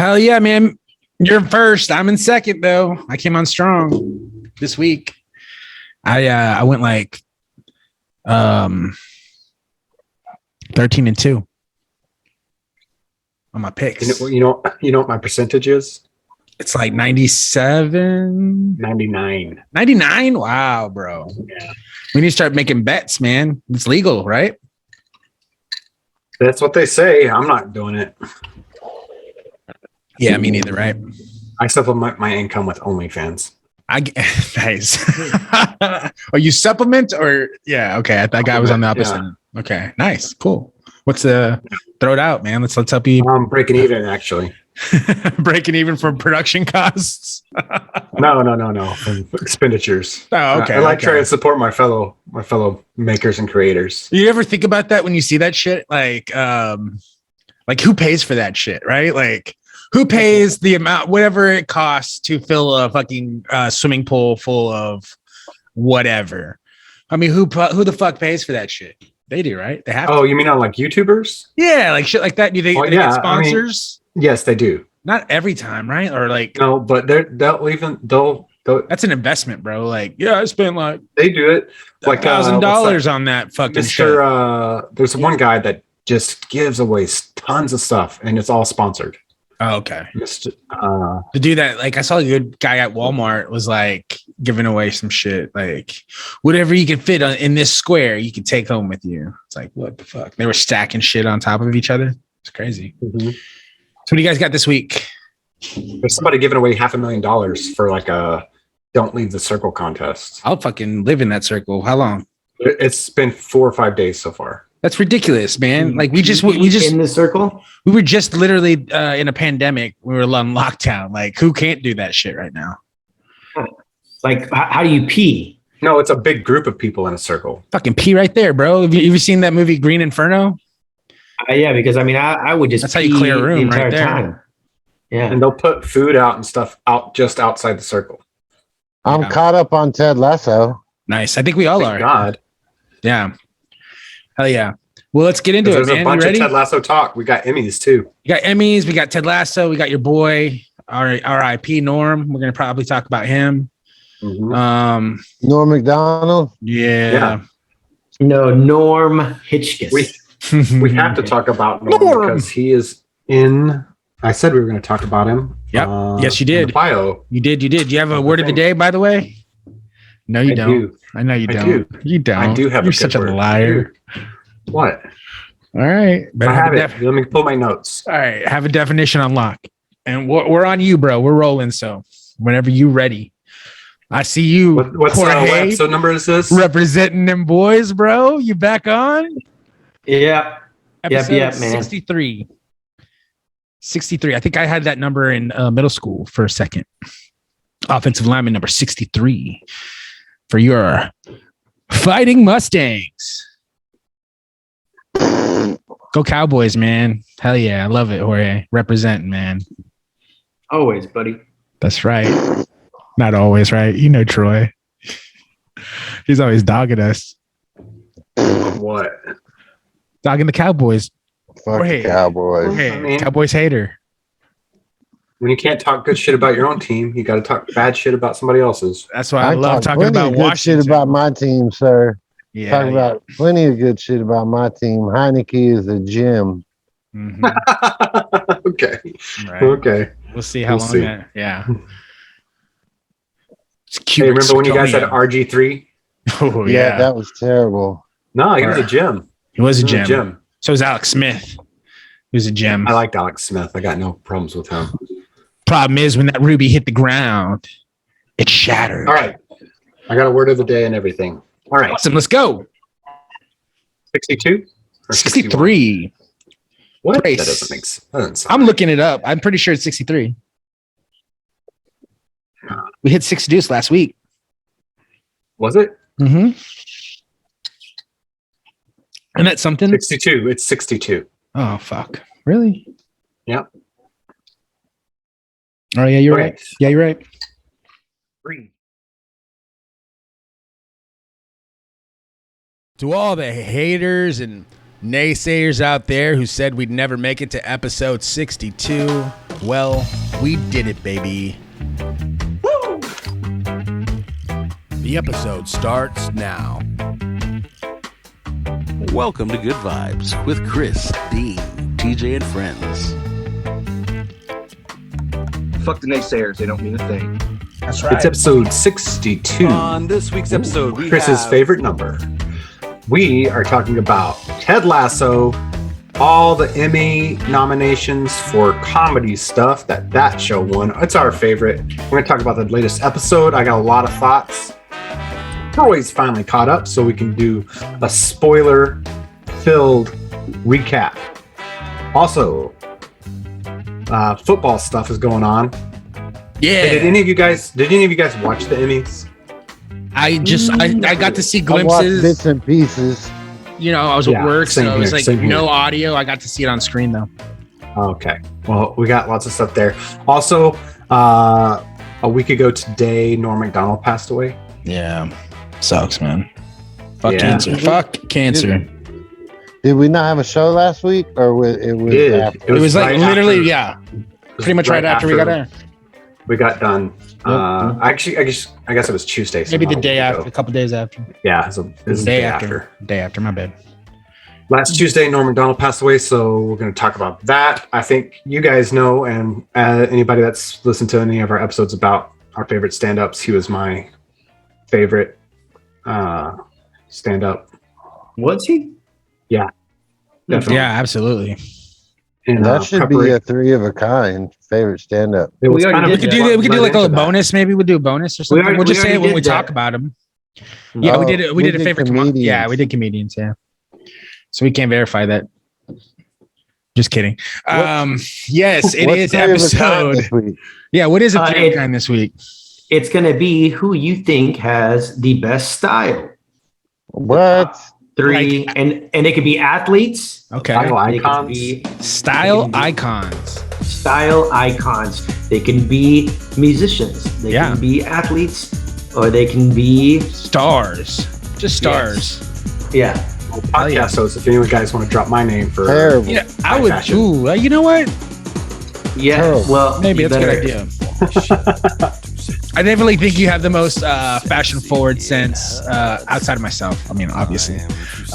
Hell yeah, man. You're first. I'm in second though. I came on strong this week. I went like 13-2 on my picks. You know what my percentage is? It's like 97. 99. 99? Wow, bro. Yeah. We need to start making bets, man. It's legal, right? That's what they say. I'm not doing it. Yeah, me neither, right? I supplement my income with OnlyFans. Nice. Oh, you supplement or yeah, okay. That guy was on the opposite. Yeah. Okay, nice, cool. What's throw it out, man. Let's help you. I'm breaking even actually. Breaking even for production costs. No. From expenditures. Oh, okay. I like trying to support my fellow makers and creators. You ever think about that when you see that shit? Like who pays for that shit, right? Like who pays the amount, whatever it costs to fill a fucking swimming pool full of whatever? I mean, who the fuck pays for that shit? They do, right? They have to. Oh, you mean on like YouTubers? Yeah, like shit like that. Do they get sponsors? I mean, yes, they do. Not every time, right? Or like no, but they'll that's an investment, bro. Like, yeah, I spent like they do it like $1,000 on that fucking shit. There's one guy that just gives away tons of stuff and it's all sponsored. Oh, okay. To do that, like I saw a good guy at Walmart was like giving away some shit, like whatever you can fit in this square, you can take home with you. It's like, what the fuck? They were stacking shit on top of each other. It's crazy. Mm-hmm. So what do you guys got this week? There's somebody giving away $500,000 for like a Don't Leave the Circle contest. I'll fucking live in that circle. How long? It's been 4 or 5 days so far. That's ridiculous, man. Like we just in the circle. We were just literally in a pandemic. We were on lockdown. Like who can't do that shit right now? Like how do you pee? No, it's a big group of people in a circle. Fucking pee right there, bro. Have you ever seen that movie Green Inferno? Yeah, because I mean, I would just that's how you clear a room right there. Time. Yeah, and they'll put food out and stuff out just outside the circle. I'm caught up on Ted Lasso. Nice. I think we all are. God. Yeah. Hell yeah. Well, let's get into it, man. There's a bunch of Ted Lasso talk. We got Emmys too. We got Emmys. We got Ted Lasso. We got your boy, R.I.P. Norm. We're gonna probably talk about him. Mm-hmm. Norm Macdonald. Yeah. No, Norm Hitchcock. We have to talk about Norm because he is in. I said we were going to talk about him. Yep. Yes, you did. Bio. You did. You have a word of the day, by the way? No, you don't. I know you don't. You don't. I do have. You're such a liar. What? All right. I have it. Let me pull my notes. All right. Have a definition on lock. And we're on you, bro. We're rolling. So whenever you ready. I see you. What episode number is this? Representing them boys, bro. You back on? Yeah. Episode man. 63. 63. I think I had that number in middle school for a second. Offensive lineman number 63 for your Fighting Mustangs. Go Cowboys, man. Hell yeah. I love it, Jorge. Representing, man. Always, buddy. That's right. Not always, right? You know Troy. He's always dogging us. What? Dogging the Cowboys. Fuck the Cowboys. Hey, I mean, Cowboys hater. When you can't talk good shit about your own team, you got to talk bad shit about somebody else's. That's why I love talking about good Washington. Shit about my team, sir. Yeah, talk about plenty of good shit about my team. Heineke is a gym. Mm-hmm. Okay. Right. Okay. We'll see how long that. Yeah. Hey, remember when you guys had RG3? Oh yeah, that was terrible. No, he was a gem. He was a gem. So was Alex Smith. He was a gem. I liked Alex Smith. I got no problems with him. Problem is when that ruby hit the ground, it shattered. All right. I got a word of the day and everything. All right. Awesome. Let's go. 62? Or 63. What? Brace. That doesn't make sense. I'm looking it up. I'm pretty sure it's 63. We hit 6 deuce last week. Was it? Mm-hmm. And that's something? 62. It's 62. Oh, fuck. Really? Yep. Oh, yeah, you're right. Yeah, you're right. 3. To all the haters and Naysayers out there who said we'd never make it to episode 62. Well, we did it, baby. Woo! The episode starts now. Welcome to Good Vibes with Chris, Dean, TJ, and friends. Fuck the naysayers, they don't mean a thing. That's right. It's episode 62. On this week's episode, we Chris's have... favorite number. We are talking about Ted Lasso, all the Emmy nominations for comedy stuff that show won. It's our favorite. We're going to talk about the latest episode. I got a lot of thoughts. Troy's finally caught up, so we can do a spoiler-filled recap. Also, football stuff is going on. Yeah. Hey, did any of you guys watch the Emmys? I got to see I watched glimpses. bits and pieces. You know, I was at work, same so it was here, like same here. no audio. I got to see it on screen though. Okay. Well, we got lots of stuff there. Also, a week ago today, Norm Macdonald passed away. Yeah. Sucks, man. Fuck Yeah. cancer. Fuck cancer. Did we not have a show last week, or it was Did. after? It was like right literally, after- yeah. it was Pretty much right after we got there. We got done. Actually, I guess it was Tuesday. Maybe the somehow, day a week after, ago. a couple days after. Yeah, it was The day after. Day after, my bad. Last Tuesday, Norm Macdonald passed away, so we're going to talk about that. I think you guys know, and anybody that's listened to any of our episodes about our favorite stand-ups, he was my favorite stand-up. Was he? Definitely. Yeah, absolutely. And, That should be a three of a kind favorite stand-up. It was We kind already of We could did do that. we could do like a led into that. bonus. Maybe we'll do a bonus or something. already- We'll just we say it already when we did talk that. about them. Yeah, we did it. We did a favorite comedians. Yeah, we did comedians. Yeah, so we can't verify that. Just kidding. Yes, it What's is three of a kind episode. this week? Yeah, what is a three of it- a kind this week? It's going to be who you think has the best style. What? Three, and they could be athletes. Okay, Style They could icons. be style icons. style icons. They can be musicians. They Yeah. can be athletes, or they can be Stars, just stars. yeah. Hell yeah. Podcast hosts. If any of you guys want to drop my name for Terrible. Yeah, I High would. fashion. Ooh, you know what? Yeah. Terrible. Well, Maybe you that's a better- good idea. I definitely think you have the most fashion forward sense outside of myself. I mean, obviously,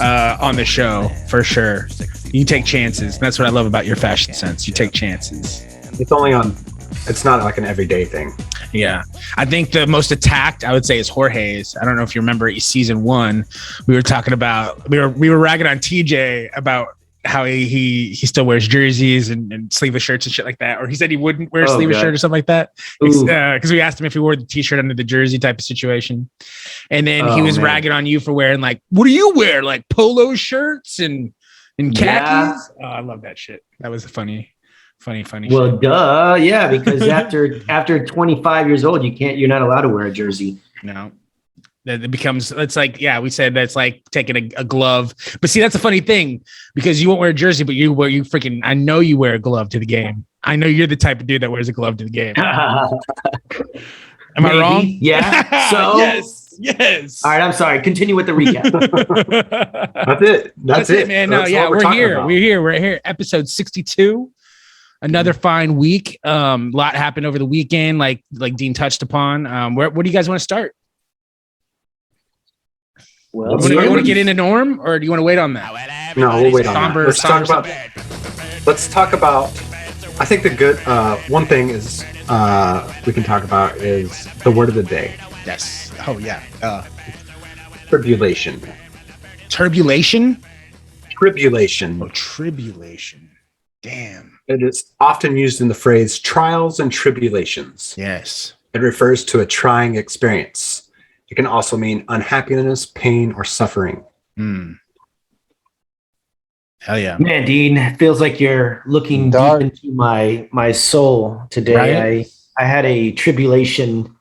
on the show for sure. You take chances. And that's what I love about your fashion sense. You take chances. It's not like an everyday thing. Yeah, I think the most attacked I would say is Jorge's. I don't know if you remember season 1. We were talking about we were ragging on TJ about how he still wears jerseys and sleeveless shirts and shit like that, or he said he wouldn't wear a Oh, sleeveless God. shirt or something like that Ooh. because we asked him if he wore the t-shirt under the jersey type of situation, and then he Oh, was man. ragging on you for wearing like, what do you wear, like polo shirts and khakis? Yeah. Oh, I love that shit. That was a funny Well, shit. duh, yeah, because after 25 years old, you're not allowed to wear a jersey. No, that it becomes, it's like, yeah, we said that's like taking a glove, but see, that's a funny thing because you won't wear a jersey, but I know you wear a glove to the game. I know you're the type of dude that wears a glove to the game. Am I Maybe. wrong? Yeah. So yes. all right, I'm sorry. Continue with the recap. That's it. That's it, man. No, That's yeah, what we're talking here. about. We're here. Episode 62. Another fine week. Lot happened over the weekend, like Dean touched upon. Where do you guys want to start? Well, You want to get into Norm, or do you want to wait on that? No, we'll wait on that. Somber- Let's talk about. I think the good one thing is we can talk about is the word of the day: Yes. Oh yeah. tribulation. Turbulation. Tribulation. Oh, tribulation. Damn. It is often used in the phrase trials and tribulations. Yes. It refers to a trying experience. It can also mean unhappiness, pain, or suffering. Hmm. Hell yeah. man, Dean, feels like you're looking Dark. deep into my soul today. Right? I had a tribulation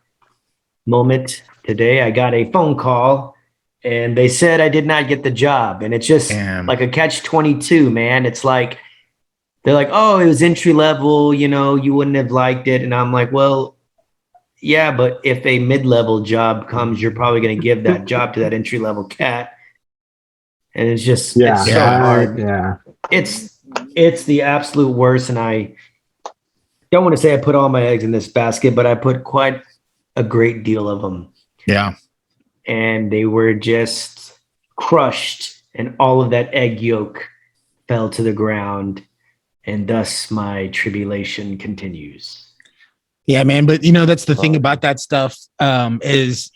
moment today. I got a phone call and they said I did not get the job. And it's just Damn. like a catch-22, man. It's like, they're like, oh, it was entry level, you wouldn't have liked it. And I'm like, well, yeah, but if a mid-level job comes, you're probably going to give that job to that entry-level cat. and it's just Yeah. it's so hard. Yeah. It's the absolute worst, and I don't want to say I put all my eggs in this basket, but I put quite a great deal of them. Yeah. And they were just crushed, and all of that egg yolk fell to the ground, and thus my tribulation continues. Yeah, man. But that's the thing about that stuff, is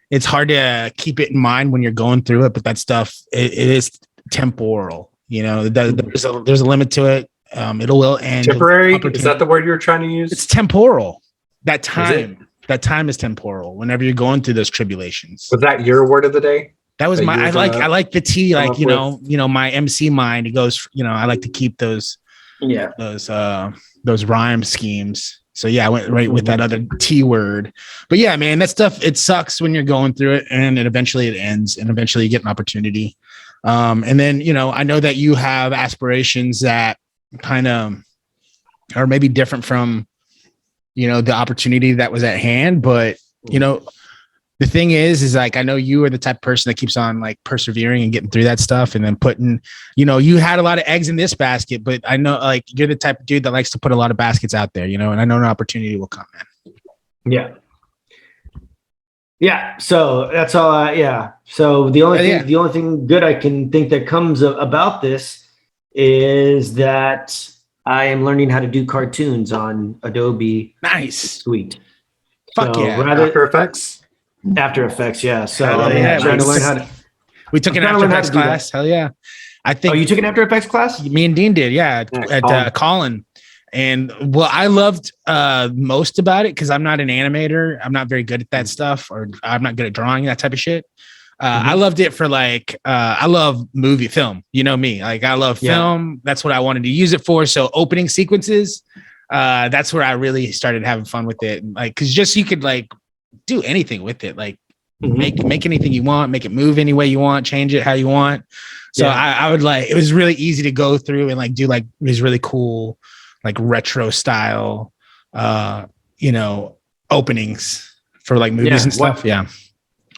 it's hard to keep it in mind when you're going through it, but that stuff, it is temporal. There's a limit to it. It will end. Temporary? Is that the word you were trying to use? It's temporal. That time is temporal whenever you're going through those tribulations. Was that your word of the day? That was I like the T, like, my MC mind. It goes, I like to keep those rhyme schemes. So yeah, I went right with that other T word. But yeah, man, that stuff, it sucks when you're going through it, and eventually it ends, and eventually you get an opportunity. And then, I know that you have aspirations that kind of are maybe different from, the opportunity that was at hand. But, the thing is like, I know you are the type of person that keeps on like persevering and getting through that stuff, and then putting, you had a lot of eggs in this basket, but I know like you're the type of dude that likes to put a lot of baskets out there, and I know an opportunity will come, man. Yeah. Yeah. So that's all. So the only thing good I can think that comes about this is that I am learning how to do cartoons on Adobe. Nice. Suite. Fuck so yeah. After Effects. After Effects, yeah. So trying to learn how to. We took an After Effects class. Hell yeah. I think. Oh, you took an After Effects class? Me and Dean did, yeah, at Colin. And what I loved most about it, because I'm not an animator, I'm not very good at that stuff, or I'm not good at drawing that type of shit. I loved it for like, I love film. You know me, like I love film. That's what I wanted to use it for. So opening sequences, that's where I really started having fun with it. Like, cause just you could like do anything with it, like make anything you want, make it move any way you want, change it how you want. So I would like, it was really easy to go through and like do like these really cool, like retro style, openings for like movies and stuff.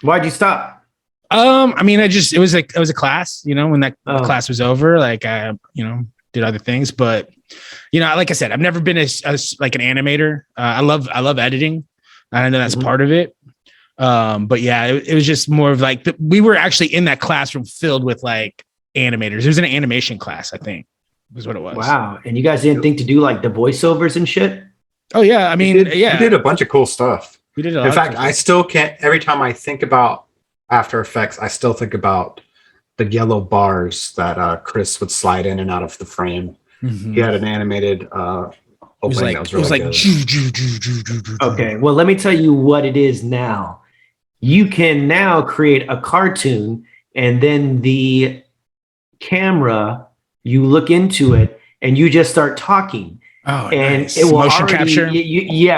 Why'd you stop? I mean, it was a class, when that class was over, like I, did other things, but like I said, I've never been like an animator. I love editing. I know that's part of it. But yeah, it was just more of like, we were actually in that classroom filled with like animators. It was an animation class, I think was what it was. Wow. And you guys didn't think to do like the voiceovers and shit? Oh yeah. I mean, we did a bunch of cool stuff. We did a lot. In fact, I still can't, every time I think about After Effects, I still think about the yellow bars that Chris would slide in and out of the frame. He had an animated opening that was really good. Okay, well, let me tell you what it is now. You can now create a cartoon, and then the camera, you look into it, and you just start talking. Oh, and nice. It will motion capture.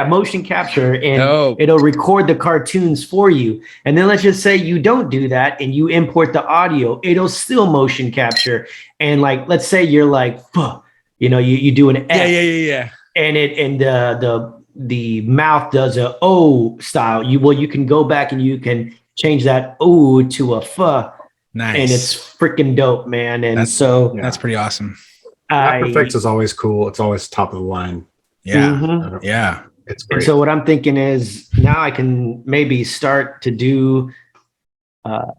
Motion capture, and it'll record the cartoons for you. And then let's just say you don't do that, and you import the audio, it'll still motion capture. And like, let's say you're like, you do an F. Yeah. And the mouth does a O style. You can go back and you can change that O to a F. Nice. And it's freaking dope, man. And that's pretty awesome. After Effects is always cool. It's always top of the line. Yeah. Yeah. It's great. And so what I'm thinking is now I can maybe start to do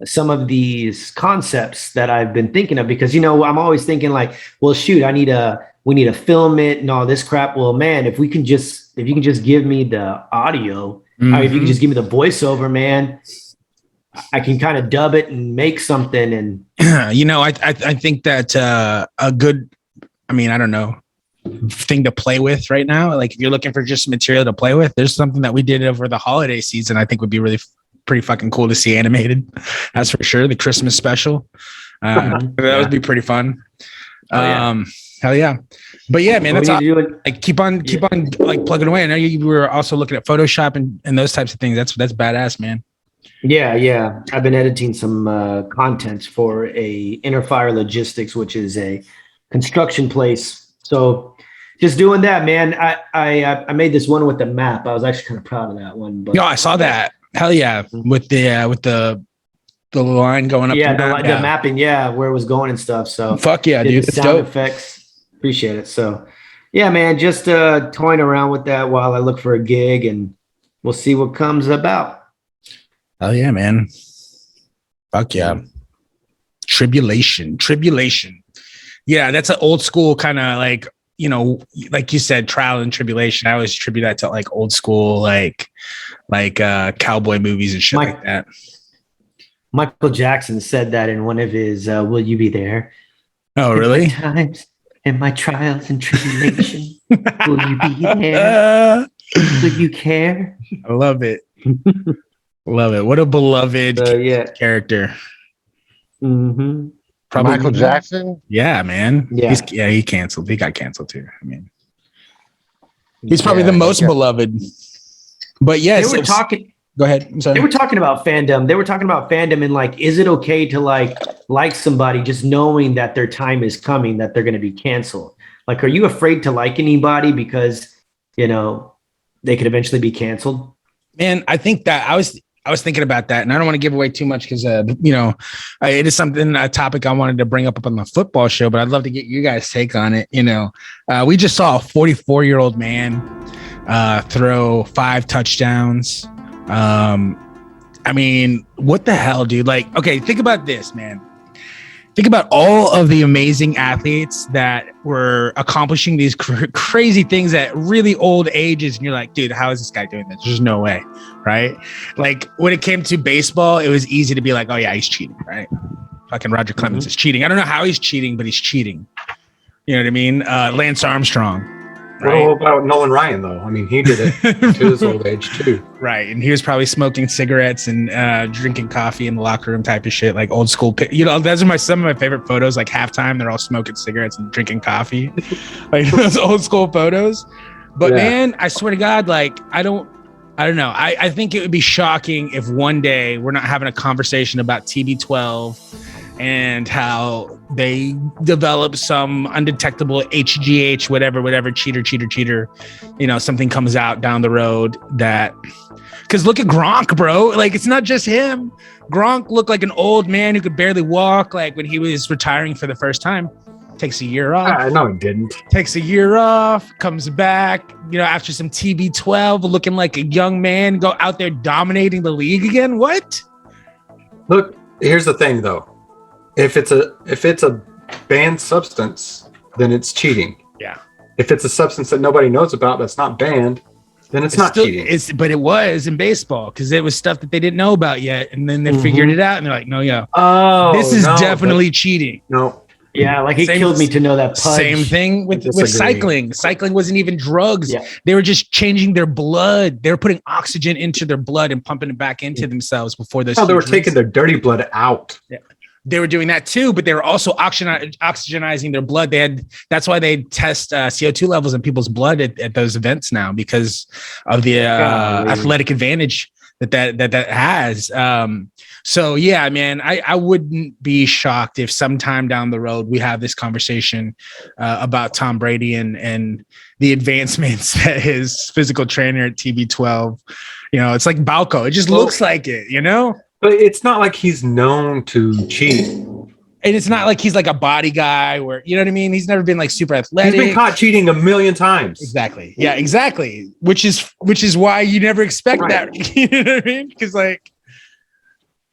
some of these concepts that I've been thinking of, because, I'm always thinking like, well, shoot, we need to film it and all this crap. Well, man, if you can just give me the audio, or if you can just give me the voiceover, man, I can kind of dub it and make something. And I think that a good, I don't know, thing to play with right now. Like if you're looking for just material to play with, there's something that we did over the holiday season. I think would be really pretty fucking cool to see animated. That's for sure. The Christmas special. That would be pretty fun. Hell yeah. But yeah, man, that's like keep on like plugging away. I know you were also looking at Photoshop and those types of things. That's badass, man. Yeah. I've been editing some content for a Inner Fire Logistics, which is a construction place. So just doing that, man. I made this one with the map. I was actually kind of proud of that one. But I saw that. Hell yeah. With the the line going up. Yeah, the the mapping, where it was going and stuff. So fuck yeah, did dude. the It's sound dope. effects. Appreciate it. So yeah, man, just toying around with that while I look for a gig, and we'll see what comes about. Oh yeah, man. Fuck yeah. Tribulation. Yeah, that's an old school kind of like, you know, like you said, trial and tribulation. I always attribute that to like old school, like cowboy movies and shit like that. Michael Jackson said that in one of his "Will You Be There?" Oh, really? In my times and my trials and tribulation, will you be there? Will you care? I love it. Love it. What a beloved character. Mm-hmm. Probably Michael Jackson? Yeah, man. Yeah. He canceled. He got canceled too. I mean, he's probably the most beloved. But yes, they were talking. Go ahead. I'm sorry. They were talking about fandom. And like, is it okay to like somebody just knowing that their time is coming, that they're going to be canceled? Like, are you afraid to like anybody because, you know, they could eventually be canceled? Man, I think that I was thinking about that, and I don't want to give away too much because, you know, it is a topic I wanted to bring up on the football show, but I'd love to get you guys' take on it. You know, we just saw a 44-year-old man throw 5 touchdowns. I mean, what the hell, dude? Like, okay, think about this, man. Think about all of the amazing athletes that were accomplishing these crazy things at really old ages. And you're like, dude, how is this guy doing this? There's no way, right? Like when it came to baseball, it was easy to be like, oh yeah, he's cheating, right? Fucking Roger Clemens is cheating. I don't know how he's cheating, but he's cheating. You know what I mean? Lance Armstrong. Right? What about Nolan Ryan, though? I mean, he did it to his old age, too. Right. And he was probably smoking cigarettes and drinking coffee in the locker room type of shit, like old school. You know, those are some of my favorite photos, like halftime. They're all smoking cigarettes and drinking coffee. Like those old school photos. But man, I swear to God, like, I don't know. I think it would be shocking if one day we're not having a conversation about TB12 and how they develop some undetectable HGH, whatever, cheater, you know, something comes out down the road that, because look at Gronk, bro. Like, it's not just him. Gronk looked like an old man who could barely walk, like when he was retiring for the first time. Takes a year off. No, he didn't. Takes a year off, comes back, you know, after some TB12, looking like a young man, go out there dominating the league again. What? Look, here's the thing, though. If it's a banned substance, then it's cheating. Yeah. If it's a substance that nobody knows about that's not banned, then it's not cheating. But it was in baseball because it was stuff that they didn't know about yet, and then they figured it out, and they're like, this is definitely cheating. No. Yeah, like it killed me to know that. Pudge. Same thing with cycling. Cycling wasn't even drugs. Yeah. They were just changing their blood. They were putting oxygen into their blood and pumping it back into themselves before those. No, they were taking their dirty blood out. Yeah. They were doing that too, but they were also oxygenizing their blood. That's why they test CO2 levels in people's blood at those events now, because of the athletic advantage that has. So yeah, man, I wouldn't be shocked if sometime down the road we have this conversation about Tom Brady and the advancements that his physical trainer at TB12. You know, it's like Balco. It just looks like it, you know? But it's not like he's known to cheat. And it's not like he's like a body guy where, you know what I mean? He's never been like super athletic. He's been caught cheating 1,000,000 times. Exactly. Yeah, exactly. Which is why you never expect that. You know what I mean? Because like,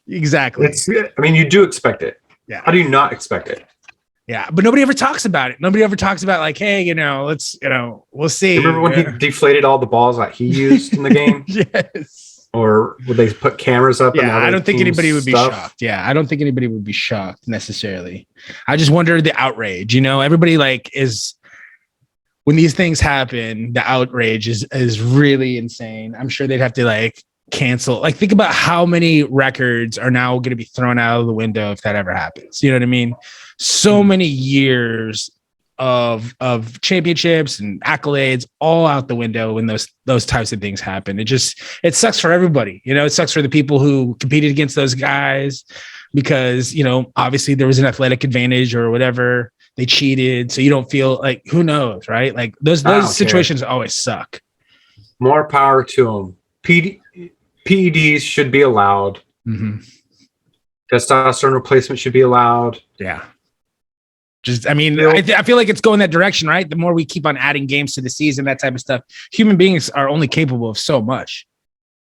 exactly. I mean, you do expect it. Yeah. How do you not expect it? Yeah, but nobody ever talks about it. Nobody ever talks about like, hey, you know, we'll see. Remember when he deflated all the balls that he used in the game? Yes. Or would they put cameras up? Yeah, I don't think anybody would be shocked. Yeah, I don't think anybody would be shocked necessarily. I just wonder the outrage. You know, everybody when these things happen, the outrage is really insane. I'm sure they'd have to like cancel. Like, think about how many records are now going to be thrown out of the window if that ever happens. You know what I mean? So many years of championships and accolades all out the window when those types of things happen. It sucks for everybody. You know, it sucks for the people who competed against those guys because, you know, obviously there was an athletic advantage or whatever. They cheated. So you don't feel like, who knows, right? Like those situations always suck. More power to them. PEDs should be allowed. Mm-hmm. Testosterone replacement should be allowed. Yeah. Just, I mean, I feel like it's going that direction, right? The more we keep on adding games to the season, that type of stuff, human beings are only capable of so much.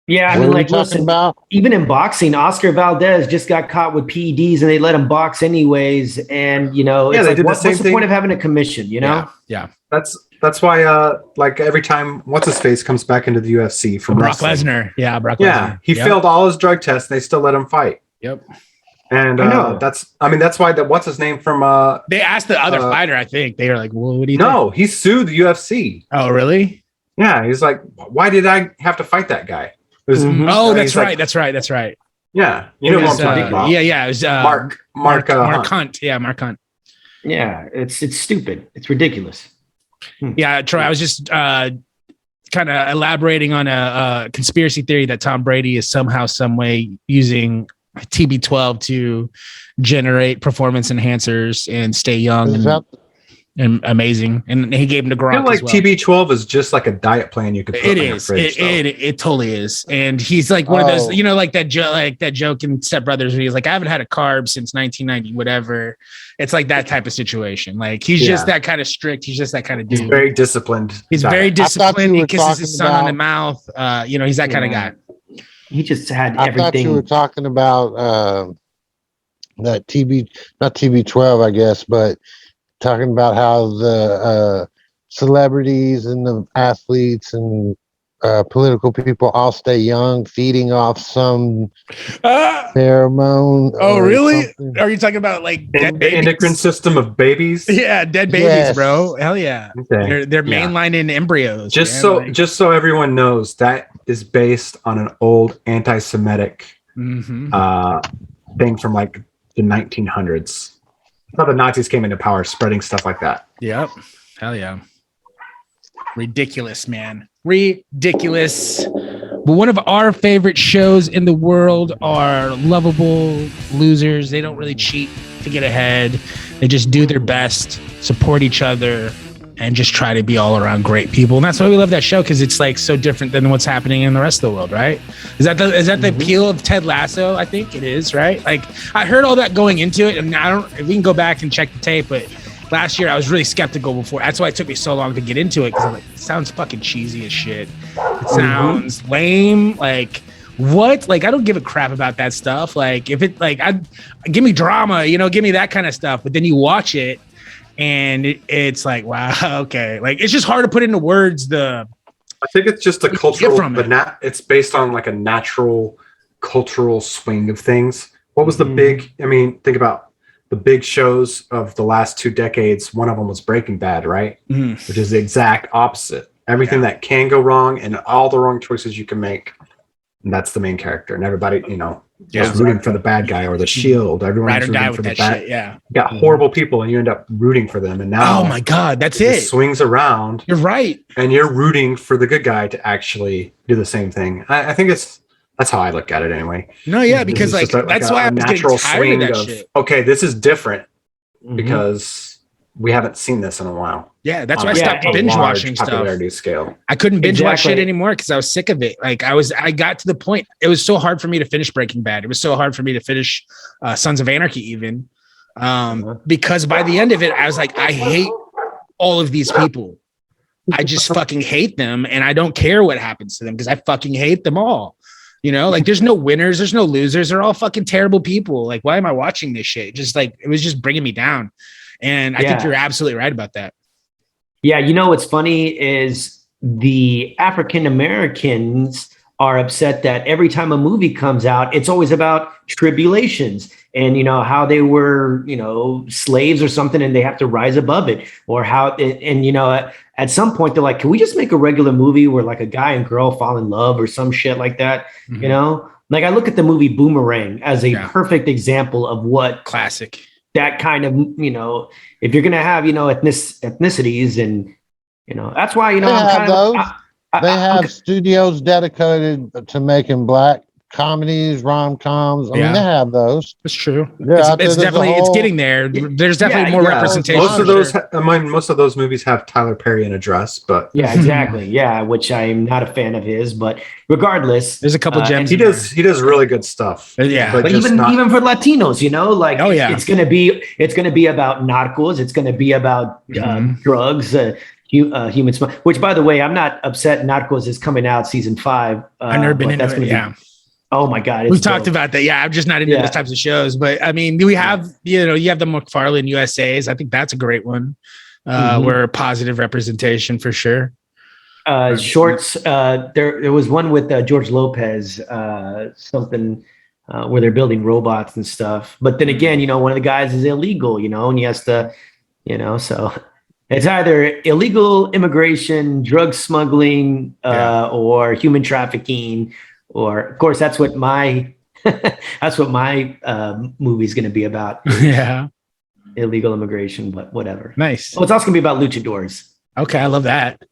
Yeah, I What mean, are we like, talking listen, about? even in boxing, Oscar Valdez just got caught with PEDs and they let him box anyways. And, you know, Yeah, it's they like, did the what's same the thing. point of having a commission, you know? Yeah. That's why like every time what's his face comes back into the UFC from Brock wrestling. Lesnar. Yeah, Brock Lesnar. Yeah, he Yep. failed all his drug tests and they still let him fight. Yep. And I know. that's why what's his name from They asked the other fighter, I think. They were like, well, what do you no, think? he sued the UFC. Oh, really? Yeah, he's like, why did I have to fight that guy? It was, Oh, that's he's right. like, that's right. yeah, you know It who I'm was, talking about. Yeah, it was Mark Hunt. Hunt. Yeah, Mark Hunt. Yeah, it's stupid. It's ridiculous. Yeah, Troy, I was just kind of elaborating on a conspiracy theory that Tom Brady is somehow, some way using TB12 to generate performance enhancers and stay young and amazing. And he gave him to I feel Gronk like as well. TB12 is just like a diet plan you could put It in your is. fridge. It totally is. And he's like one of those, you know, like that joke in Step Brothers where he's like, I haven't had a carb since 1990, whatever. It's like that type of situation. Like he's just that kind of strict. He's just that kind of dude. He's very disciplined. He's very disciplined. He kisses his son on the about- mouth. You know, he's that kind of guy. He just had I thought you were everything. talking about that not TB12, I guess, but talking about how the celebrities and the athletes and political people all stay young, feeding off some pheromone. Oh, or really? something. Are you talking about like dead The babies? endocrine system of babies. Yeah, dead babies, Yes. bro. Hell yeah. Okay. They're Yeah. mainlining embryos. Just man. so just so everyone knows, that is based on an old anti-Semitic Mhm. thing from like the 1900s. I thought the Nazis came into power spreading stuff like that. Yep. Hell yeah. Ridiculous, man. Ridiculous. But one of our favorite shows in the world are lovable losers. They don't really cheat to get ahead. They just do their best, support each other, and just try to be all around great people. And that's why we love that show, because it's like so different than what's happening in the rest of the world, right? Is that the appeal of Ted Lasso? I think it is, right? Like I heard all that going into it, and we can go back and check the tape, but last year I was really skeptical before. That's why it took me so long to get into it, because I'm like, it sounds fucking cheesy as shit. It sounds lame. Like what? Like I don't give a crap about that stuff. Like if it give me drama, you know, give me that kind of stuff. But then you watch it, and it's like, wow, okay. Like it's just hard to put into words I think it's just a cultural, it's based on like a natural cultural swing of things. What was the big? I mean, think about the big shows of the last 2 decades. One of them was Breaking Bad, right? Which is the exact opposite. Everything that can go wrong and all the wrong choices you can make. And that's the main character. And everybody, you know, is rooting for the bad guy or the shield. Everyone's ride or die rooting with for the that bad. shit. Yeah. You got horrible people and you end up rooting for them. And now, Oh my God, that's it it. swings around You're right. and you're rooting for the good guy to actually do the same thing. I think that's how I look at it anyway. No, yeah, This because is like just that's why I'm getting tired of that shit. Okay, this is different because we haven't seen this in a while. Yeah, that's On why I a stopped large binge watching stuff. popularity scale. I couldn't binge watch shit Exactly. anymore because I was sick of it. Like I got to the point. It was so hard for me to finish Breaking Bad. It was so hard for me to finish Sons of Anarchy even, because by the end of it, I was like, I hate all of these people. I just fucking hate them, and I don't care what happens to them because I fucking hate them all. You know, like there's no winners, there's no losers. They're all fucking terrible people. Like, why am I watching this shit? Just like it was just bringing me down. And I think you're absolutely right about that. Yeah, you know what's funny is the African Americans are upset that every time a movie comes out, it's always about tribulations and, you know, how they were, you know, slaves or something and they have to rise above it, or how, and you know, at some point they're like, can we just make a regular movie where like a guy and girl fall in love or some shit like that? You know, like I look at the movie Boomerang as a perfect example of what classic, that kind of, you know, if you're going to have, you know, ethnicities and, you know, that's why, you know, They have studios dedicated to making black comedies, rom-coms. I mean, Yeah. they have those. That's true. They're out there. It's There's a definitely whole- it's getting there. There's definitely more yeah. representation. Most of for those, sure. most of those movies have Tyler Perry in a dress, but Yeah, exactly. Yeah, which I'm not a fan of his, but regardless, There's a couple gems. he does really good stuff. Yeah. but But just even not, even for Latinos, you know, like Oh, yeah. it's gonna be about narcos. It's gonna be about drugs, human smuggle. Which, by the way, I'm not upset. Narcos is coming out season 5. I've never been but into that's it. gonna be- Yeah. Oh my god, We've talked about that. Yeah, I'm just not into Yeah. those types of shows. But I mean, we have, you have the McFarlane USAs. I think that's a great one. Where positive representation for sure. Shorts. There was one with George Lopez, something where they're building robots and stuff. But then again, you know, one of the guys is illegal, you know, and he has to, you know, so it's either illegal immigration, drug smuggling, or human trafficking, or of course that's what my movie's going to be about. Yeah. Illegal immigration, but whatever. Nice. Oh, it's also going to be about luchadors. Okay, I love that.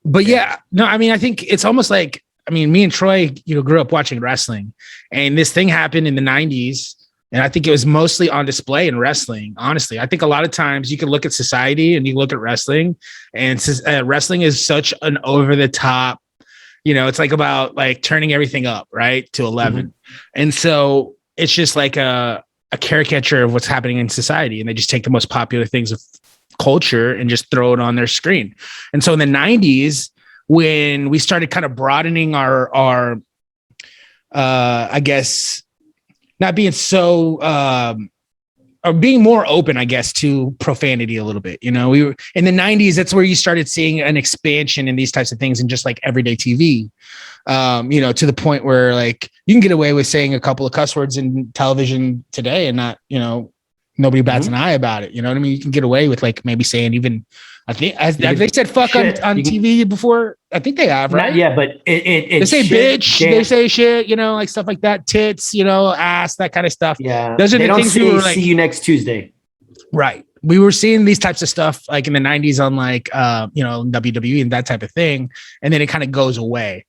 But yeah, no, I mean, I think it's almost like, I mean, me and Troy, grew up watching wrestling, and this thing happened in the 90s. And I think it was mostly on display in wrestling. Honestly, I think a lot of times you can look at society and you look at wrestling, and wrestling is such an over the top, it's like about like turning everything up, right, to 11. And so it's just like a caricature of what's happening in society. And they just take the most popular things of culture and just throw it on their screen. And so in the 90s, when we started kind of broadening our I guess, not being so or being more open, I guess, to profanity a little bit. We were in the 90s, that's where you started seeing an expansion in these types of things in just like everyday TV. To the point where like you can get away with saying a couple of cuss words in television today and not, nobody bats an eye about it. You know what I mean? You can get away with like maybe saying even, I think, have they said fuck on TV before? I think they have, right? Yeah, but they say shit, bitch, they say shit, like stuff like that, ttits, ass, that kind of stuff. Yeah, those are the things we were like. See you next Tuesday. Right. We were seeing these types of stuff like in the 90s on like, WWE and that type of thing. And then it kind of goes away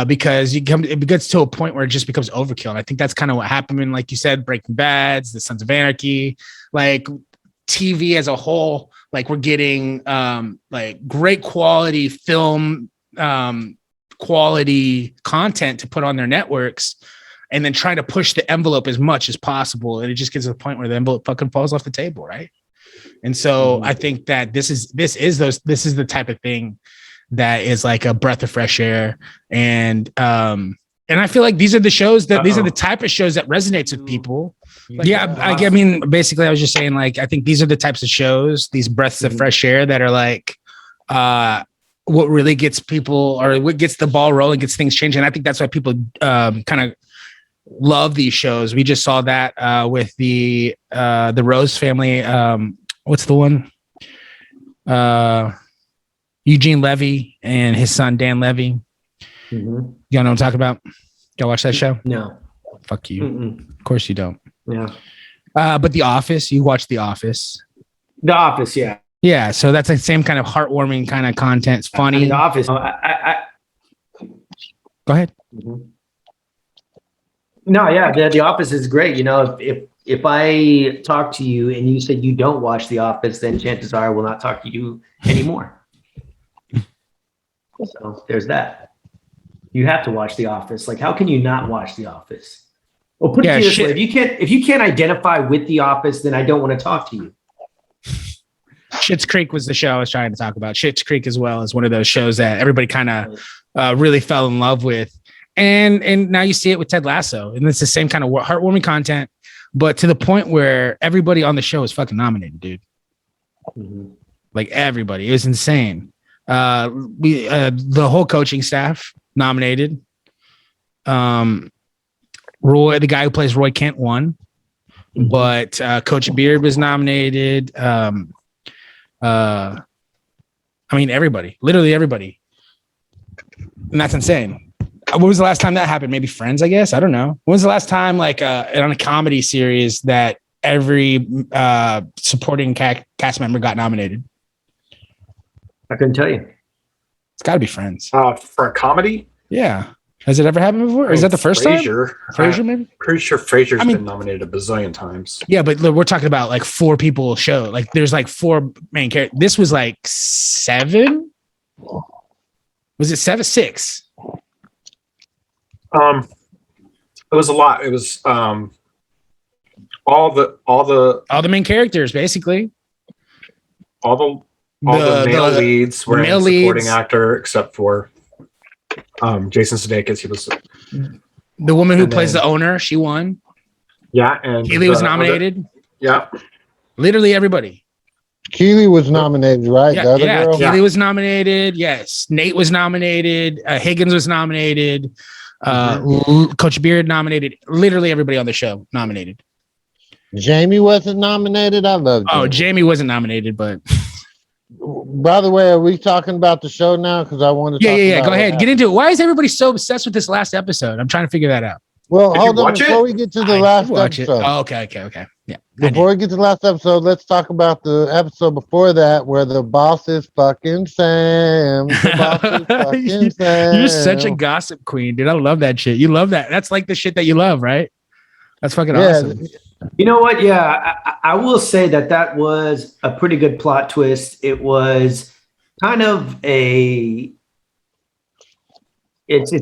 because it gets to a point where it just becomes overkill. And I think that's kind of what happened in, like you said, Breaking Bad's, The Sons of Anarchy, like TV as a whole. Like we're getting like great quality film, quality content to put on their networks, and then trying to push the envelope as much as possible. And it just gets to the point where the envelope fucking falls off the table, right? And so I think that this is the type of thing that is like a breath of fresh air. And I feel like these are the shows these are the type of shows that resonates with people. I mean, basically I was just saying, like, I think these are the types of shows, these breaths of fresh air that are like, what really gets people, or what gets the ball rolling, gets things changing. I think that's why people kind of love these shows. We just saw that with the Rose family. What's the one? Eugene Levy and his son Dan Levy. Y'all know what I'm talking about? Y'all watch that show? No. Fuck you. Of course you don't. Yeah. But The Office, you watch The Office. The Office, yeah. Yeah, so that's the same kind of heartwarming kind of content. It's funny. The Office. Go ahead. No, yeah, the Office is great. If I talk to you and you said you don't watch The Office, then chances are I will not talk to you anymore. So there's that. You have to watch The Office. Like, how can you not watch The Office? Well, put it this way: if you can't identify with The Office, then I don't want to talk to you. Schitt's Creek was the show I was trying to talk about. Schitt's Creek as well is one of those shows that everybody kind of really fell in love with. And now you see it with Ted Lasso, and it's the same kind of heartwarming content, but to the point where everybody on the show is fucking nominated, dude. Like everybody, it was insane. The whole coaching staff nominated. Roy, the guy who plays Roy Kent, won, but Coach Beard was nominated. I mean, everybody, literally everybody, and that's insane. When was the last time that happened? Maybe Friends, I guess. I don't know. When was the last time, like, on a comedy series that every supporting cast member got nominated? I couldn't tell you. It's got to be Friends. For a comedy? Yeah. Has it ever happened before? Or is that the first time? Frasier, maybe? Pretty sure Frasier's been nominated a bazillion times. Yeah, but look, we're talking about like 4 people show. Like there's like 4 main characters. This was like 7. Was it 7? 6. It was a lot. It was all the main characters, basically. All the male leads were in supporting actor, except for Jason Sudeikis. He was the woman who plays the owner. She won. Yeah, and Keely was nominated. Yeah, literally everybody. Keely was nominated, right? Yeah, Keely was nominated. Yes, Nate was nominated. Higgins was nominated. Coach Beard nominated. Literally everybody on the show nominated. Jamie wasn't nominated. I love. Jamie wasn't nominated, but. By the way, are we talking about the show now? Because I want to. Yeah. Go ahead, get into it. Why is everybody so obsessed with this last episode? I'm trying to figure that out. Well, hold on before we get to the last episode. Oh, okay. Yeah. Before we get to the last episode, let's talk about the episode before that, where the boss is fucking Sam. The boss is fucking Sam. You're such a gossip queen, dude. I love that shit. You love that. That's like the shit that you love, right? That's fucking awesome. You know what? Yeah, I will say that was a pretty good plot twist. It was kind of it's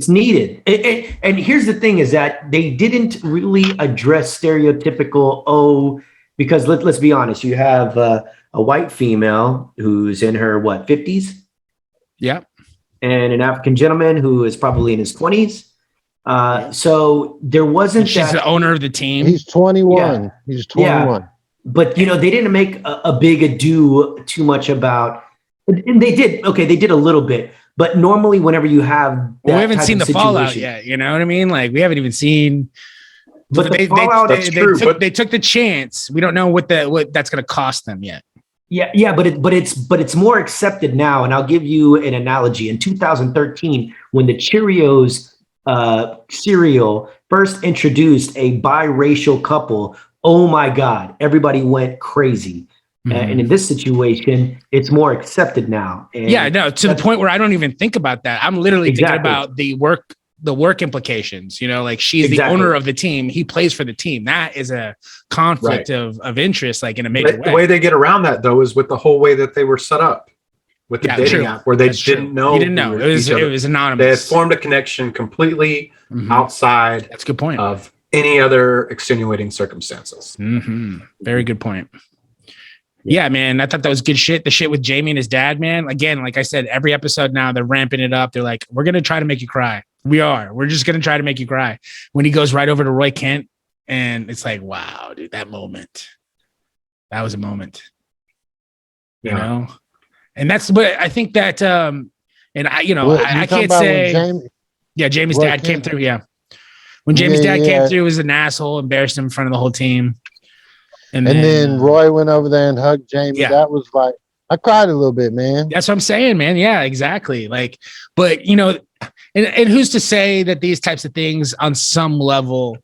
needed. And here's the thing is that they didn't really address stereotypical, because let's be honest, you have a white female who's in her, 50s? Yeah. And an African gentleman who is probably in his 20s. So there wasn't. She's the owner of the team. He's 21. Yeah. He's 21. Yeah. But they didn't make a big ado too much about. And they did. Okay, they did a little bit. But normally, whenever you have, we haven't seen the fallout yet. You know what I mean? Like we haven't even seen. But they took the chance. We don't know what that's going to cost them yet. Yeah, but it's more accepted now. And I'll give you an analogy. In 2013, when the Cheerios cereal first introduced a biracial couple, oh my God, everybody went crazy. And in this situation, it's more accepted now. And to the point where I don't even think about that. I'm literally thinking about the work implications. You know, like she's the owner of the team. He plays for the team. That is a conflict of interest, like in a major way. The way they get around that, though, is with the whole way that they were set up with the dating app, where they didn't know. You didn't know. It was anonymous. They had formed a connection completely outside. That's a good point. Of any other extenuating circumstances. Very good point. Yeah, man, I thought that was good shit. The shit with Jamie and his dad, man. Again, like I said, every episode now they're ramping it up. They're like, we're going to try to make you cry. We're just going to try to make you cry. When he goes right over to Roy Kent, and it's like, wow, dude, that moment. That was a moment. You know? And that's what I think that, and I can't say, Jamie's dad came through. Yeah. When Jamie's dad came through, he was an asshole, embarrassed him in front of the whole team. And then Roy went over there and hugged Jamie. Yeah. That was like, I cried a little bit, man. That's what I'm saying, man. Yeah, exactly. Like, but and who's to say that these types of things on some level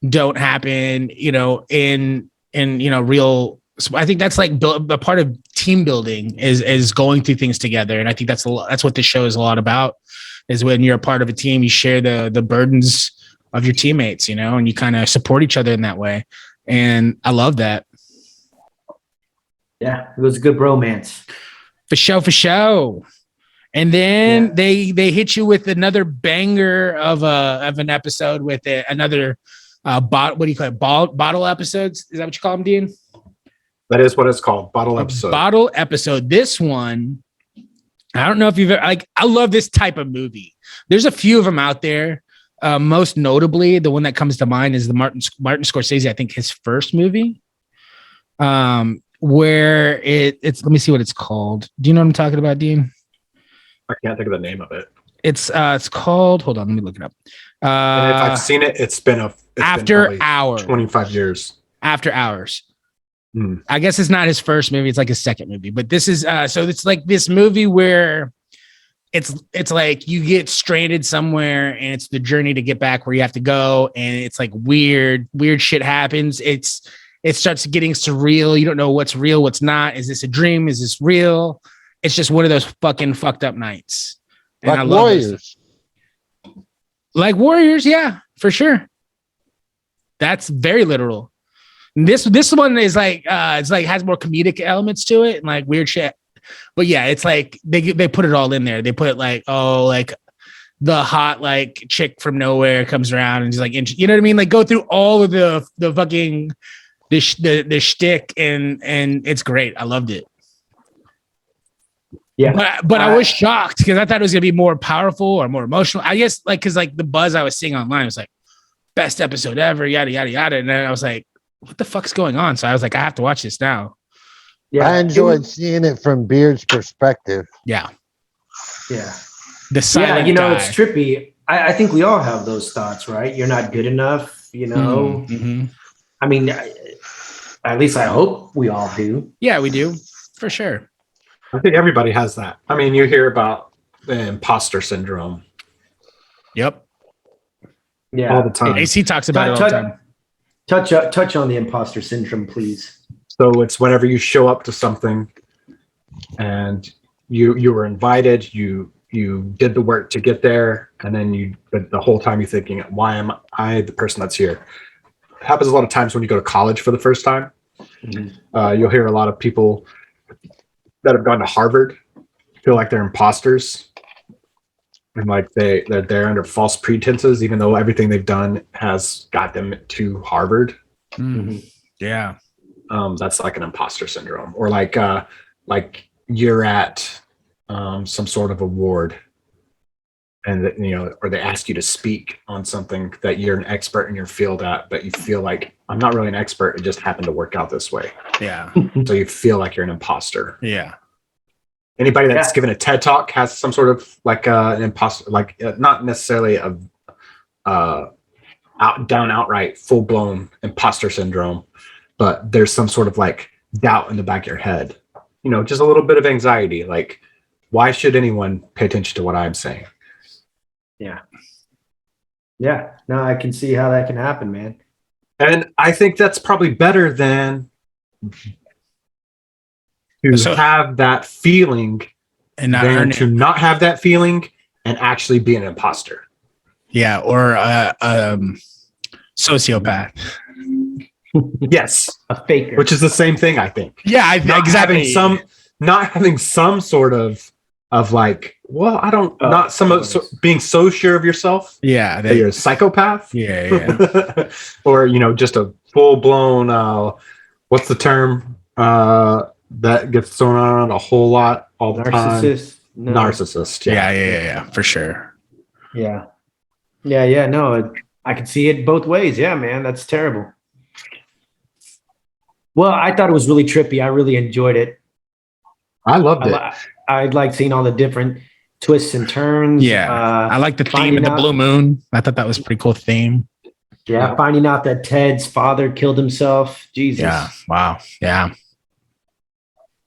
don't happen, in real. I think that's like a part of team building is going through things together. And I think that's what this show is a lot about, is when you're a part of a team, you share the burdens of your teammates, and you kind of support each other in that way. And I love that. Yeah, it was a good bromance. For show. And then they hit you with another banger of an episode with another what do you call it? Bottle episodes? Is that what you call them, Dean? That is what it's called. Bottle episode. Bottle episode. This one, I don't know if you've ever, I love this type of movie. There's a few of them out there. Most notably, the one that comes to mind is the Martin Scorsese, I think his first movie, where it's, let me see what it's called. Do you know what I'm talking about, Dean? I can't think of the name of it. It's called, hold on, let me look it up. And if I've seen it, it's been After Hours. 25 years. After Hours. I guess it's not his first movie. It's like his second movie, but this is, so it's like this movie where it's like you get stranded somewhere and it's the journey to get back where you have to go. And it's like weird shit happens. It starts getting surreal. You don't know what's real, what's not. Is this a dream? Is this real? It's just one of those fucking fucked up nights. And like I love Warriors. Like warriors, yeah, for sure. That's very literal. This one is like it's like has more comedic elements to it and like weird shit. But yeah, it's like they put it all in there. They put it like, oh, like the hot like chick from nowhere comes around and just like, you know what I mean? Like go through all of the fucking the shtick and it's great. I loved it. Yeah, but I was shocked because I thought it was gonna be more powerful or more emotional. I guess like because like the buzz I was seeing online was like best episode ever, yada yada yada, and then I was like, what the fuck's going on? So I was like, I have to watch this now. yeah. I enjoyed seeing it from Beard's perspective. Yeah, Yeah. the silent guy. It's trippy. I think we all have those thoughts, right? You're not good enough, Mm-hmm. I mean, at least I hope we all do. Yeah, we do for sure. I think everybody has that. I mean, you hear about the imposter syndrome Yep. Yeah. all the time. AC talks about it all the time. Touch on the imposter syndrome, please. So it's whenever you show up to something and you were invited, you did the work to get there, and then but the whole time you're thinking, why am I the person that's here? It happens a lot of times when you go to college for the first time. Mm-hmm. You'll hear a lot of people that have gone to Harvard feel like they're imposters and like they're there under false pretenses, even though everything they've done has got them to Harvard. Mm-hmm. Yeah. That's like an imposter syndrome, or like you're at some sort of award and or they ask you to speak on something that you're an expert in your field at, but you feel like, I'm not really an expert, it just happened to work out this way. Yeah. So you feel like you're an imposter. Yeah. Anybody that's given a TED talk has some sort of like an imposter, like not necessarily a outright full blown imposter syndrome, but there's some sort of like doubt in the back of your head, just a little bit of anxiety. Like, why should anyone pay attention to what I'm saying? Yeah. No, I can see how that can happen, man. And I think that's probably better than to have that feeling And not than earn to it. not have that feeling and actually be an imposter. Yeah. Or sociopath. Yes. A faker. Which is the same thing, I think. Yeah, exactly. Not having some sort of like, well, I don't, not some being so sure of yourself. Yeah. That you're a psychopath. Yeah. Or, just a full blown, what's the term that gets thrown around a whole lot all the time? No. Narcissist. Yeah. For sure. Yeah. No, I can see it both ways. Yeah, man, that's terrible. Well, I thought it was really trippy. I really enjoyed it. I loved it. I like seeing all the different twists and turns. Yeah. I like the theme of the blue moon. I thought that was a pretty cool theme. Yeah. Finding out that Ted's father killed himself. Jesus. Yeah. Wow. Yeah.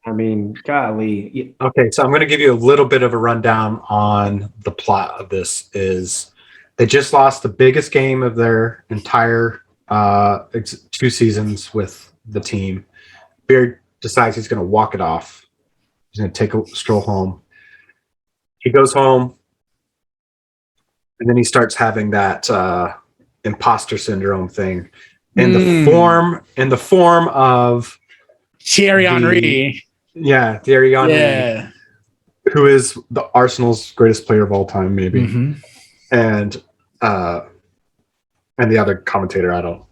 I mean, golly. Okay, so I'm going to give you a little bit of a rundown on the plot of this. Is they just lost the biggest game of their entire 2 seasons with the team. Beard decides he's going to walk it off. He's going to take a stroll home. He goes home, and then he starts having that imposter syndrome thing in the form of Thierry Henry. Yeah, Thierry Henry. Yeah. Who is the Arsenal's greatest player of all time, maybe. Mm-hmm. And the other commentator, I don't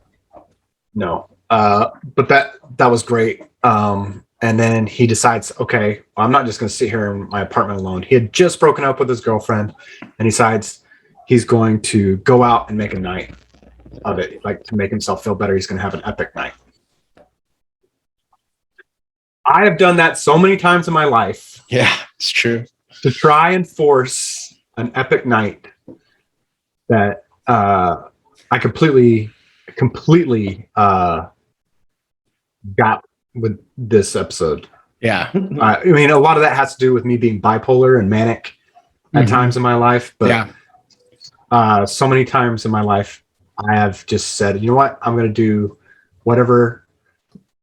know. But that was great. And then he decides, okay, well, I'm not just going to sit here in my apartment alone. He had just broken up with his girlfriend, and he decides he's going to go out and make a night of it, like to make himself feel better. He's going to have an epic night. I have done that so many times in my life. Yeah, it's true. To try and force an epic night that I completely got with this episode. Yeah. I mean, a lot of that has to do with me being bipolar and manic at times in my life. But so many times in my life, I have just said, you know what? I'm going to do whatever.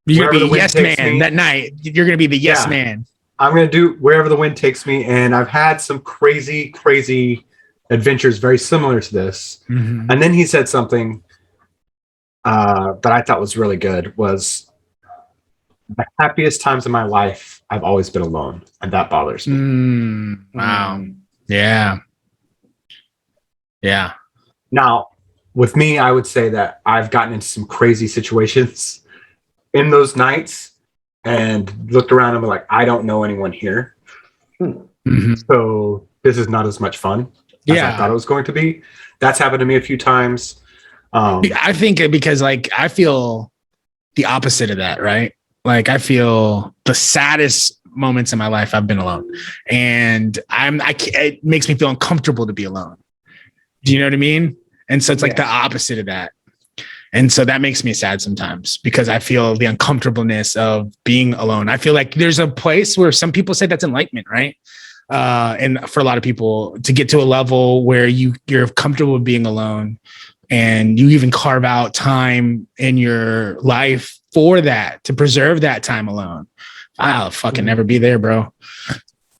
You're going to be the yes man that night. You're going to be the yes man. I'm going to do wherever the wind takes me. And I've had some crazy adventures very similar to this. Mhm. And then he said something that I thought was really good, was the happiest times of my life, I've always been alone. And that bothers me. Wow. Yeah. Yeah. Now, with me, I would say that I've gotten into some crazy situations in those nights and looked around and been like, I don't know anyone here. Mhm. So this is not as much fun as I thought it was going to be. That's happened to me a few times. I think because like I feel the opposite of that, right? Like I feel the saddest moments in my life I've been alone, and it makes me feel uncomfortable to be alone. Do you know what I mean? And so it's like the opposite of that. And so that makes me sad sometimes because I feel the uncomfortableness of being alone. I feel like there's a place where some people say that's enlightenment, right? And for a lot of people to get to a level where you're comfortable with being alone, and you even carve out time in your life for that, to preserve that time alone. I'll fucking never be there, bro.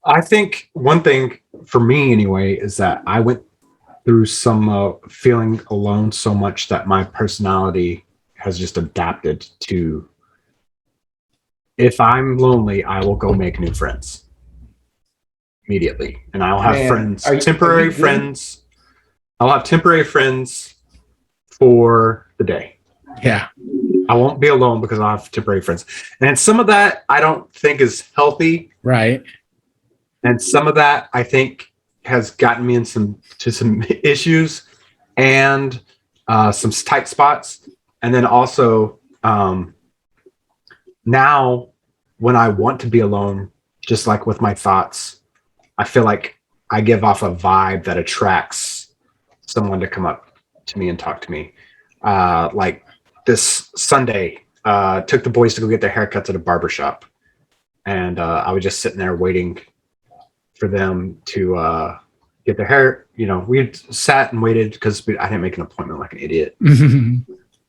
I think one thing for me anyway is that I went through some feeling alone so much that my personality has just adapted to, if I'm lonely, I will go make new friends immediately. And I'll have friends, temporary friends. I'll have temporary friends for the day. Yeah. I won't be alone because I'll have temporary friends. And some of that I don't think is healthy. Right. And some of that I think has gotten me into some issues and some tight spots. And then also now when I want to be alone, just like with my thoughts, I feel like I give off a vibe that attracts someone to come up to me and talk to me. Like this Sunday, took the boys to go get their haircuts at a barbershop. And I was just sitting there waiting for them to get their hair. You know, we had sat and waited because I didn't make an appointment like an idiot.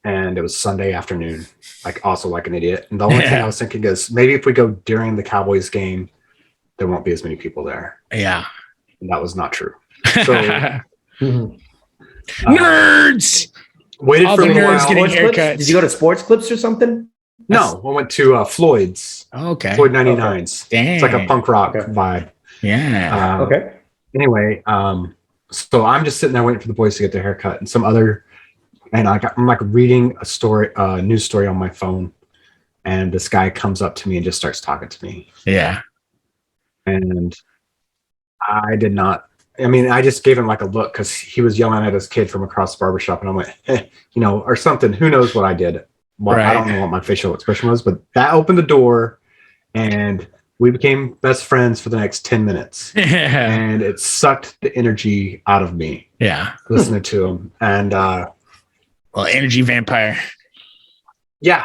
And it was Sunday afternoon, like also like an idiot. And the only thing I was thinking is maybe if we go during the Cowboys game, there won't be as many people there. Yeah. And that was not true. So nerds. Waited All for the a little nerds while. getting Sports Clips? haircuts. Did you go to Sports Clips or something? No, I went to Floyd's. Okay. Floyd 99s. Damn. It's like a punk rock vibe. Yeah. Okay. Anyway, so I'm just sitting there waiting for the boys to get their haircut, and I'm like reading a news story on my phone, and this guy comes up to me and just starts talking to me. Yeah. And I did not. I mean, I just gave him like a look because he was yelling at his kid from across the barbershop, and I'm like, you know, or something. Who knows what I did? Well, I don't know what my facial expression was, but that opened the door, and we became best friends for the next 10 minutes. And it sucked the energy out of me. Yeah. Listening to him. And well, energy vampire. Yeah.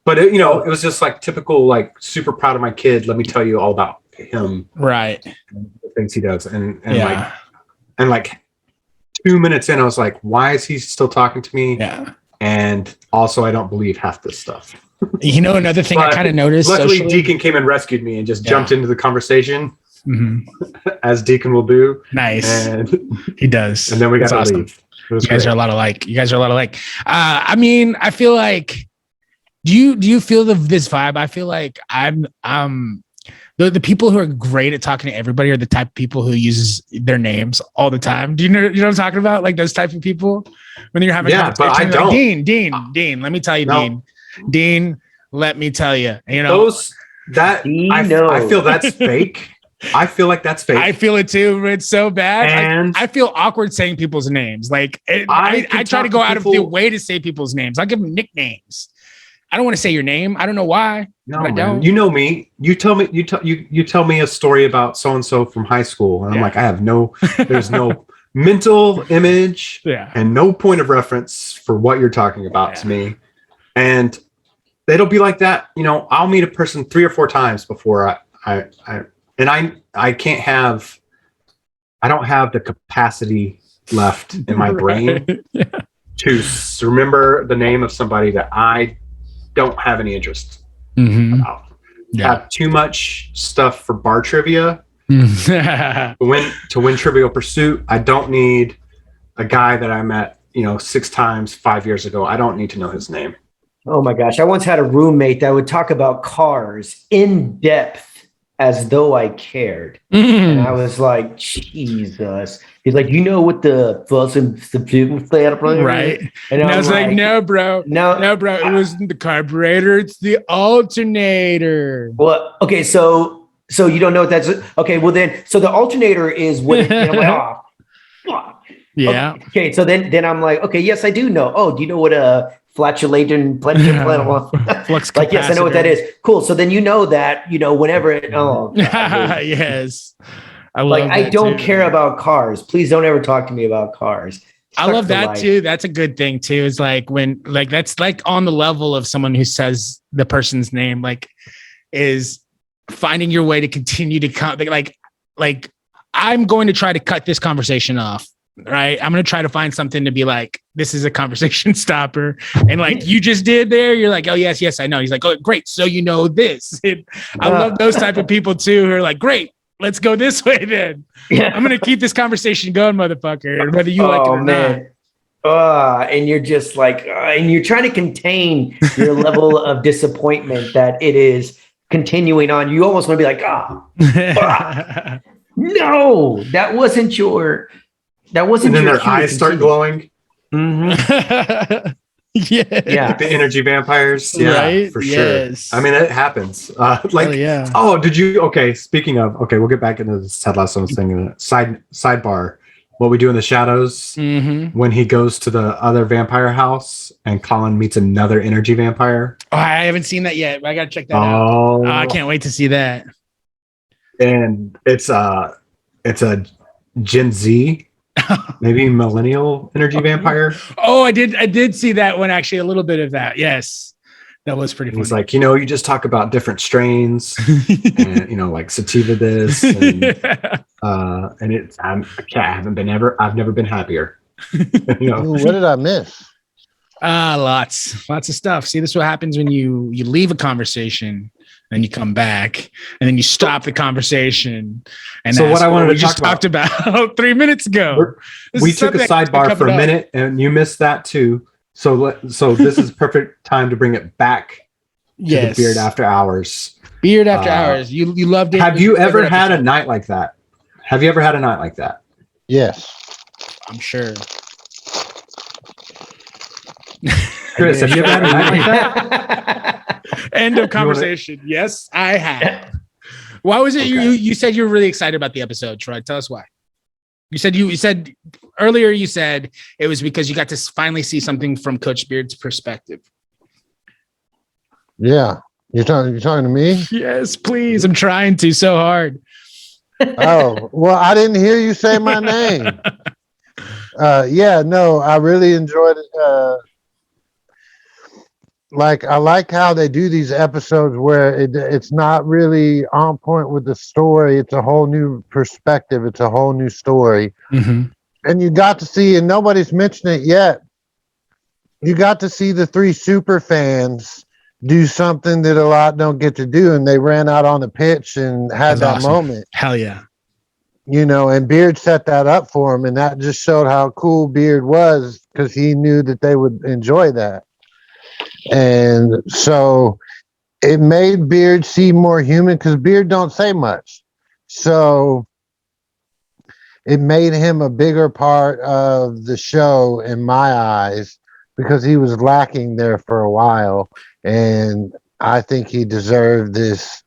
But it was just like typical, like super proud of my kid. Let me tell you all about him. Right. And the things he does. And like 2 minutes in, I was like, why is he still talking to me? Yeah. And also I don't believe half this stuff. You know, another thing I kind of noticed. Luckily, socially, Deacon came and rescued me and just jumped into the conversation, as Deacon will do. Nice. And he does. And then we got That's to awesome. leave. You guys are a lot alike. I mean, I feel like, do you feel this vibe? I feel like I'm the people who are great at talking to everybody are the type of people who uses their names all the time. Do you know what I'm talking about? Like those type of people when you're having a conversation. But I don't. Like, Dean, let me tell you, No. Dean, let me tell you, I feel that's fake. I feel like that's fake. I feel it too. It's so bad. And I feel awkward saying people's names. Like I try to go out of the way to say people's names. I'll give them nicknames. I don't want to say your name. I don't know why. No, I don't. You know me. You tell me a story about so and so from high school, and I'm like, there's no mental image and no point of reference for what you're talking about to me. And it'll be like that. You know, I'll meet a person 3 or 4 times before I don't have the capacity left in my brain to remember the name of somebody that I don't have any interest about. Have too much stuff for bar trivia To win Trivial Pursuit, I don't need a guy that I met, 6 times 5 years ago. I don't need to know his name. Oh my gosh. I once had a roommate that would talk about cars in depth as though I cared. And I was like, Jesus. He's like, what the fuss and the right? And I was like, no, bro. No, bro. It wasn't the carburetor. It's the alternator. Well, okay. So you don't know what that's okay. Well, then, so the alternator is what I'm like, fuck. Yeah. Okay. So then I'm like, okay, yes, I do know. Oh, do you know what a flatulating flux like, yes, I know what that is. Cool. So then that, whenever it, yes. I love like, I don't too. care about cars. Please don't ever talk to me about cars. I love that too. That's a good thing too. Is like when that's like on the level of someone who says the person's name, like is finding your way to continue to come. Like I'm going to try to cut this conversation off. Right. I'm going to try to find something to be like, this is a conversation stopper. And like you just did there, you're like, oh, yes, I know. He's like, oh, great. So this. And I love those type of people too, who are like, great, let's go this way then. Yeah. I'm going to keep this conversation going, motherfucker, whether you like it or not. And you're just like, and you're trying to contain your level of disappointment that it is continuing on. You almost want to be like, no, that wasn't your. That wasn't. And then their eyes start glowing. Mm-hmm. Yeah. Like the energy vampires. Yeah, right? For sure. Yes. I mean, it happens. Oh, did you? Okay. Speaking of, we'll get back into this Ted Lasso thing in a sidebar. What we do in the shadows when he goes to the other vampire house and Colin meets another energy vampire. Oh, I haven't seen that yet. I got to check that out. I can't wait to see that. And it's a Gen Z. Maybe millennial energy vampire. Oh, I did see that one, actually, a little bit of that. Yes, that was pretty funny. He's like, you just talk about different strains and like sativa this and it's I've never been happier. What did I miss? Lots of stuff. See, this is what happens when you leave a conversation and you come back and then you stop the conversation. And so what I wanted to talked about 3 minutes ago. We took a sidebar for a minute and you missed that too. So this is perfect time to bring it back to the Beard After Hours. Beard After Hours. You loved it. Have you ever had a night like that? Have you ever had a night like that? Yes. I'm sure. Chris, have you ever had a night like that? End of conversation. Yes, I have. Why was it you said you were really excited about the episode, Troy? Tell us why. You said earlier it was because you got to finally see something from Coach Beard's perspective. Yeah. You're talking to me? Yes, please. I'm trying to so hard. Oh, well, I didn't hear you say my name. I really enjoyed it. I like how they do these episodes where it's not really on point with the story. It's a whole new perspective. It's a whole new story. Mm-hmm. And you got to see, and nobody's mentioned it yet, you got to see the 3 super fans do something that a lot don't get to do. And they ran out on the pitch and had that awesome moment. Hell yeah. And Beard set that up for him. And that just showed how cool Beard was because he knew that they would enjoy that. And so it made Beard seem more human because Beard don't say much. So it made him a bigger part of the show in my eyes because he was lacking there for a while. And I think he deserved this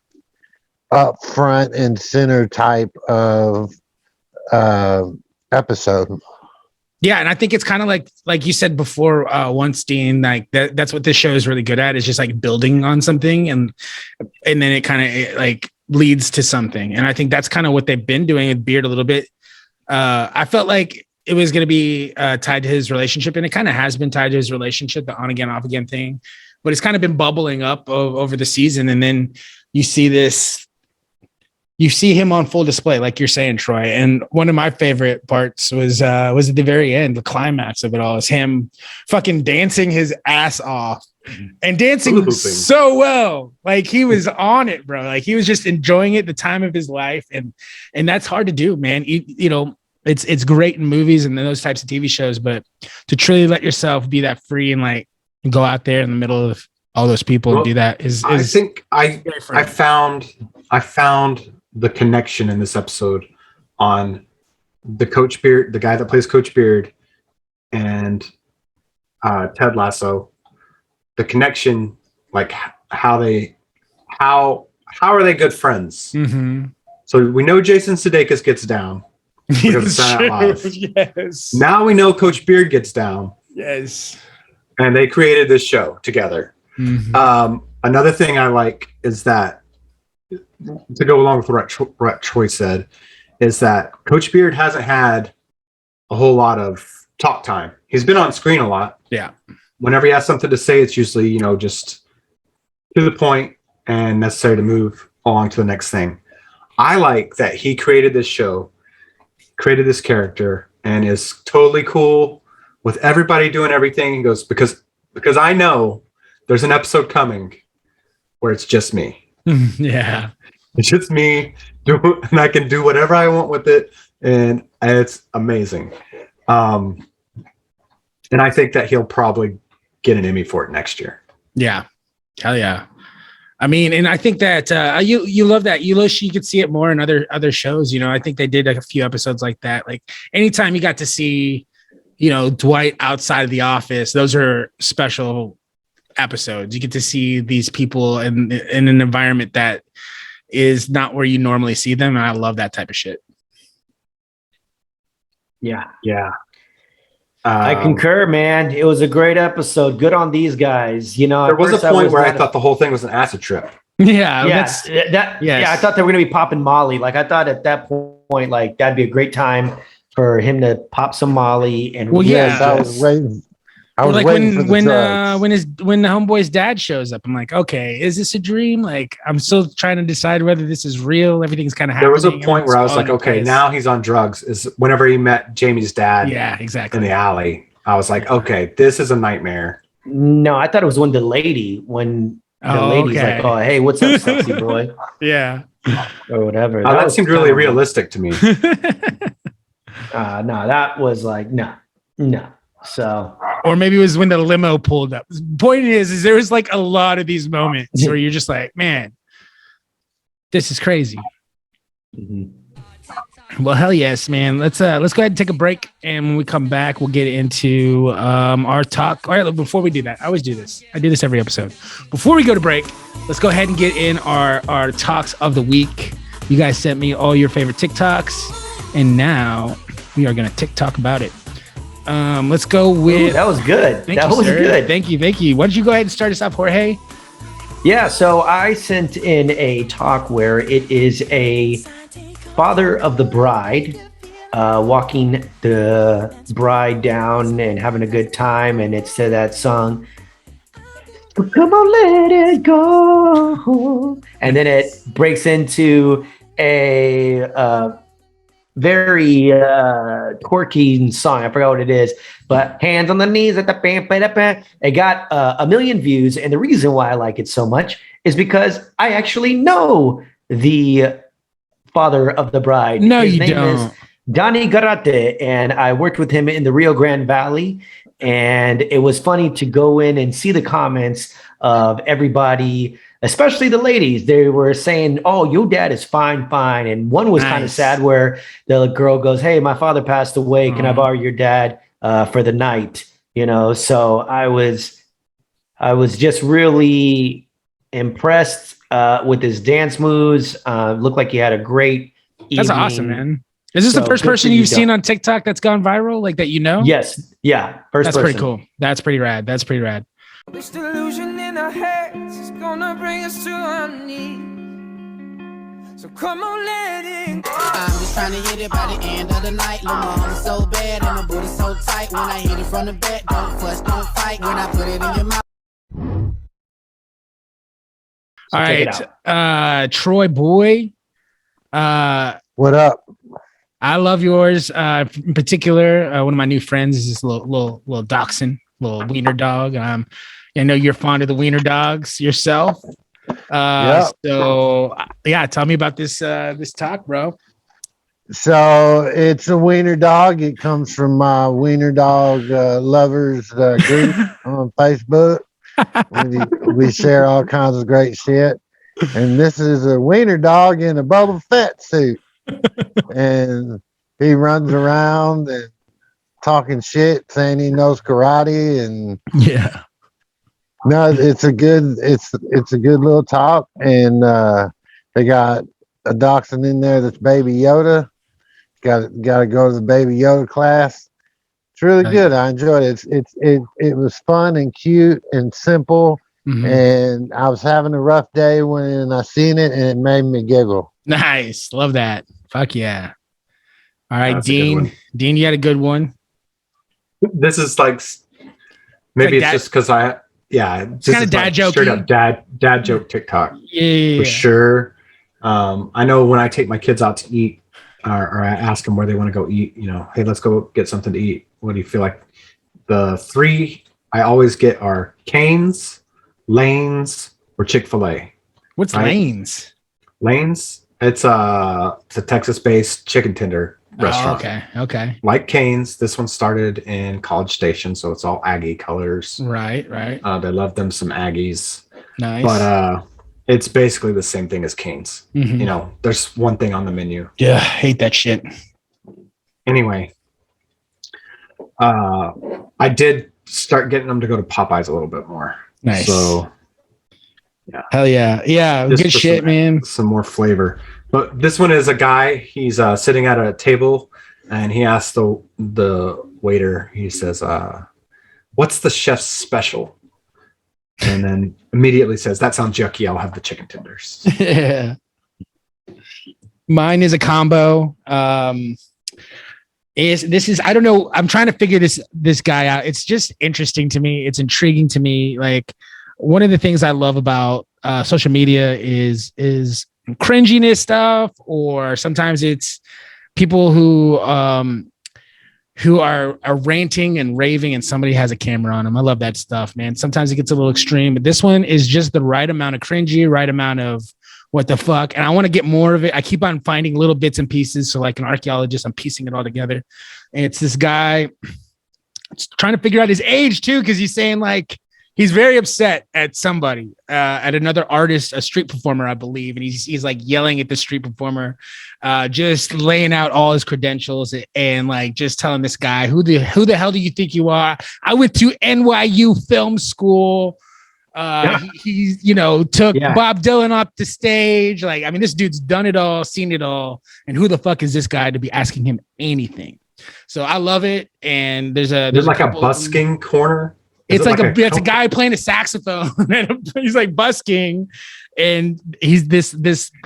up front and center type of episode. Yeah, and I think it's kind of like you said before, once, Dean, like that's what this show is really good at, is just like building on something and then it kind of like leads to something. And I think that's kind of what they've been doing with Beard a little bit. I felt like it was going to be tied to his relationship, and it kind of has been tied to his relationship, the on again, off again thing, but it's kind of been bubbling up over the season. And then you see him on full display, like you're saying, Troy. And one of my favorite parts was at the very end, the climax of it all is him fucking dancing his ass off and dancing Hula hooping. so well. Like he was on it, bro. Like he was just enjoying it, the time of his life, and that's hard to do, man. You know, it's great in movies and those types of TV shows, but to truly let yourself be that free and like go out there in the middle of all those people and do that is I think I found the connection in this episode on the Coach Beard, the guy that plays Coach Beard, and Ted Lasso. The connection, like how are they good friends? Mm-hmm. So we know Jason Sudeikis gets down. Because of Saturday Night Live. Yes. Now we know Coach Beard gets down. Yes. And they created this show together. Mm-hmm. Another thing I like is that, to go along with what Troy said, is that Coach Beard hasn't had a whole lot of talk time. He's been on screen a lot. Yeah. Whenever he has something to say, it's usually, you know, just to the point and necessary to move along to the next thing. I like that he created this show, created this character, and is totally cool with everybody doing everything. He goes, because I know there's an episode coming where it's just me. Yeah. It's just me, and I can do whatever I want with it, and it's amazing. And I think that he'll probably get an Emmy for it next year. Yeah. Hell yeah. I mean, and I think that you love that. You wish you could see it more in other shows. You know, I think they did like a few episodes like that. Like anytime you got to see, you know, Dwight outside of the office, those are special episodes. You get to see these people in an environment that is not where you normally see them. And I love that type of shit. Yeah. Yeah. I concur, man. It was a great episode. Good on these guys. You know, there was a point where I thought the whole thing was an acid trip. Yeah. Yes. Yeah. I thought they were going to be popping Molly. Like I thought at that point, like that'd be a great time for him to pop some Molly. And well, Yes, I was waiting. I was like waiting for the when drugs. when the homeboy's dad shows up, I'm like, okay, is this a dream? Like, I'm still trying to decide whether this is real. Everything's kind of happening. There was a point where I was like, okay, now he's on drugs. Is whenever he met Jamie's dad, yeah, exactly, in the alley, I was like, okay, this is a nightmare. No, I thought it was when the lady's like, oh, hey, what's up, sexy boy? Yeah, or whatever. That seemed really realistic to me. No, that was like no. So, or maybe it was when the limo pulled up. Point is there was like a lot of these moments where you're just like, man, this is crazy. Mm-hmm. Well, hell yes, man. Let's go ahead and take a break, and when we come back, we'll get into our talk. All right, before we do that, I always do this. I do this every episode. Before we go to break, let's go ahead and get in our talks of the week. You guys sent me all your favorite TikToks, and now we are gonna TikTok about it. Let's go with. Ooh, that was good. That was good. Thank you. Why don't you go ahead and start us off, Jorge? Yeah, so I sent in a talk where it is a father of the bride walking the bride down and having a good time, and it's to that song, come on, let it go. And then it breaks into a very quirky song. I forgot what it is, but hands on the knees at the bam. It got 1 million views, and the reason why I like it so much is because I actually know the father of the bride. No, His you name don't. is Donnie Garate, and I worked with him in the Rio Grande Valley, and it was funny to go in and see the comments of everybody, especially the ladies. They were saying, oh, your dad is fine. And one was kind of sad where the girl goes, hey, my father passed away. Can I borrow your dad for the night? You know, so I was just really impressed with his dance moves. Looked like he had a great evening. That's awesome, man. Is this the first person you've seen on TikTok that's gone viral, like that, you know? Yes. Yeah. First That's person. pretty cool. That's pretty rad. This delusion in our heads is gonna bring us to our knees. So come on, let it go. I'm just trying to hit it by the end of the night. Lil' mama so bad and my booty so tight. When I hit it from the back, don't fuss, don't fight. When I put it in your mouth. All right, Troy boy. What up? I love yours. In particular, one of my new friends is this little dachshund, little Wiener Dog. I know you're fond of the Wiener Dogs yourself. So yeah, tell me about this talk, bro. So it's a Wiener Dog. It comes from my Wiener Dog lovers group on Facebook. We share all kinds of great shit. And this is a Wiener Dog in a Boba Fett suit. And he runs around and talking shit, saying he knows karate. And yeah, no, it's a good little talk. And they got a dachshund in there that's Baby Yoda. Got to go to the Baby Yoda class. It's really good. I enjoyed it. It was fun and cute and simple. Mm-hmm. And I was having a rough day when I seen it, and it made me giggle. Nice, love that. Fuck yeah! All right, that's Dean. Dean, you had a good one. This is like maybe it's just because it's kind of dad joke. Straight up dad joke TikTok. Yeah, for sure. I know when I take my kids out to eat, or I ask them where they want to go eat, hey, let's go get something to eat. What do you feel like? The 3 I always get are Cane's, Lane's, or Chick-fil-A. What's right? Lane's? Lane's? It's a Texas-based chicken tender restaurant. Okay. Like Cane's, this one started in College Station, so it's all Aggie colors. Right. They love them some Aggies. Nice. But it's basically the same thing as Cane's. Mm-hmm. There's one thing on the menu. Yeah, hate that shit. Anyway, I did start getting them to go to Popeyes a little bit more. Nice. So, yeah. Hell yeah. Yeah, good shit, man. Some more flavor. But this one is a guy. He's sitting at a table, and he asks the waiter, he says, what's the chef's special? And then immediately says, that sounds yucky. I'll have the chicken tenders. Yeah. Mine is a combo. I don't know. I'm trying to figure this guy out. It's just interesting to me. It's intriguing to me. Like, one of the things I love about social media is cringiness stuff, or sometimes it's people who are ranting and raving and somebody has a camera on them. I love that stuff, man. Sometimes it gets a little extreme, but this one is just the right amount of cringy, right amount of what the fuck. And I want to get more of it. I keep on finding little bits and pieces. So like an archaeologist, I'm piecing it all together. And it's this guy trying to figure out his age too, because he's saying like, he's very upset at somebody, at another artist, a street performer, I believe. And he's like yelling at the street performer, just laying out all his credentials and like just telling this guy, who the hell do you think you are? I went to NYU film school. He took Bob Dylan up the stage. Like, I mean, this dude's done it all, seen it all. And who the fuck is this guy to be asking him anything? So I love it. And there's like a busking corner. It's like it's a guy playing a saxophone and he's like busking, and he's this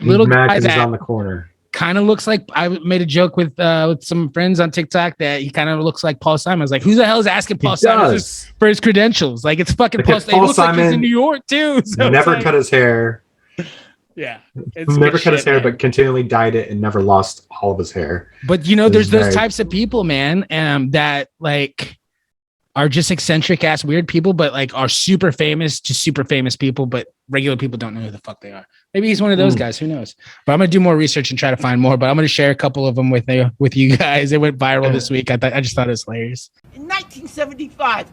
little guy that on the corner kind of looks like, I made a joke with some friends on TikTok that he kind of looks like Paul Simon. I was like, who the hell is asking Paul Simon for his credentials? Like, it's fucking Paul Simon. He looks like he's in New York too. So never cut his hair. Yeah, never cut his hair, but continually dyed it and never lost all of his hair. But there's those types of people, man, that like are just eccentric ass weird people, but like are super famous to super famous people, but regular people don't know who the fuck they are. Maybe he's one of those guys, who knows? But I'm gonna do more research and try to find more, but I'm gonna share a couple of them with you guys. It went viral this week. I just thought it was hilarious. In 1975,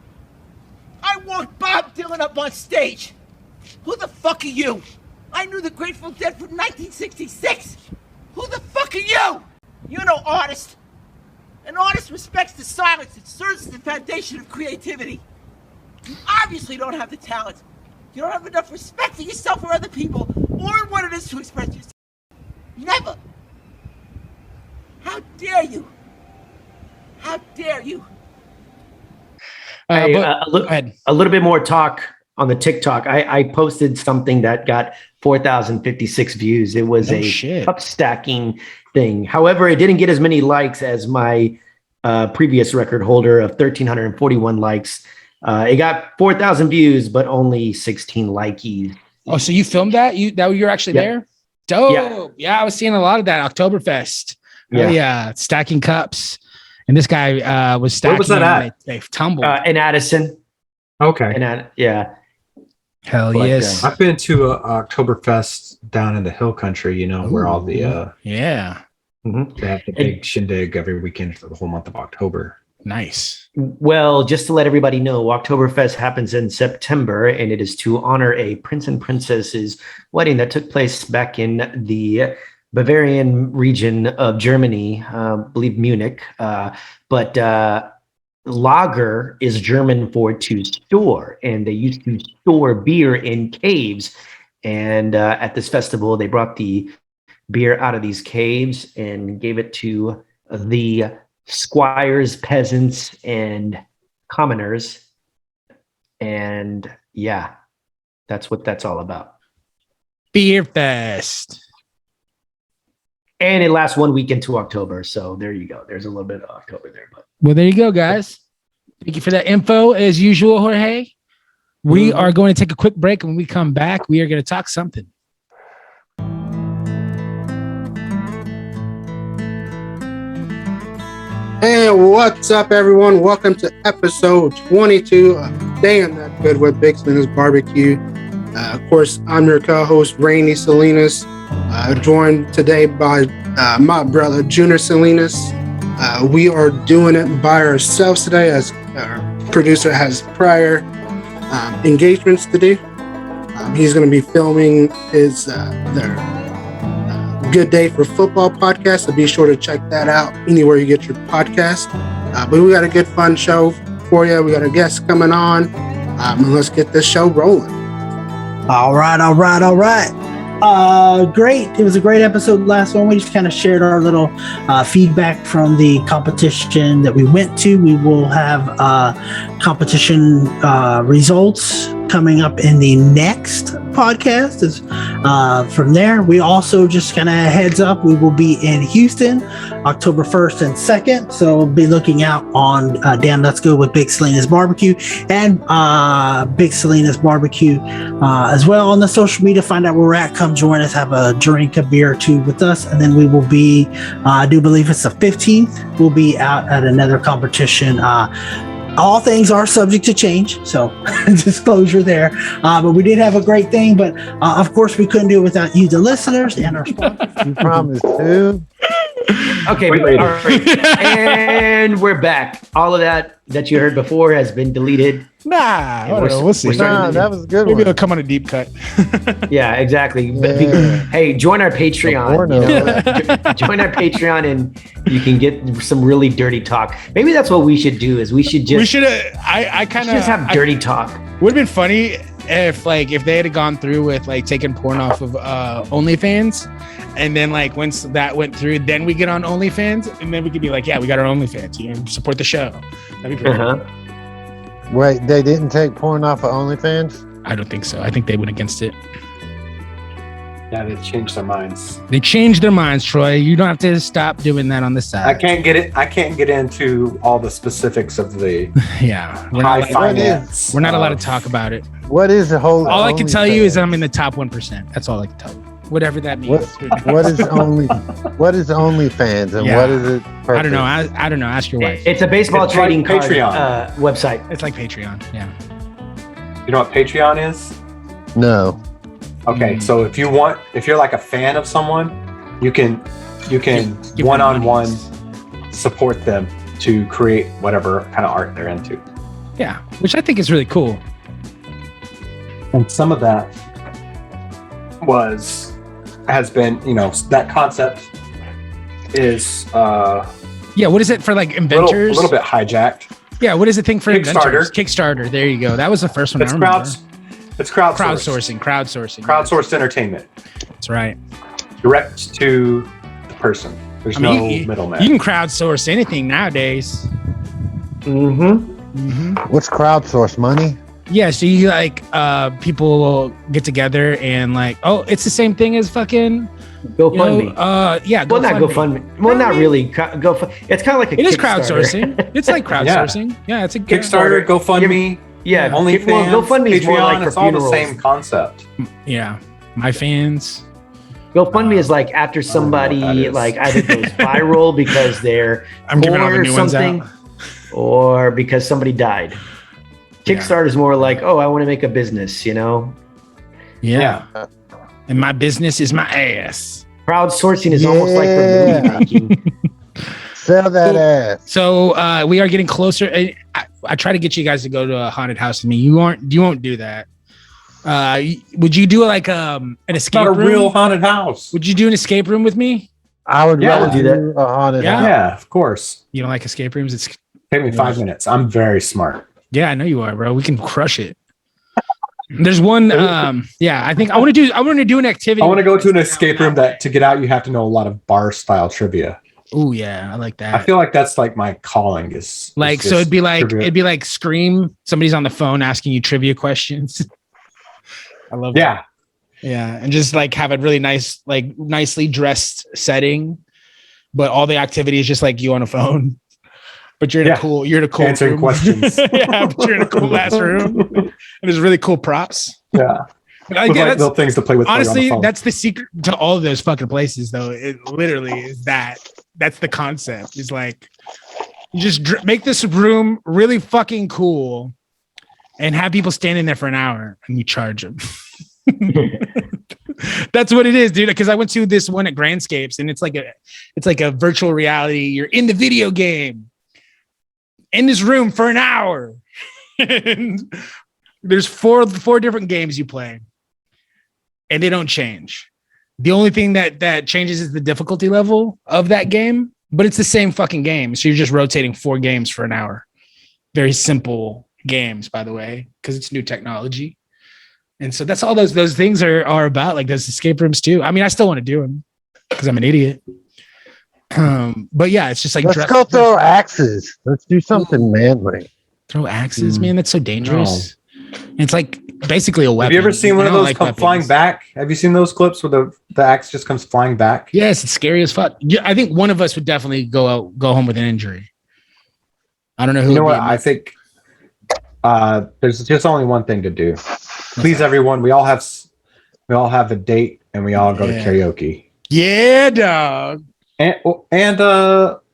I walked Bob Dylan up on stage. Who the fuck are you? I knew the Grateful Dead from 1966. Who the fuck are you? You're no artist. An artist respects the silence. It serves as the foundation of creativity. You obviously don't have the talent. You don't have enough respect for yourself or other people, or in what it is to express yourself. Never. How dare you? How dare you? A little bit more talk on the TikTok. I posted something that got 4,056 views. It was cup stacking thing. However, it didn't get as many likes as my previous record holder of 1,341 likes. It got 4,000 views, but only 16 likeys. Oh, so you filmed that? You're actually there? Dope. Yeah, I was seeing a lot of that Oktoberfest. Yeah, stacking cups. And this guy was stacking. Where was that at? They tumbled. In Addison. Okay. Hell But, yes. I've been to a Oktoberfest down in the hill country, you know, where all the yeah. they have the big shindig every weekend for the whole month of October. Nice. Well, just to let everybody know, Oktoberfest happens in September, and it is to honor a prince and princess's wedding that took place back in the Bavarian region of Germany, I believe Munich. But lager is German for to store, and they used to store beer in caves. And at this festival, they brought the beer out of these caves and gave it to the squires, peasants, and commoners. And yeah, that's what that's all about. Beer fest. And it lasts 1 week into October. So there you go. There's a little bit of October there. But Well, there you go, guys. Thank you for that info. As usual, Jorge. We are going to take a quick break. And when we come back, we are going to talk something. Hey, what's up, everyone? Welcome to episode 22 of Damn That Good with Big Salinas Barbecue. Of course, I'm your co-host, Rainy Salinas, joined today by my brother, Junior Salinas. We are doing it by ourselves today, as our producer has prior engagements to do. He's going to be filming his their Good Day for Football podcast, so be sure to check that out anywhere you get your podcast. But we got a good, fun show for you. We got a guest coming on, and let's get this show rolling. All right. Great. It was a great episode last one. We just kind of shared our little feedback from the competition that we went to. We will have competition results coming up in the next podcast. From there, we also just kind of heads up, we will be in Houston October 1st and 2nd. So be looking out on Damn That's Good with Big Salinas Barbecue and Big Salinas Barbecue as well on the social media. Find out where we're at. Come join us, have a drink, a beer or two with us. And then we will be, I do believe it's the 15th, we'll be out at another competition. All things are subject to change, so disclosure there. But we did have a great thing, but of course we couldn't do it without you, the listeners, and our sponsors. You promised to. Okay, all right. And we're back. All of that you heard before has been deleted. Nah, we'll see. Nah, that was a good Maybe one. it'll come on a deep cut. Yeah, exactly. But Yeah. hey, join our Patreon. Join our Patreon, and you can get some really dirty talk. Maybe that's what we should do. Is we should just I kind of just have dirty talk. Would have been funny if they had gone through with like taking porn off of OnlyFans, and then like once that went through, then we get on OnlyFans, and then we could be like, yeah, we got our OnlyFans. You can support the show. That'd be pretty cool. Wait, they didn't take porn off of OnlyFans? I don't think so. I think they went against it. Yeah, they changed their minds. They changed their minds, Troy. You don't have to stop doing that on the side. I can't get into all the specifics of the yeah. high finance. We're not allowed to talk about it. What is the whole? All I can tell you is I'm in the top 1%. That's all I can tell you. Whatever that means. What is OnlyFans and what is it? I don't know. I don't know. Ask your wife. It's a baseball trading like card Patreon. website. It's like Patreon. Yeah. You know what Patreon is? No. Okay, so if you're like a fan of someone, you can Give one-on-one support them to create whatever kind of art they're into. Yeah, which I think is really cool. And some of that has been, that concept is yeah, what is it for like inventors? A little bit hijacked. Yeah, what is the thing for Kickstarter. inventors? Kickstarter. There you go. That was the first one. It's crowdsourcing. Crowdsourced entertainment. That's right. Direct to the person. There's no middleman. You can crowdsource anything nowadays. What's crowdsource money? Yeah, so you like people will get together and like, oh, it's the same thing as fucking GoFundMe. Yeah, well, not GoFundMe. Well, not really. It's kind of like a It is Kickstarter. crowdsourcing. It's like crowdsourcing. Yeah, it's a Kickstarter, GoFundMe. Yeah, OnlyFans, well, GoFundMe is more like Patreon, for it's all the funerals. same concept. Yeah, my fans. GoFundMe is like after somebody like either goes viral because they're I'm giving all poor the or new ones something, out. or because somebody died. Kickstarter is more like, oh, I want to make a business, Yeah. And my business is my ass. Crowdsourcing is almost like the movie making. Sell that ass. So we are getting closer. I try to get you guys to go to a haunted house with me. You won't do that. Would you do like an escape room? Not a real haunted house. Would you do an escape room with me? I would rather do that. a haunted house. Yeah, of course. You don't like escape rooms? It's Take me 5 minutes. I'm very smart. yeah, I know you are, bro. We can crush it. There's one. I think I want to do an activity. I want to go to an escape room that to get out you have to know a lot of bar style trivia. Oh yeah, I like that. I feel like that's like my calling is like so it'd be like Scream. Somebody's on the phone asking you trivia questions. I love that. Yeah, and just like have a really nice, like nicely dressed setting, but all the activity is just like you on a phone. But you're in a cool answering room. questions. Yeah, but you're in a cool ass room. And there's really cool props. Yeah. But With like little things to play with. Honestly, that's the secret to all of those fucking places, though. It literally is that. That's the concept. Is like you just make this room really fucking cool, and have people standing there for an hour, and you charge them. That's what it is, dude. Because I went to this one at Grandscapes, and it's like a virtual reality. You're in the video game in this room for an hour. And there's four different games you play, and they don't change. The only thing that changes is the difficulty level of that game, but it's the same fucking game. So you're just rotating 4 games for an hour. Very simple games, by the way, because it's new technology. And so that's all those things are about, like those escape rooms too. I mean, I still want to do them because I'm an idiot. But yeah, it's just like let's go throw axes. Let's do something manly. Throw axes, man. That's so dangerous. No. It's like basically a weapon. Have you ever seen one of those come flying back? Have you seen those clips where the axe just comes flying back? Yes, it's scary as fuck. Yeah, I think one of us would definitely go home with an injury. I don't know who. You know what? I think there's just only one thing to do. Please, everyone. We all have a date, and we all go to karaoke. Yeah, dog. And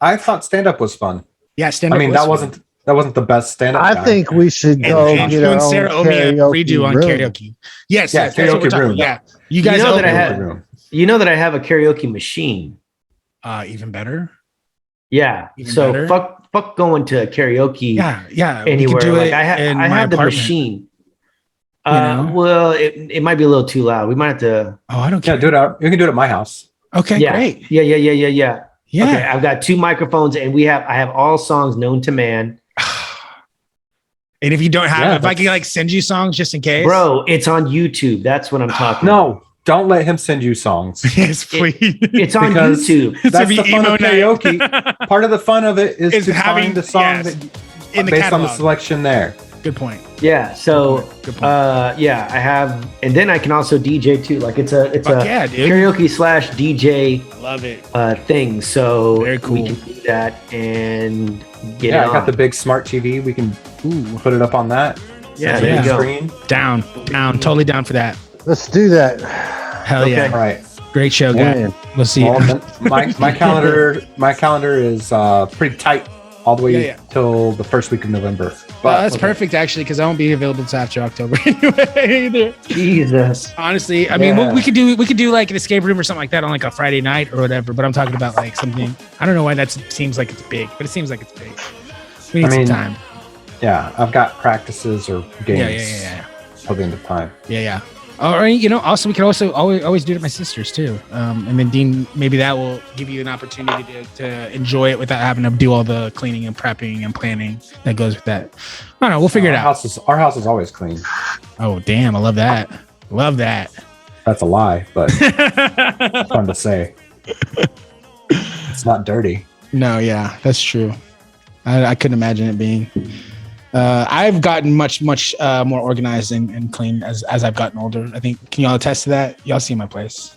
I thought stand up was fun. Yeah, stand up. I mean, that wasn't the best stand up. I think we should go get our own Sarah owe me a redo on room. karaoke. Yes, yeah, karaoke room. Yeah, you guys know that I have a karaoke machine. Even better. Yeah. Even so better. fuck going to karaoke. Yeah. Anywhere. Like I have the machine. Well, it might be a little too loud. We might have to. Oh, I don't care. Yeah, do it out. You can do it at my house. Okay, great. Yeah. Yeah. Okay, I've got 2 microphones, and I have all songs known to man. And if you don't have, if I can like send you songs just in case, bro, it's on YouTube. That's what I'm talking. No, don't let him send you songs. Yes, please. It's on YouTube. That's the fun of karaoke. Part of the fun of it is to find the song in the based catalog. on the selection there. Good point. Yeah. So, Good point. I have, and then I can also DJ too. Like it's a karaoke / DJ. Love it. Thing. So very cool. We can do that and get. I got the big smart TV. We can put it up on that. Yeah, there you go. Screen. Down, totally down for that. Let's do that. Hell yeah! All right. Great show, guys. We'll see. Well, my calendar is pretty tight all the way till the first week of November. But that's perfect actually, because I won't be available until after October anyway. Either. Jesus. Honestly, I mean, we could do like an escape room or something like that on like a Friday night or whatever. But I'm talking about like something. I don't know why that seems like it's big, but it seems like it's big. We need some time. Yeah, I've got practices or games. Yeah. Till the end of time. Yeah. All right, also we can also always do it at my sister's too. And then Dean, maybe that will give you an opportunity to enjoy it without having to do all the cleaning and prepping and planning that goes with that. I don't know. We'll figure it out. Our house is always clean. Oh, damn. I love that. Love that. That's a lie, but it's fun to say. It's not dirty. No, yeah, that's true. I couldn't imagine it being. I've gotten much more organized and clean as I've gotten older. I think. Can y'all attest to that? Y'all see my place.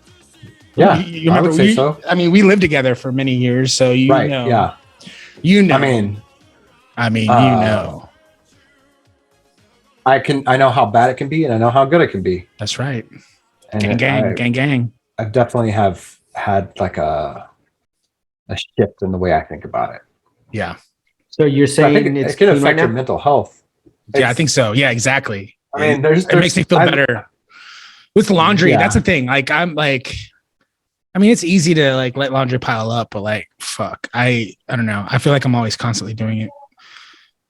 Yeah, you remember, I would say so. I mean, we lived together for many years, so you know. Yeah. You know. I mean, you know. I know how bad it can be, and I know how good it can be. That's right. And gang. I definitely have had like a shift in the way I think about it. Yeah. So you're saying it can affect your mental health Yeah, I think so. Yeah, exactly. I mean, it makes me feel better with laundry. Yeah. That's the thing. Like, I'm like, I mean, it's easy to like let laundry pile up, but like, fuck, I don't know. I feel like I'm always constantly doing it,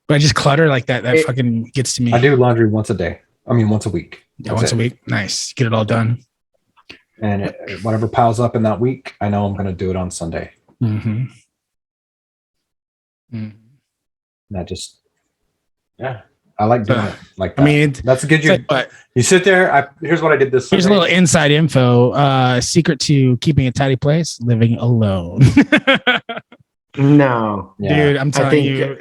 but I just clutter like that. That fucking gets to me. I do laundry once a day. I mean, once a week. Yeah, once a week. Nice. Get it all done. And whatever piles up in that week, I know I'm going to do it on Sunday. Mm-hmm. That just, I like doing it like that. I mean, that's a good. You sit there. Here's what I did this. Here's Sunday. a little inside info. Secret to keeping a tidy place: living alone. No, dude, I'm telling you,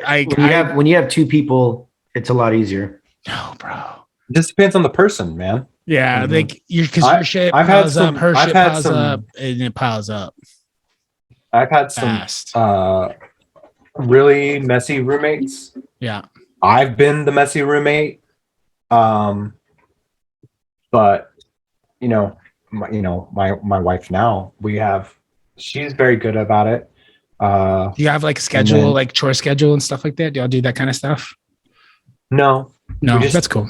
when you have two people, it's a lot easier. No, bro. It just depends on the person, man. Yeah, like because your shit piles up, her shit piles up, and it piles up. I've had some really messy roommates. Yeah, I've been the messy roommate. But my wife now, she's very good about it. Do you have like a schedule, like chore schedule and stuff like that? Do y'all do that kind of stuff? No, that's cool.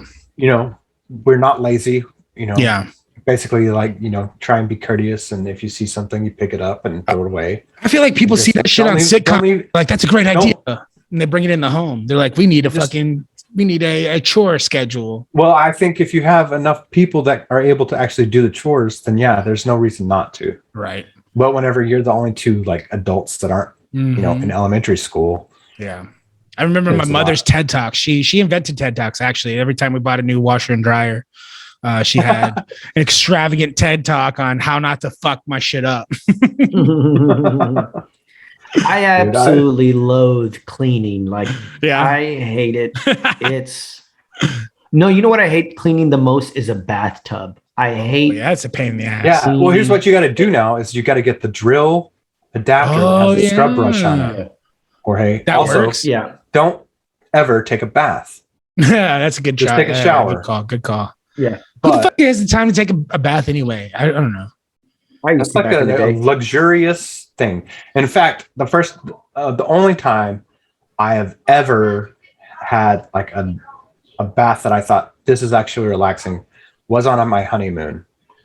We're not lazy, Yeah. Basically, like, try and be courteous. And if you see something, you pick it up and throw it away. I feel like people see that shit on sitcom. Like, that's a great idea. And they bring it in the home. They're like, we need a chore schedule. Well, I think if you have enough people that are able to actually do the chores, then yeah, there's no reason not to. Right. But whenever you're the only two like adults that aren't, in elementary school. Yeah. I remember my mother's TED Talk. She invented TED Talks, actually. Every time we bought a new washer and dryer, she had an extravagant TED Talk on how not to fuck my shit up. I absolutely loathe cleaning. Like, yeah, I hate it. No, you know what I hate cleaning the most is a bathtub. I hate. It's a pain in the ass. Yeah. Well, here's what you got to do now: is you got to get the drill adapter that has a scrub brush on it. Or hey, that also, works. Yeah. Don't ever take a bath. Yeah, that's a good Just take a shower. Good call. Yeah. Who the fuck has the time to take a bath anyway? I don't know. That's like a luxurious thing. In fact, the only time I have ever had like a bath that I thought this is actually relaxing was on my honeymoon.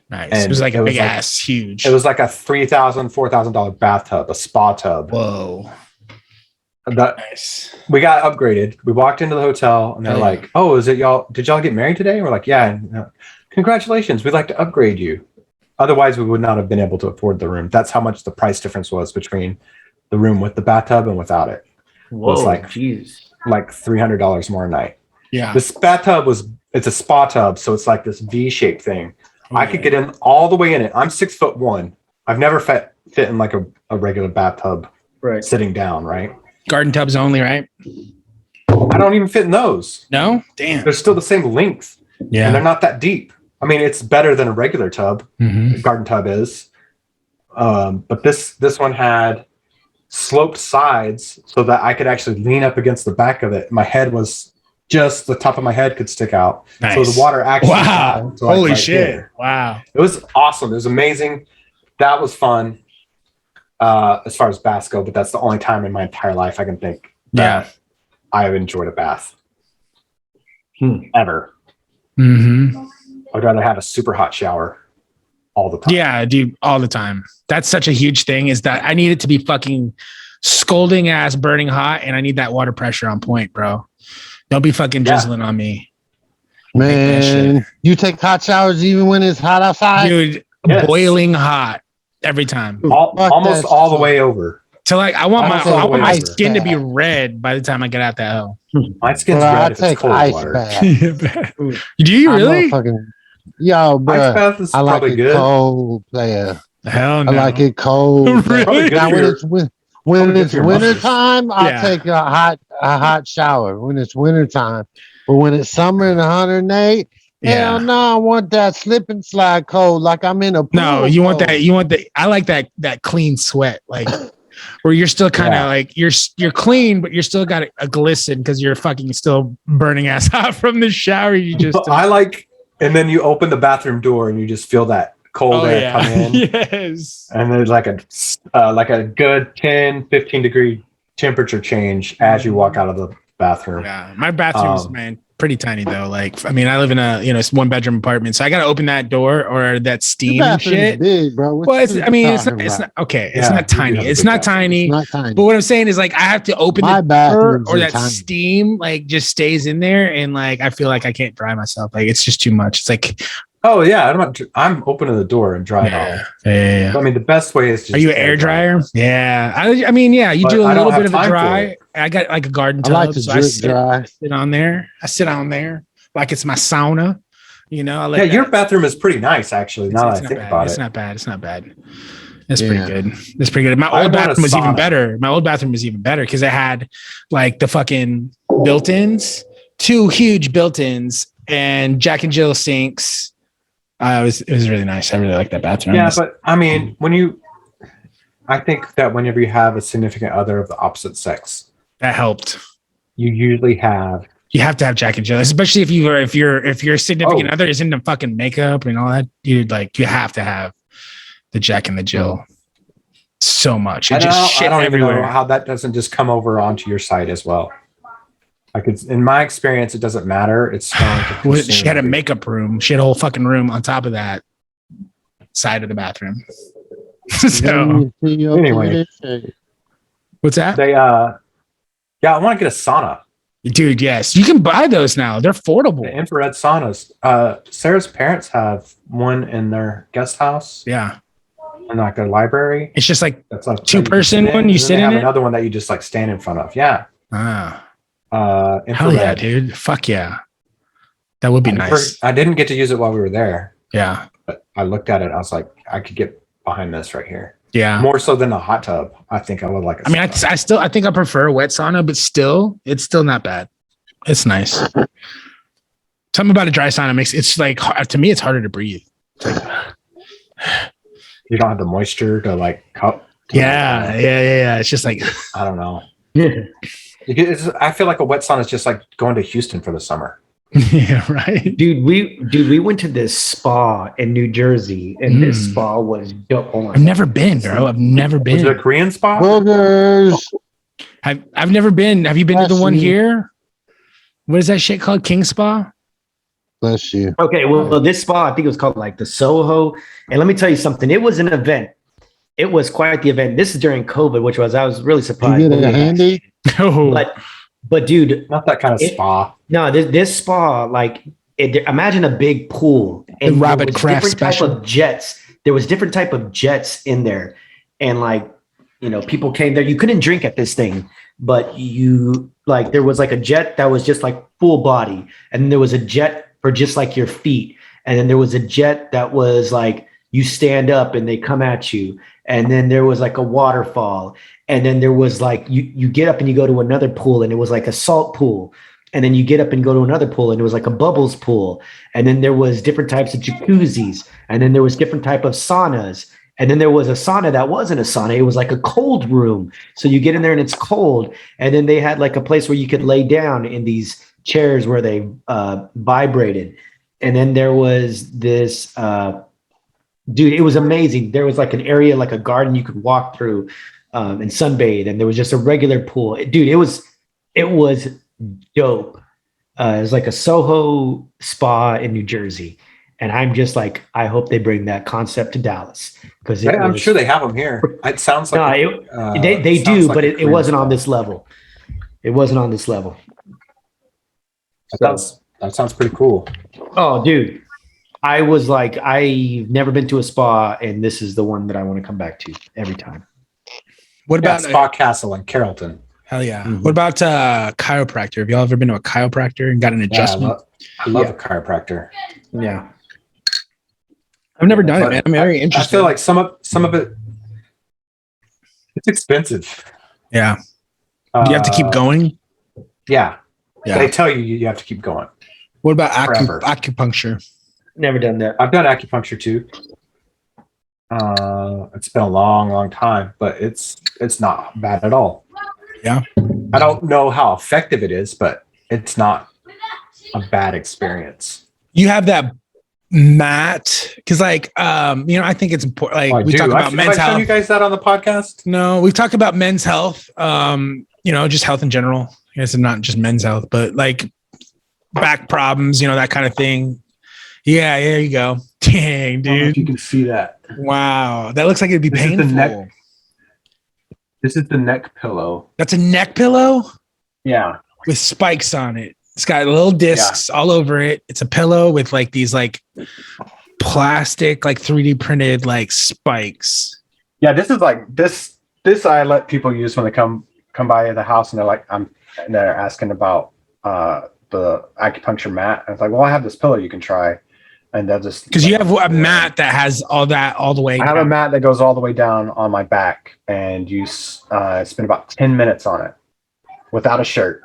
Nice. And it was like a big ass, huge. It was like a $3,000, $4,000 bathtub, a spa tub. Whoa. Nice. We got upgraded. We walked into the hotel and they're like, "Oh, is it y'all? Did y'all get married today?" And we're like, "Yeah." And, congratulations. We'd like to upgrade you. Otherwise, we would not have been able to afford the room. That's how much the price difference was between the room with the bathtub and without it. Whoa, it's like $300 more a night. Yeah. This bathtub it's a spa tub, so it's like this V-shaped thing. I could get in all the way in it. I'm 6'1". I've never fit in like a regular bathtub sitting down, right? Garden tubs only, right? I don't even fit in those. No? Damn. They're still the same length. Yeah. And they're not that deep. I mean, it's better than a regular tub. A garden tub is. But this one had sloped sides so that I could actually lean up against the back of it. My head was just the top of my head could stick out. Nice. So the water actually. Wow. Holy shit. There. Wow. It was awesome. It was amazing. That was fun. As far as baths go, but that's the only time in my entire life I can think that I have enjoyed a bath. Ever. I'd rather have a super hot shower all the time. Yeah, I do all the time. That's such a huge thing, is that I need it to be fucking scalding ass, burning hot, and I need that water pressure on point, bro. Don't be fucking drizzling on me. Man, you take hot showers even when it's hot outside? Dude, boiling hot every time. Almost all the way over. So like I want my skin to be red by the time I get out that hell. My skin's red if it's cold water. Do you really? Yo, bro, I like it good. cold, player. Hell no. I like it cold. Really? Now, when it's winter time, I'll take a hot shower when it's winter time. But when it's summer and 108, hell no, I want that slip and slide cold like I'm in a pool. No, you want that. You want I like that clean sweat, like where you're still kind of like you're clean, but you're still got a glisten because you're fucking still burning ass hot from the shower. You just and then you open the bathroom door and you just feel that cold air come in. Yes. And there's like a good 10-15 degree temperature change as you walk out of the bathroom. Yeah, my bathrooms, man, pretty tiny though. Like, I mean, I live in a it's 1-bedroom apartment, so I gotta open that door or that steam and shit. Big, bro. Well, it's not okay. It's not tiny. It's not tiny. But what I'm saying is like I have to open the door or that steam like just stays in there, and like I feel like I can't dry myself. Like it's just too much. It's like, oh yeah, I'm opening the door and drying off. Yeah. I mean, the best way is just. Are you an air dryer? Yeah. I mean, yeah. You do a little bit of a dry. I got like a garden tub. I like to dry. I sit on there. Like it's my sauna. You know. Your bathroom is pretty nice, actually. Now that I think about it, it's not bad. It's not bad. It's pretty good. It's pretty good. My old bathroom was even better. Because it had like the fucking built-ins, 2 huge built-ins, and Jack and Jill sinks. It was really nice. I really like that bathroom. Yeah, but I mean, I think that whenever you have a significant other of the opposite sex, that helped. You usually have. You have to have Jack and Jill, especially if your significant other is into fucking makeup and all that. You have to have the Jack and the Jill. So much. I don't even know how that doesn't just come over onto your side as well. Like in my experience, it doesn't matter. It's she had a makeup room. She had a whole fucking room on top of that side of the bathroom. So anyway, what's that? I want to get a sauna. Dude, yes. You can buy those now. They're affordable. The infrared saunas. Sarah's parents have one in their guest house. Yeah. And like a library. It's just like that's like 2-person one. You sit in it. Another one that you just like stand in front of. Yeah. Hell yeah, dude. Fuck yeah. That would be nice. I didn't get to use it while we were there. Yeah. But I looked at it. I was like, I could get behind this right here. Yeah. More so than a hot tub. I think I would like I think I prefer a wet sauna, but it's still not bad. It's nice. Something about a dry sauna it's like, to me, it's harder to breathe. It's like, you don't have the moisture to like cup. Yeah. It's just like, I don't know. I feel like a wet sauna is just like going to Houston for the summer. Yeah, right. Dude, we went to this spa in New Jersey, and this spa was dope. I've never been, bro. I've never been. Was it a Korean spa? Burgers. I've never been. Have you been to the one here? What is that shit called? King Spa? Bless you. Okay, well, this spa, I think it was called like the Soho. And let me tell you something. It was an event. It was quite the event. This is during COVID, I was really surprised. You get a handy? No. But dude, not that kind of spa. No, this spa, like, imagine a big pool and the Robert Kraft special. Type of jets. There was different type of jets in there, and like, people came there. You couldn't drink at this thing, but there was like a jet that was just like full body, and then there was a jet for just like your feet, and then there was a jet that was like you stand up and they come at you, and then there was like a waterfall. And then there was like, you get up and you go to another pool, and it was like a salt pool. And then you get up and go to another pool, and it was like a bubbles pool. And then there was different types of jacuzzis. And then there was different type of saunas. And then there was a sauna that wasn't a sauna. It was like a cold room. So you get in there and it's cold. And then they had like a place where you could lay down in these chairs where they vibrated. And then there was this, dude, it was amazing. There was like an area, like a garden you could walk through and sunbathe, and there was just a regular pool. Dude, it was dope. It was like a Soho spa in New Jersey, and I'm just like, I hope they bring that concept to Dallas, because I'm sure they have them here. It sounds like they do, but it wasn't on this level. It wasn't on this level. That sounds pretty cool. Oh, dude, I was like, I've never been to a spa, and this is the one that I want to come back to every time. What about Spa Castle in Carrollton? Hell yeah. Mm-hmm. What about chiropractor? Have y'all ever been to a chiropractor and got an adjustment? I love a chiropractor. Yeah. I've never done it, man. I'm very interested. I feel like some of it, it's expensive. Yeah. You have to keep going? Yeah. They tell you have to keep going. What about acupuncture? Never done that. I've done acupuncture too. It's been a long time, but it's not bad at all. Yeah. I don't know how effective it is, but it's not a bad experience. You have that mat, because like I think it's important. Like we talk about men's health. Have I shown you guys that on the podcast? No, we've talked about men's health. Just health in general. I guess it's not just men's health, but like back problems, that kind of thing. Yeah, there you go. Dang, I don't know if dude. you can see that. Wow, that looks like it'd be This painful. This is the neck pillow. That's a neck pillow? Yeah. With spikes on it. It's got little discs all over it. It's a pillow with like these like plastic, like 3D printed like spikes. Yeah, this is like this I let people use when they come by the house and they're like, they're asking about the acupuncture mat. And it's like, well, I have this pillow you can try. And they'll just, because you have a mat that has all that all the way. I have a mat that goes all the way down on my back, and you spend about 10 minutes on it without a shirt,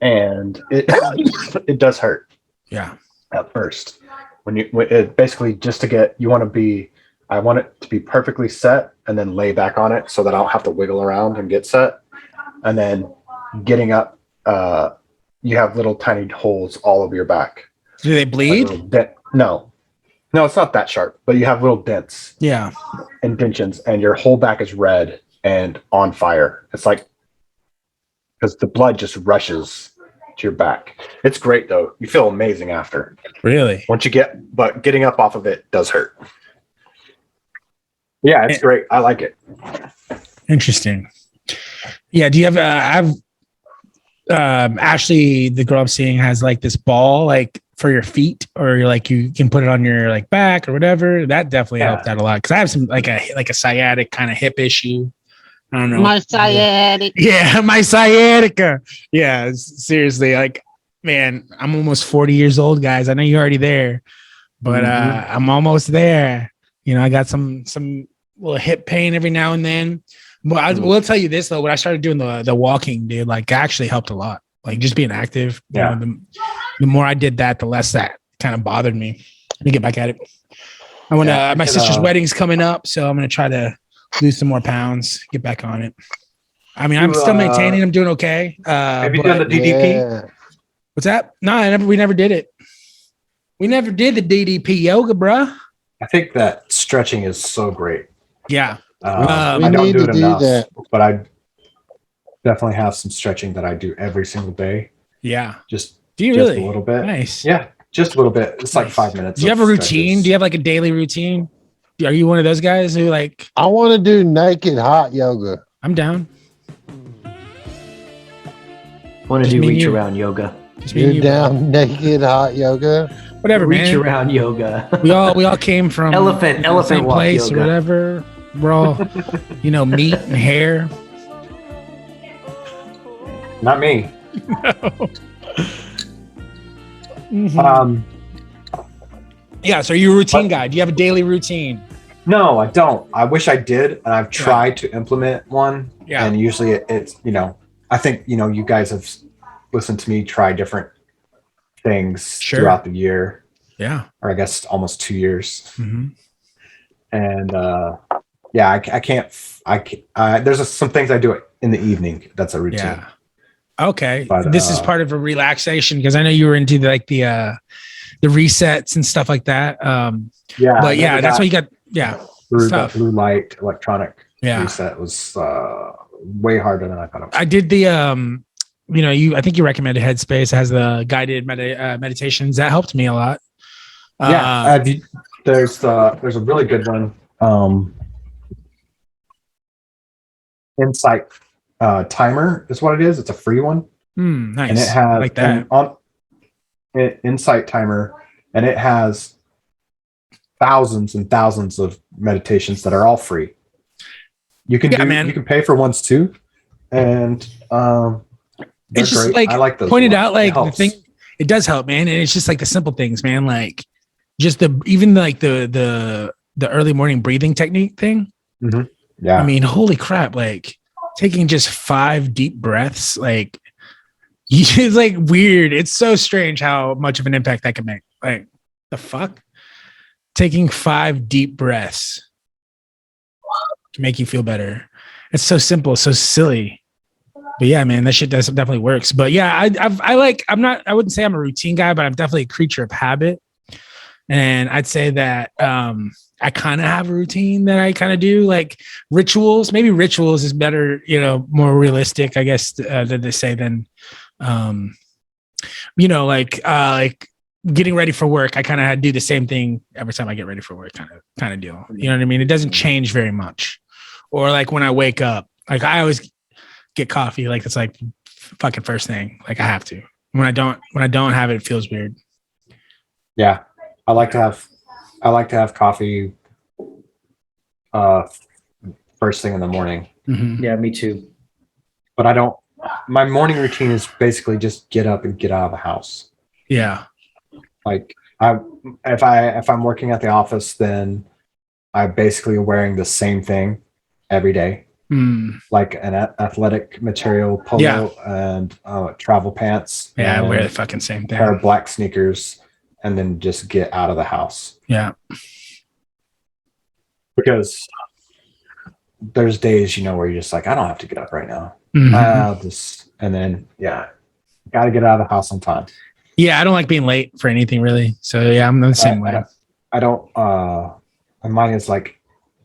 and it does hurt. Yeah, at first, when it basically just to get I want it to be perfectly set, and then lay back on it so that I don't have to wiggle around and get set, and then getting up, you have little tiny holes all over your back. Do they bleed? No, it's not that sharp, but you have little dents. Yeah. Indentions, and your whole back is red and on fire. It's like, because the blood just rushes to your back. It's great though. You feel amazing after. Really? But getting up off of it does hurt. Yeah, it's great. I like it. Interesting. Yeah. Do you have, Ashley, the girl I'm seeing, has like this ball, like for your feet, or like you can put it on your like back or whatever. That definitely helped out a lot, because I have some like a sciatic kind of hip issue. I don't know. My sciatic. Yeah, my sciatica. Yeah, seriously. Like, man, I'm almost 40 years old, guys. I know you're already there, but I'm almost there. I got some little hip pain every now and then. But I will tell you this though, when I started doing the walking, dude, like actually helped a lot. Like just being active. Yeah. The more I did that, the less that kind of bothered me. Let me get back at it. I want to. My sister's wedding's coming up, so I'm gonna try to lose some more pounds, get back on it. I mean, I'm still maintaining. I'm doing okay. Have you done the DDP? Yeah. What's that? No, we never did it. We never did the DDP yoga, bruh. I think that stretching is so great. Yeah. I don't do it enough, but I definitely have some stretching that I do every single day. Yeah. Just do you just really? a little bit. Nice. Yeah, just a little bit. It's like 5 minutes. Do you have a routine? Do you have like a daily routine? Are you one of those guys who like? I want to do naked hot yoga. I'm down. I want to do reach around yoga. You're down naked hot yoga. Whatever, reach man. around yoga. We all came from elephant same walk place yoga. or whatever. We're all, meat and hair. Not me. No. Mm-hmm. Yeah. So you're a routine guy. Do you have a daily routine? No, I don't. I wish I did, and I've tried to implement one. Yeah. And usually it's I think you guys have listened to me try different things throughout the year. Yeah. Or I guess almost 2 years. Mm-hmm. And I can't. There's some things I do in the evening. That's a routine. Yeah. Okay. But, this is part of a relaxation, because I know you were into like the resets and stuff like that. But yeah, that's why you got blue light electronic reset was way harder than I thought it was. I did the I think you recommended Headspace. It has the guided meditations. That helped me a lot. There's a really good one. Insight Timer is what it is. It's a free one. Nice. And it has like that. Insight Timer, and it has thousands and thousands of meditations that are all free. You can you can pay for ones too, and it's just great. like I like those pointed ones. out, like the thing. It does help, man, and it's just like the simple things, man. Like just the early morning breathing technique thing. Mm-hmm. Yeah, I mean, holy crap! Like taking just 5 deep breaths, like it's like weird. It's so strange how much of an impact that can make. Like the fuck, taking 5 deep breaths can make you feel better. It's so simple, so silly. But yeah, man, that shit definitely works. But yeah, I wouldn't say I'm a routine guy, but I'm definitely a creature of habit. And I'd say that I kind of have a routine that I kind of do, like rituals. Maybe rituals is better, more realistic, I guess, than they say than like getting ready for work, I kind of do the same thing every time I get ready for work, kind of deal. You know what I mean? It doesn't change very much. Or like when I wake up, like I always get coffee. Like it's like fucking first thing. Like I have to. When I don't have it, it feels weird. Yeah, I like to have coffee first thing in the morning. Mm-hmm. Yeah, me too. But I don't. My morning routine is basically just get up and get out of the house. Yeah. Like if I'm working at the office, then I basically am wearing the same thing every day, like an athletic material polo and travel pants. Yeah, I wear the fucking same thing. Pair of black sneakers, and then just get out of the house. Yeah, because there's days where you're just like, I don't have to get up right now. Mm-hmm. I'll just, and then got to get out of the house on time. Yeah, I don't like being late for anything really. So yeah, I'm the same way. I don't. Mine is like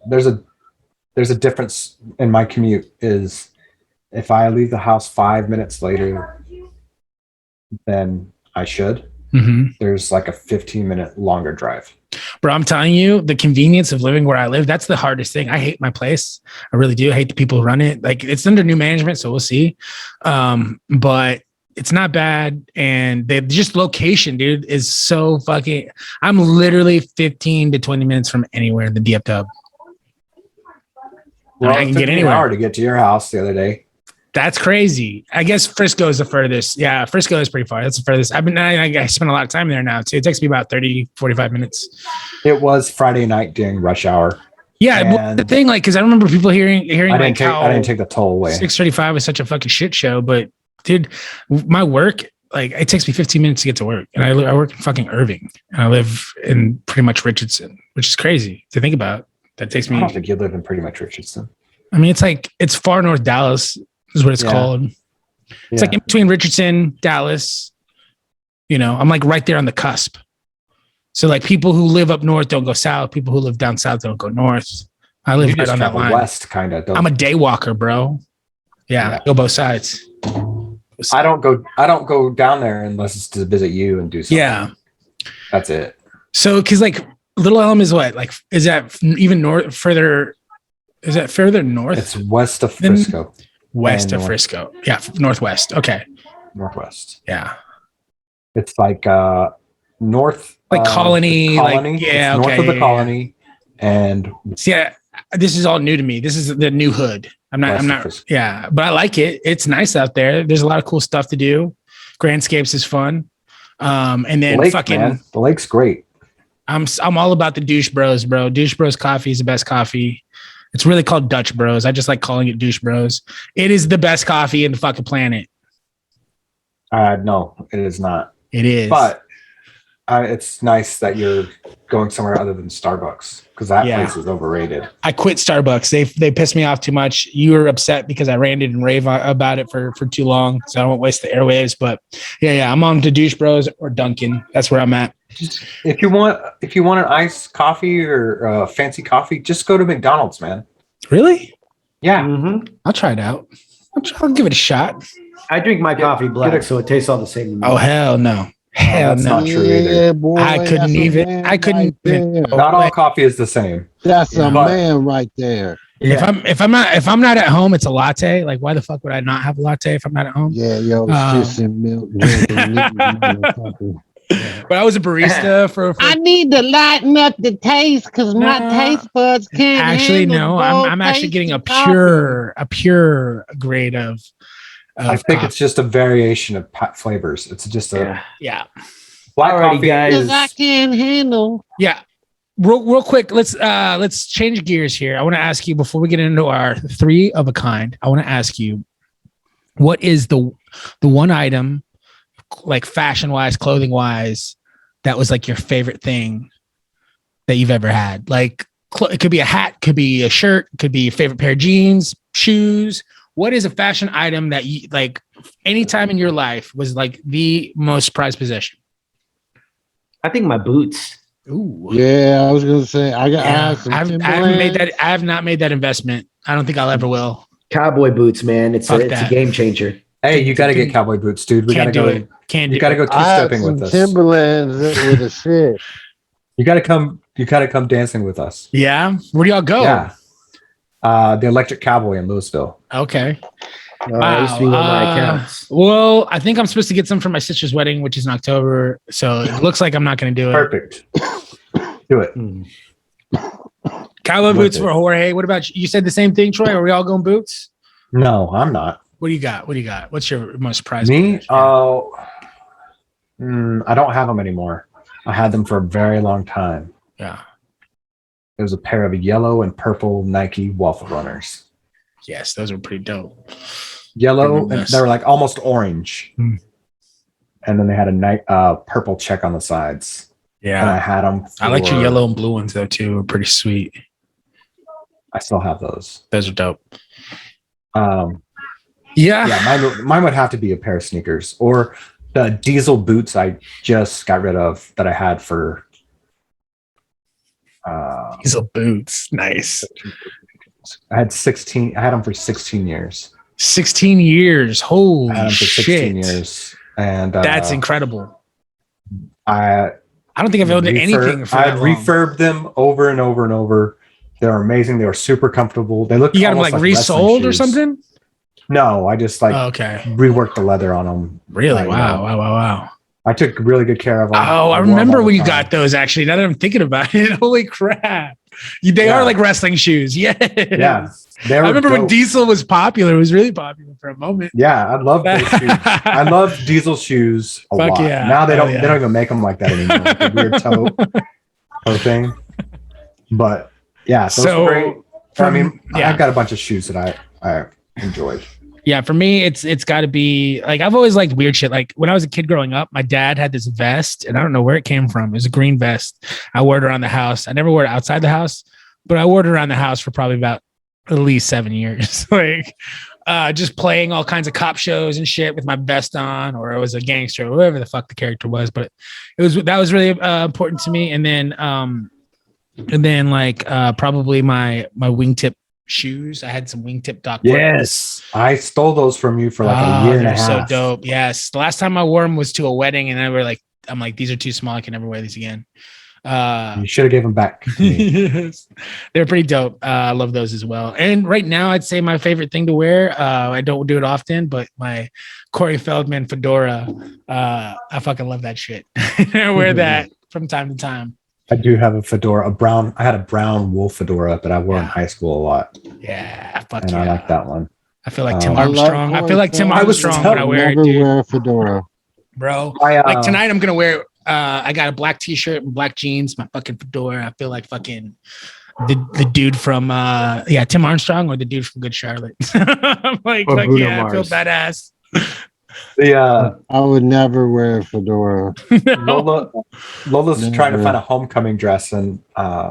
there's a difference in my commute. Is if I leave the house 5 minutes later than I should, there's like a 15-minute longer drive. Bro, I'm telling you, the convenience of living where I live, that's the hardest thing. I hate my place. I really do. I hate the people who run it. Like it's under new management, so we'll see. But it's not bad. And the just location, dude, is so fucking, I'm literally 15 to 20 minutes from anywhere in the DF Dub. Well, I can get anywhere. An hour to get to your house the other day. That's crazy. I guess Frisco is the furthest. Yeah, Frisco is pretty far. That's the furthest. I spend a lot of time there now too. It takes me about 30, 45 minutes. It was Friday night during rush hour. Yeah, the thing, like, because I remember people hearing I didn't take the toll away. 6:35 was such a fucking shit show, but dude, my work, like, it takes me 15 minutes to get to work, and I work in fucking Irving, and I live in pretty much Richardson, which is crazy to think about. That takes me. I don't think you live in pretty much Richardson. I mean, it's far north Dallas is what it's called. It's like in between Richardson, Dallas. I'm like right there on the cusp. So like people who live up north don't go south. People who live down south don't go north. I live right on that line. West, kind of. I'm a day walker, bro. Yeah, go both sides. I don't go down there unless it's to visit you and do something. Yeah, that's it. So, because like Little Elm is what? Like, is that even further? Is that further north? It's west of Frisco. West of Frisco. Yeah, northwest. Okay. Northwest. Yeah. It's like north. Like Colony. Colony. Like, yeah, it's okay. North of the Colony. And yeah, this is all new to me. This is the new hood. I'm not. Yeah, but I like it. It's nice out there. There's a lot of cool stuff to do. Grandscapes is fun. And then the lake's great. I'm all about the Douche Bros, bro. Douche Bros coffee is the best coffee. It's really called Dutch Bros. I just like calling it Douche Bros. It is the best coffee in the fucking planet. No, it is not. It is. But it's nice that you're going somewhere other than Starbucks, because that place is overrated. I quit Starbucks. They pissed me off too much. You were upset because I ranted and raved about it for too long, so I won't waste the airwaves. But yeah, I'm on to Douche Bros or Dunkin'. That's where I'm at. If you want an iced coffee or fancy coffee, just go to McDonald's, man. Really? Yeah. Mm-hmm. I'll try it out. I'll give it a shot. I drink my coffee black, so it tastes all the same to me. Oh, hell no. Hell that's no. not true either. Boy, I couldn't even. Not all coffee is the same. That's a man right there. Yeah. If I'm not at home, it's a latte. Like, why the fuck would I not have a latte if I'm not at home? Yeah, fish and milk. But I was a barista for I need to lighten up the taste because my taste buds can't. Actually, no. I'm actually getting a pure grade of I think it's just a variation of flavors. It's just a black coffee, guys. I can't handle. Yeah. Real quick, let's change gears here. I want to ask you before we get into our 3 of a kind. I want to ask you, what is the one item, like fashion wise, clothing wise, that was like your favorite thing that you've ever had? Like, it could be a hat, could be a shirt, could be your favorite pair of jeans, shoes. What is a fashion item that you like anytime in your life was like the most prized possession? I think my boots. Ooh. Yeah, I was gonna say I have not made that investment. I don't think I'll ever will. Cowboy boots, man. It's a game changer. Hey, you got to get cowboy boots, dude. We got to go. Can't do You got to go I have two-stepping some with us. Timberlands with a shit. You got to come. You got to come dancing with us. Yeah. Where do y'all go? Yeah. The Electric Cowboy in Louisville. Okay. I used to be one of my accounts. Well, I think I'm supposed to get some for my sister's wedding, which is in October. So it looks like I'm not going to do it. Perfect. Do it. Cowboy boots for Jorge. What about you? You said the same thing, Troy? Are we all going boots? No, I'm not. What do you got? What's your most prized? Me? Oh, I don't have them anymore. I had them for a very long time. Yeah. It was a pair of yellow and purple Nike waffle runners. Yes, those are pretty dope. Yellow, and they were like almost orange. And then they had a purple check on the sides. Yeah. And I had them. I like your yellow and blue ones though too. They're pretty sweet. I still have those. Those are dope. Yeah, mine would have to be a pair of sneakers or the diesel boots I just got rid of that I had for diesel boots. Nice. I had them for 16 years. 16 years. Holy I had them for shit. 16 years. And that's incredible. I don't think I've owned anything for that long. refurbed them over and over and over. They're amazing. They were super comfortable. They look. You got them like resold or something? No, I just reworked the leather on them. Really? Wow. I took really good care of them. Oh, I remember when you got those actually. Now that I'm thinking about it, holy crap. They are like wrestling shoes. Yeah. Yeah. I remember when Diesel was popular. It was really popular for a moment. Yeah, I love those shoes. I love Diesel shoes a lot. Yeah. Now they don't even make them like that anymore. Like the weird toe thing. But yeah, those are great. I've got a bunch of shoes that I enjoyed. Yeah, for me, it's got to be like I've always liked weird shit. Like when I was a kid growing up, my dad had this vest, and I don't know where it came from. It was a green vest. I wore it around the house. I never wore it outside the house, but I wore it around the house for probably about at least 7 years. Like just playing all kinds of cop shows and shit with my vest on, or I was a gangster, or whatever the fuck the character was. But that was really important to me. And then probably my wingtip shoes. I had some wingtip Doc. Yes, I stole those from you for like a year and a half. So dope. Yes, the last time I wore them was to a wedding, and I'm like, these are too small. I can never wear these again. You should have gave them back. Yes, they're pretty dope. I love those as well. And right now, I'd say my favorite thing to wear. I don't do it often, but my Corey Feldman fedora. I fucking love that shit. I wear that from time to time. I do have a fedora, I had a brown wool fedora that I wore in high school a lot. Yeah, I like that one. I feel like Tim Armstrong. I feel like Tim Armstrong when I wear it, dude. Wear a fedora, bro. Like tonight, I'm gonna wear. I got a black T-shirt and black jeans, my fucking fedora. I feel like fucking the dude from Tim Armstrong or the dude from Good Charlotte. I'm like, fuck yeah, I feel badass. I would never wear a fedora. Lola's trying to find a homecoming dress, and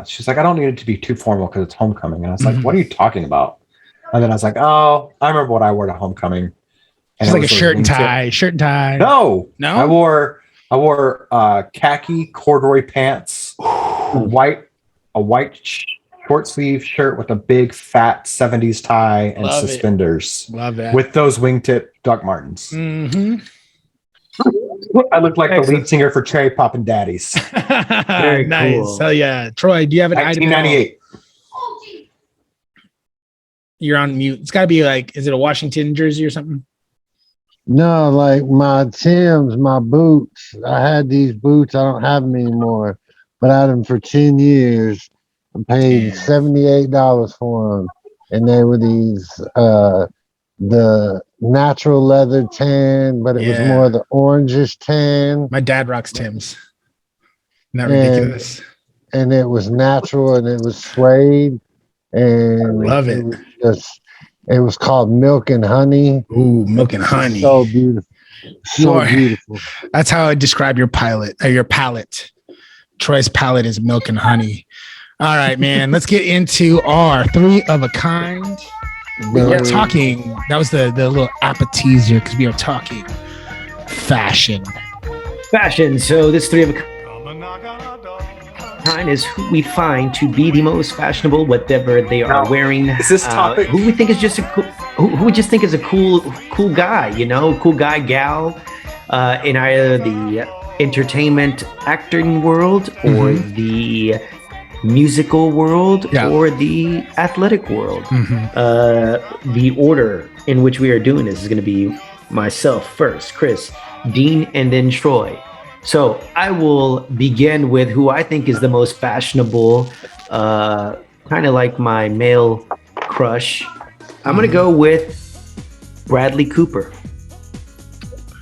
she's like, I don't need it to be too formal because it's homecoming. And I was like, what are you talking about? And then I was like, oh, I remember what I wore to homecoming. And it's like a shirt and tie. No. I wore khaki corduroy pants, a white short sleeve shirt with a big fat 70s tie and suspenders. Love that. With those wingtip Doc Martens. Mm-hmm. I look like the lead singer for Cherry Poppin' Daddies. Very nice. Cool. Hell yeah. Troy, do you have an 1998. You're on mute. It's got to be like, is it a Washington jersey or something? No, like my Timbs, my boots. I had these boots. I don't have them anymore, but I had them for 10 years. I paid $78 for them, and they were these the natural leather tan, but it was more the orangish tan. My dad rocks Timbs. Isn't that ridiculous? And it was natural, and it was suede, and love it. It was called Milk and Honey. Ooh, Milk and Honey. So beautiful. So beautiful. That's how I describe your palate. Troy's palate is Milk and Honey. All right, man. Let's get into our 3 of a kind. We are talking. That was the little appetizer because we are talking fashion. So this 3 of a kind is who we find to be the most fashionable, whatever they are wearing. Is this topic? Who we think is just a cool. who we just think is a cool guy, cool guy, gal, in either the entertainment acting world or the musical world or the athletic world. The order in which we are doing this is going to be myself first, Chris, Dean, and then Troy. So I will begin with who I think is the most fashionable, kind of like my male crush. I'm going to go with Bradley Cooper.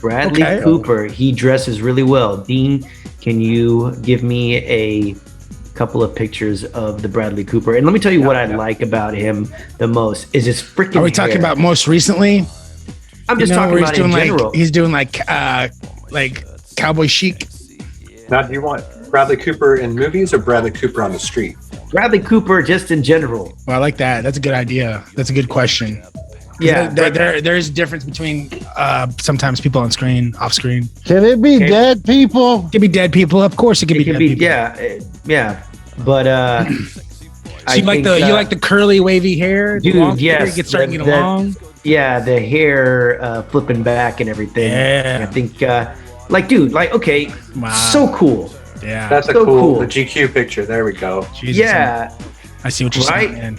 Bradley Cooper, he dresses really well. Dean, can you give me a couple of pictures of the Bradley Cooper? And let me tell you what I like about him the most is his freaking Are we talking hair. about most recently? I'm just talking about in general. He's doing like cowboy chic. Now, do you want Bradley Cooper in movies or Bradley Cooper on the street? Bradley Cooper just in general. Well, I like that. That's a good idea. That's a good question. Yeah, there's a difference between sometimes people on screen, off screen. Can it be dead people? It can be dead people. Of course, it can be dead people. Yeah. But so you like the curly, wavy hair, dude? Yes, it gets starting to get along. Yeah, the hair flipping back and everything. Yeah, I think okay, so cool. Yeah, that's so cool. The GQ picture. There we go. Jesus, yeah, I see what you're saying.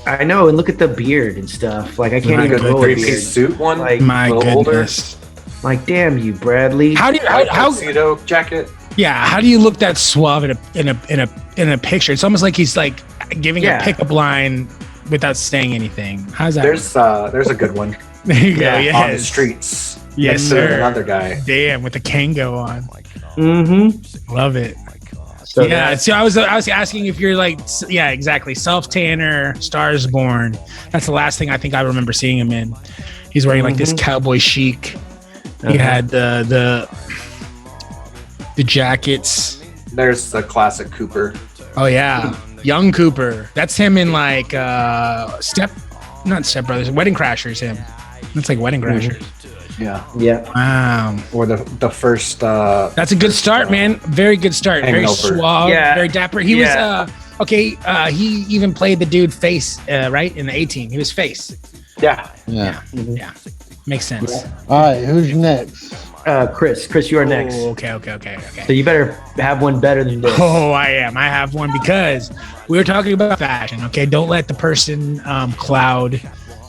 I know, and look at the beard and stuff. Like I can't even grow a beard. Suit one, like my goodness. Older. Like damn you, Bradley. How tuxedo jacket? Yeah, how do you look that suave in a picture? It's almost like he's like giving a pickup line without saying anything. How's that? There's a good one. There you go. Yes. On the streets. Yes, sir. Another guy. Damn, with the Kango on. Love it. So yeah, so I was asking if you're like, yeah, exactly. Self tanner, Stars Born. That's the last thing I think I remember seeing him in. He's wearing like this cowboy chic. He had the jackets. There's the classic Cooper. Oh yeah, young Cooper. That's him in like not Step Brothers, Wedding Crashers. Him. That's like Wedding Crashers. Yeah. Wow. Or the first. That's a good start, man. Very good start. Very suave. Yeah. Very dapper. He was he even played the dude Face, right, in the A-Team. He was Face. Yeah. Yeah. Makes sense. All right, who's next? Chris, you are next. Oh, okay. So you better have one better than this. Oh, I am. I have one because we were talking about fashion. Okay, don't let the person cloud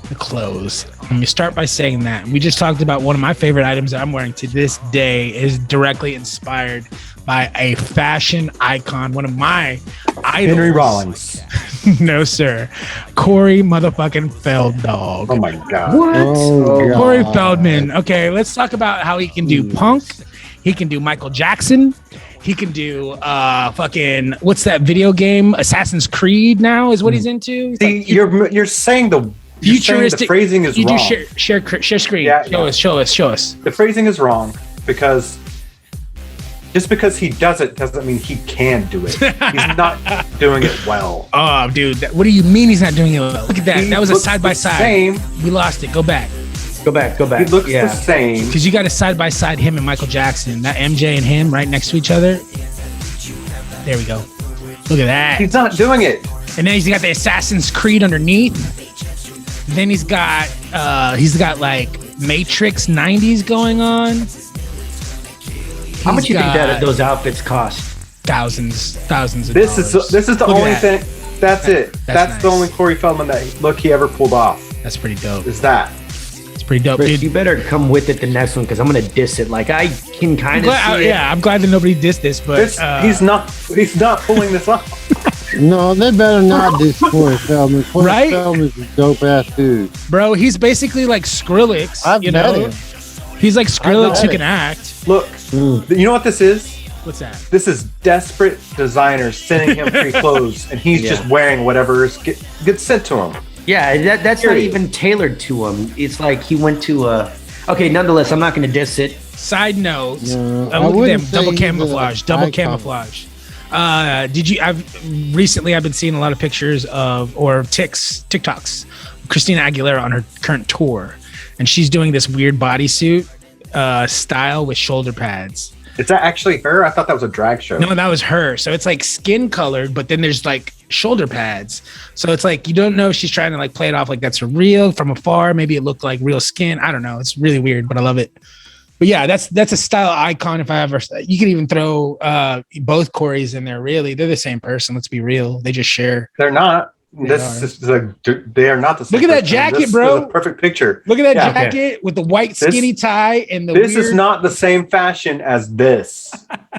the clothes. Let me start by saying that we just talked about one of my favorite items that I'm wearing to this day is directly inspired by a fashion icon, one of my idols. Henry Rollins. No, sir. Corey motherfucking Feldog. Oh my God. What? Oh, God. Corey Feldman. Okay, let's talk about how he can do punk. He can do Michael Jackson. He can do fucking what's that video game? Assassin's Creed now is what he's into. See, you're saying the futuristic. The phrasing is you wrong. Do share screen. Yeah, show us. The phrasing is wrong because just because he does it doesn't mean he can do it. He's not doing it well. Oh, dude, what do you mean he's not doing it well? Look at that. That was a side by side. Same. We lost it. Go back. Go back. He looks the same. Because you got a side by side him and Michael Jackson. That MJ and him right next to each other. There we go. Look at that. He's not doing it. And then he's got the Assassin's Creed underneath. Then he's got like Matrix 90s going on. How much you think that those outfits cost? Thousands of dollars. This is the only thing. That's it. That's nice. the only Corey Feldman look he ever pulled off. That's pretty dope. Is that? It's pretty dope, Chris, dude. you better come with it the next one because I'm gonna diss it. Like I can kind of see it. Yeah, I'm glad that nobody dissed this, but he's not pulling this off. No, they better not do Corey Feldman. Corey Feldman's a dope ass dude. Bro, he's basically like Skrillex. I've met him. He's like Skrillex who can act. Look, you know what this is? What's that? This is desperate designers sending him free clothes, and he's just wearing whatever gets sent to him. Yeah, that's not even tailored to him. It's like he went to a. Okay, nonetheless, I'm not going to diss it. Side note, No, look at them, double camouflage. I've recently been seeing a lot of pictures of TikToks, Christina Aguilera on her current tour, and she's doing this weird bodysuit style with shoulder pads. Is that actually her? I thought that was a drag show. No, that was her. So it's like skin colored, but then there's like shoulder pads. So it's like you don't know if she's trying to like play it off like that's real from afar. Maybe it looked like real skin. I don't know. It's really weird, but I love it. But yeah, that's a style icon. If I ever, you can even throw both Corys in there. Really, they're the same person. Let's be real. They just share. They're not. They are not the same. Look at that person. jacket, This bro. is a perfect picture. Look at that jacket with the white skinny tie and the. This is not the same fashion as this.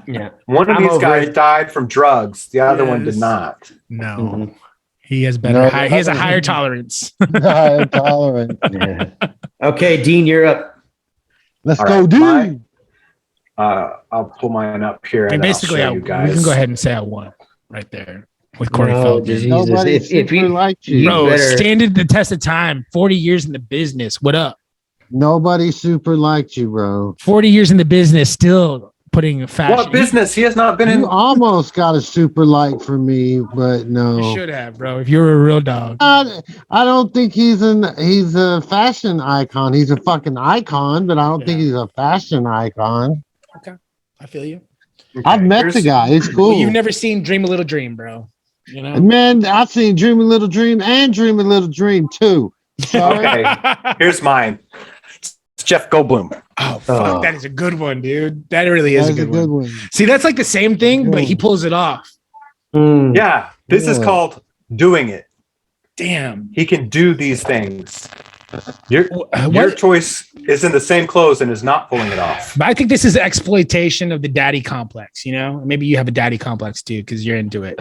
Yeah, one of these guys died from drugs. The other one did not. No, he has better. He has a higher tolerance. Higher tolerance. Yeah. Okay, Dean, you're up. Let's go, Dean. I'll pull mine up here. And basically, I'll show you guys. we can go ahead and say I won right there. With Corey Feldman. Nobody if you like you, bro, standing the test of time, 40 years in the business. What up? Nobody super liked you, bro. 40 years in the business, still putting a fashion. What business? He has not been in. You almost got a super like for me, but no. You should have, bro. If you're a real dog. I don't think he's a fashion icon. He's a fucking icon, but I don't think he's a fashion icon. Okay, I feel you. Okay, I've met the guy. He's cool. Well, you've never seen Dream a Little Dream, bro. You know? Man, I've seen Dream a Little Dream and Dream a Little Dream too. Okay, here's mine. It's Jeff Goldblum. Oh, fuck. That is a good one, dude. That really is a good one. See, that's like the same thing, but he pulls it off. Yeah, this is called doing it. Damn. He can do these things. Your choice is in the same clothes and is not pulling it off. But I think this is exploitation of the daddy complex, you know? Maybe you have a daddy complex too, because you're into it.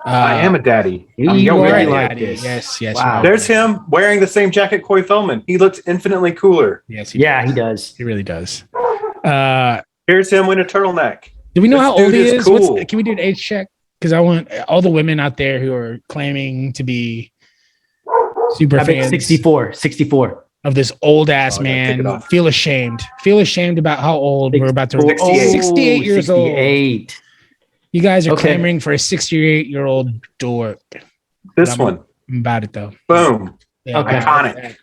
I am a daddy. You are a daddy. Yes. Wow. There's him wearing the same jacket Corey Feldman. He looks infinitely cooler. Yes, he does. He really does. Here's him in a turtleneck. Do we know how old he dude is? cool. Can we do an age check? Because I want all the women out there who are claiming to be super fans. 64 of this old ass man. Feel ashamed about how old we're about to. 68 years old. 68. You guys are clamoring for a 68-year-old dork. This one. I'm about it though. Boom. Yeah, iconic.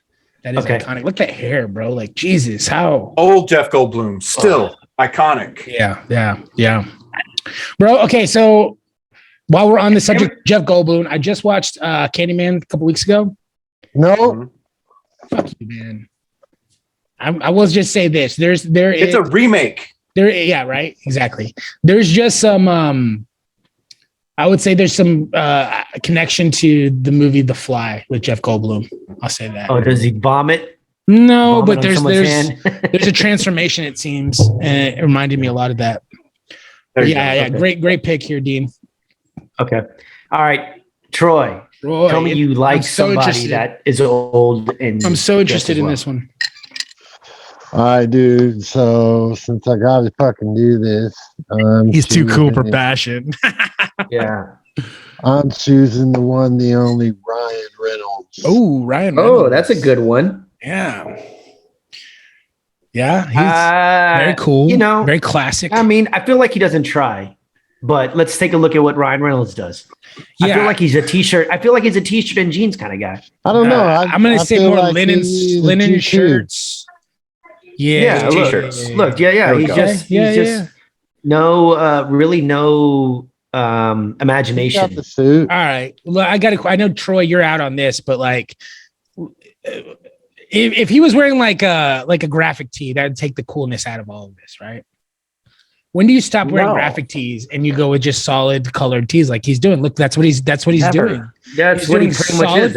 That is iconic. Look at that hair, bro. Like Jesus, how old Jeff Goldblum, still iconic. Yeah. Bro, okay, so while we're on the subject of Jeff Goldblum, I just watched Candyman a couple weeks ago. No. Fuck you, man. I will just say this. It's a remake. Yeah, right. Exactly. There's just some I would say there's some connection to the movie The Fly with Jeff Goldblum. I'll say that. Oh, does he vomit? No, but there's a transformation, it seems, and it reminded me a lot of that. Yeah. Great pick here, Dean. Okay. All right. Troy, tell me you like somebody that is old. And I'm so interested in this one. All right, dude. So since I gotta fucking do this, he's too cool for fashion. Yeah. I'm choosing the one, the only Ryan Reynolds. Oh, Ryan Reynolds. Oh, that's a good one. Yeah. Yeah, he's very cool. You know, very classic. I mean, I feel like he doesn't try, but let's take a look at what Ryan Reynolds does. Yeah. I feel like he's a t-shirt. I feel like he's a t-shirt and jeans kind of guy. I don't know. I'm going to say more like linen shirts. Yeah. Look. He's just really no imagination. Got the suit. All right. Look, I know Troy, you're out on this, but like, if he was wearing like a graphic tee, that would take the coolness out of all of this, right? When do you stop wearing graphic tees and you go with just solid colored tees like he's doing? Look, that's what he's doing. That's what he pretty much is.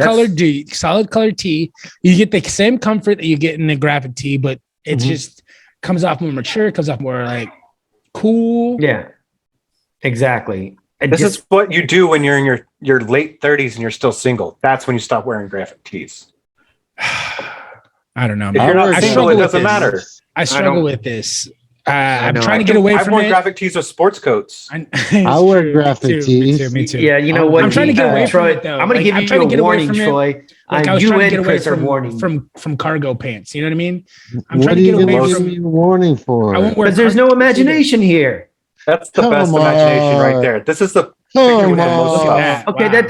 Solid colored tee. You get the same comfort that you get in the graphic tee, but it just comes off more mature, comes off more like cool. Yeah, exactly. This is what you do when you're in your late 30s and you're still single. That's when you stop wearing graphic tees. I don't know. If you're not single, it doesn't matter. I struggle with this. I'm trying to get away from it. I've worn graphic tees with sports coats. I wear graphic tees. Me too. Yeah, you know what? I'm trying to get away from it, though. I'm going to give you a warning, Troy. I was trying to get away from cargo pants. You know what I mean? I'm trying to get away from warning for. Because there's no imagination here. That's the best imagination right there. This is the Come with the most on. stuff. Okay, Wow.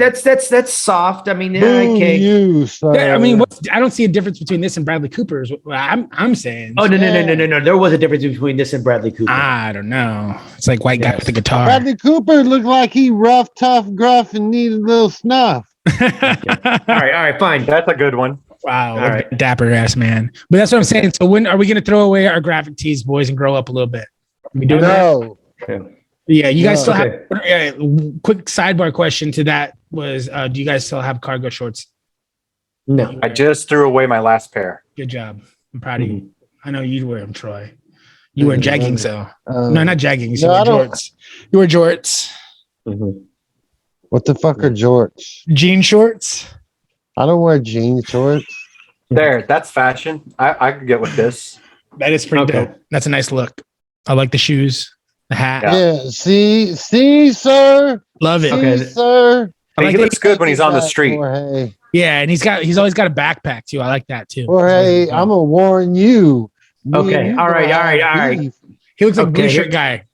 that's soft. I mean, Boo okay. you, sir. Yeah, I mean, I don't see a difference between this and Bradley Cooper. Is what I'm saying. Oh no! There was a difference between this and Bradley Cooper. I don't know. It's like white guy Yes. with a guitar. Bradley Cooper looked like he rough, tough, gruff, and needed a little snuff. All right, fine. That's a good one. Wow, All right. dapper ass man. But that's what I'm saying. So when are we going to throw away our graphic tees, boys, and grow up a little bit? Are we doing No. that? Yeah, you guys No. still have. Quick sidebar question to that was: do you guys still have cargo shorts? No. I just threw away my last pair. Good job. I'm proud of you. I know you'd wear them, Troy. You wear jeggings, though. Um, No, not jeggings. You no, wear I don't- jorts. You wear jorts. What the fuck are jorts? Jean shorts. I don't wear jean shorts. There, that's fashion. I could get with this. That is pretty Okay. dope. That's a nice look. I like the shoes, the hat. Yeah. Yeah. See, sir. Love it. Okay. See, sir. I like He that- looks good when he's on the street. Jorge. Yeah, and he's always got a backpack too. I like that too. Jorge, I'm gonna warn you. Me Okay, and you all right, gonna all right, have all right. beef. He looks like a Okay, blue shirt here- guy.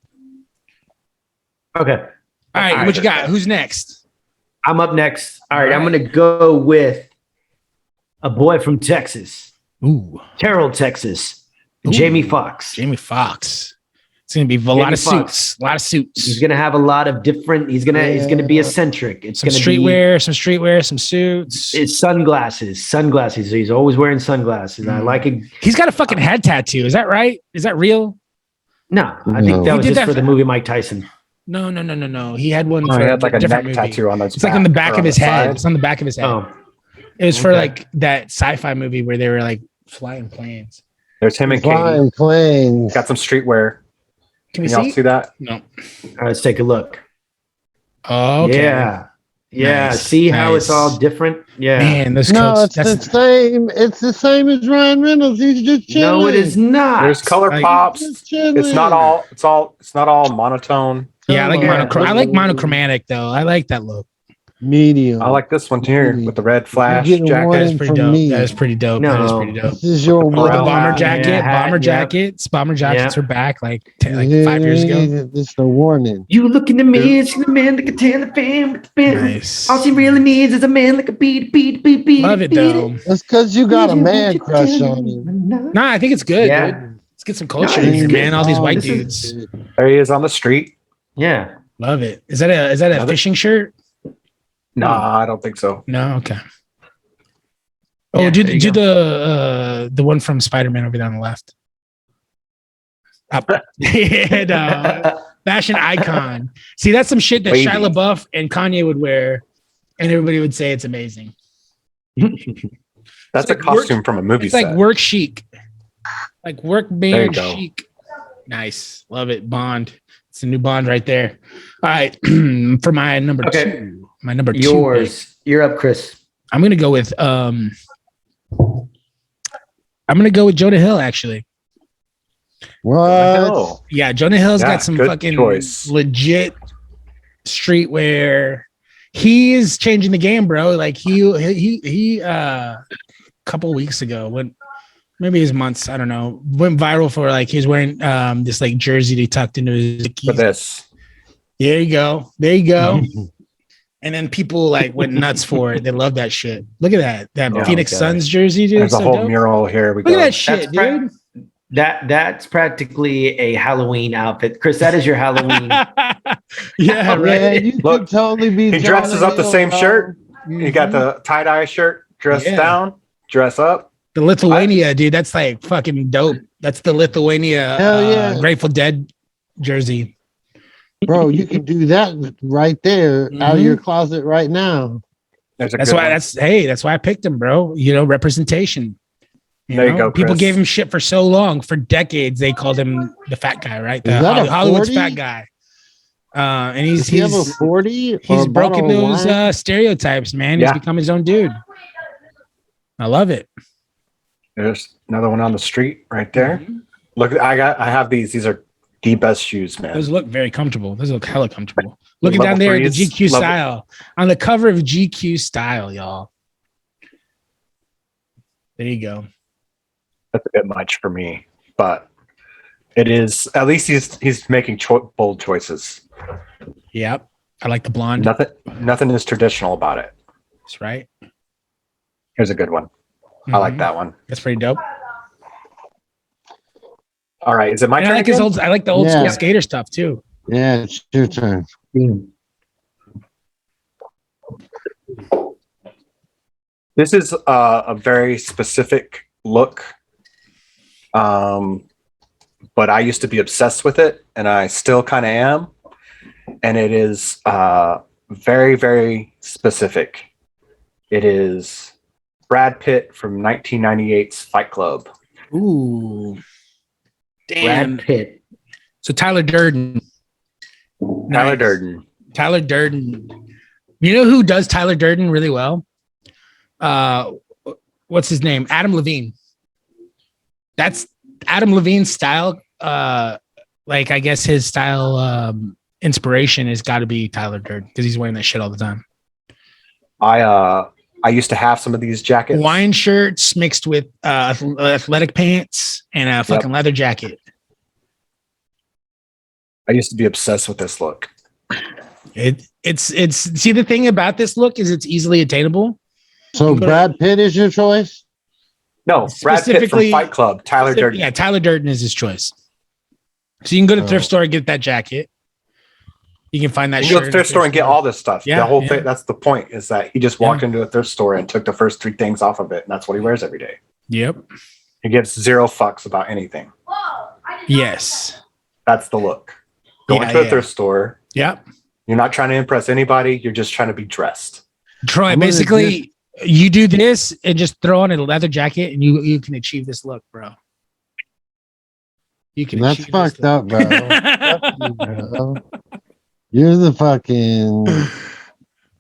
Okay. All right, what you got? Who's next? I'm up next. All right, All I'm right. gonna go with a boy from Texas, Ooh, Terrell, Texas, Ooh. Jamie Foxx. Jamie Foxx. It's gonna be a lot of Jamie Foxx. suits. A lot of suits. He's gonna have a lot of different. He's gonna be eccentric. It's some gonna streetwear, some suits. be it's sunglasses. So he's always wearing sunglasses. I like it. He's got a fucking head tattoo. Is that right? Is that real? No, I No. think that He was did just that for the for- movie Mike Tyson. No. He had one Oh, for he had like a a different neck movie. tattoo on his It's like on the back or of on his the head. side. It's on the back of his head. Oh, It was for okay. like that sci-fi movie where they were like flying planes. There's him and Katie. Flying planes. Got some streetwear. Can we Can y'all see? see that? No. all right, let's take a look. Oh, okay. Yeah. Nice, See how it's nice. all different. Yeah. Man, those No, coats. it's the same. It's the same as Ryan Reynolds. He's just chilling. No, it is not. There's color Like- pops. Just chilling. It's not all monotone. Yeah, I like Come on. I like monochromatic though. I like that look. medium. I like this one here with the red flash You're getting jacket. That is one pretty from dope. me. That is pretty dope. That is No. pretty dope. This is your Oh, the Umbrella, bomber one. jacket. yeah, hat, Bomber yeah. jackets. Bomber jackets Yeah. are back like 5 years ago. This is a warning. You look in the mirror, see the man that can tell the fan with the pen. Nice. All she really needs is a man like a beat. Love it though. That's because you got a man crush on him. Nah, I think it's good, Yeah. dude. Let's get some culture No, in it's here, good. man. All these Oh, white this is- dudes. There he is on the street. Yeah. Love it. Is that a Another- fishing shirt? Nah, I don't think so. No, okay. Oh, Yeah, do there you do the one from Spider-Man over there on the left. Up. And, fashion icon. See, that's some shit that Wavy. Shia LaBeouf and Kanye would wear, and everybody would say it's amazing. That's like a costume from a movie It's set. like work chic, like work There band you go. chic. Nice, love it. Bond. It's a new Bond right there. All right, for my number Okay. two. My number two. Yours. You're up, Chris. I'm gonna go with Jonah Hill actually. What? Oh, Yeah, Jonah Hill's Yeah, got some good fucking choice. legit streetwear. He is changing the game, bro. Like he couple weeks ago went, maybe his months, I don't know, went viral for like he was wearing this like jersey that he tucked into his for this. There you go. There you go. And then people like went nuts for it. They love that shit. Look at that Oh, Phoenix God. Suns jersey, dude. There's It's a so whole dope. mural here. We Look go. at that shit, dude. That's practically a Halloween outfit. Chris, that is your Halloween. Yeah, Man, right. you Look, could totally be. he dresses Jonah up the Hill, same dog. shirt. You got the tie-dye shirt, dress Yeah. down, dress up. The Lithuania, dude. That's like fucking dope. That's the Lithuania Hell yeah. Grateful Dead jersey. Bro, you can do that right there out of Mhm. your closet right now. There's a That's good why one. that's why I picked him, bro. You know, representation. There you go, People Chris. gave him shit for so long. For decades, they called him the fat guy, right? The Is that a Hollywood's 40? fat guy. And Does he have a 40? he's broken those stereotypes, man. He's Yeah. become his own dude. I love it. There's another one on the street right there. Look, I have these. These are the best shoes, man. Those look very comfortable. Those look hella comfortable. Looking Level down there at the 3s, GQ love it. style. On the cover of GQ style, y'all. There you go. That's a bit much for me, but it is. At least he's making bold choices. Yep. I like the blonde. Nothing is traditional about it. That's right. Here's a good one. I like that one. That's pretty dope. All right, is it my turn? I like the old school skater stuff too. Yeah, it's your turn. This is a very specific look, but I used to be obsessed with it, and I still kind of am. And it is very, very specific. It is Brad Pitt from 1998's Fight Club. Ooh. Damn. Brad Pitt. So Tyler Durden. Tyler Durden. Tyler Durden. You know who does Tyler Durden really well? What's his name? Adam Levine. That's Adam Levine's style. Like I guess his style inspiration has got to be Tyler Durden because he's wearing that shit all the time. I used to have some of these jackets. Wine shirts mixed with athletic pants and a fucking leather jacket. I used to be obsessed with this look. It's see, the thing about this look is it's easily attainable. So Brad Pitt is your choice? No, Brad Pitt from Fight Club. Tyler Durden. Yeah, Tyler Durden is his choice. So you can go to the thrift store and get that jacket. You can find that shirt. You can go to the thrift store and get all this stuff. Yeah, the whole thing. That's the point. Is that he just walked into a thrift store and took the first 3 things off of it, and that's what he wears every day. Yep. He gives 0 fucks about anything. Yes. That's the look. Go into a thrift store. Yep. You're not trying to impress anybody. You're just trying to be dressed. Troy, basically, you do this and just throw on a leather jacket, and you can achieve this look, bro. You can. That's fucked up, bro. You're the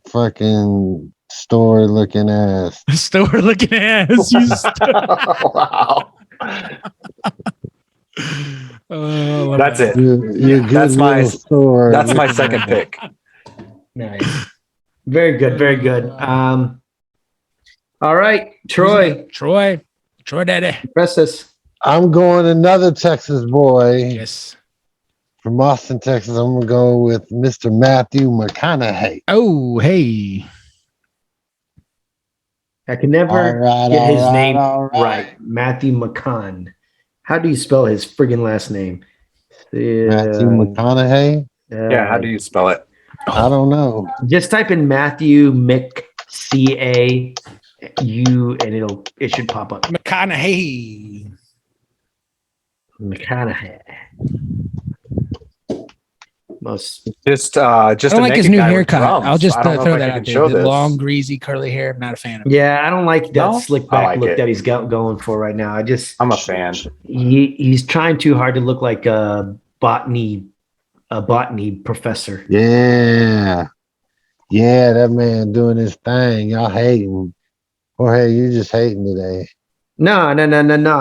fucking store looking ass. Store looking ass. You Wow. That's it. That's my store. That's my second pick. Nice. Very good. Very good. All right, Troy. Troy Daddy. Press us. I'm going another Texas boy. Yes. From Austin, Texas. I'm gonna go with Mr. Matthew McConaughey. Oh, hey. I can never get his name right. Matthew McConaughey. How do you spell his friggin' last name? Matthew McConaughey? Yeah, how do you spell it? I don't know. Just type in Matthew C-A-U and it should pop up. McConaughey. Just I don't like his new haircut. I'll just throw that out there. The long, greasy, curly hair. I'm not a fan of it. Yeah, I don't like that slick back look that he's going for right now. I'm a fan. He's trying too hard to look like a botany professor. Yeah, that man doing his thing. Y'all hating. Jorge, you just hating today. No. I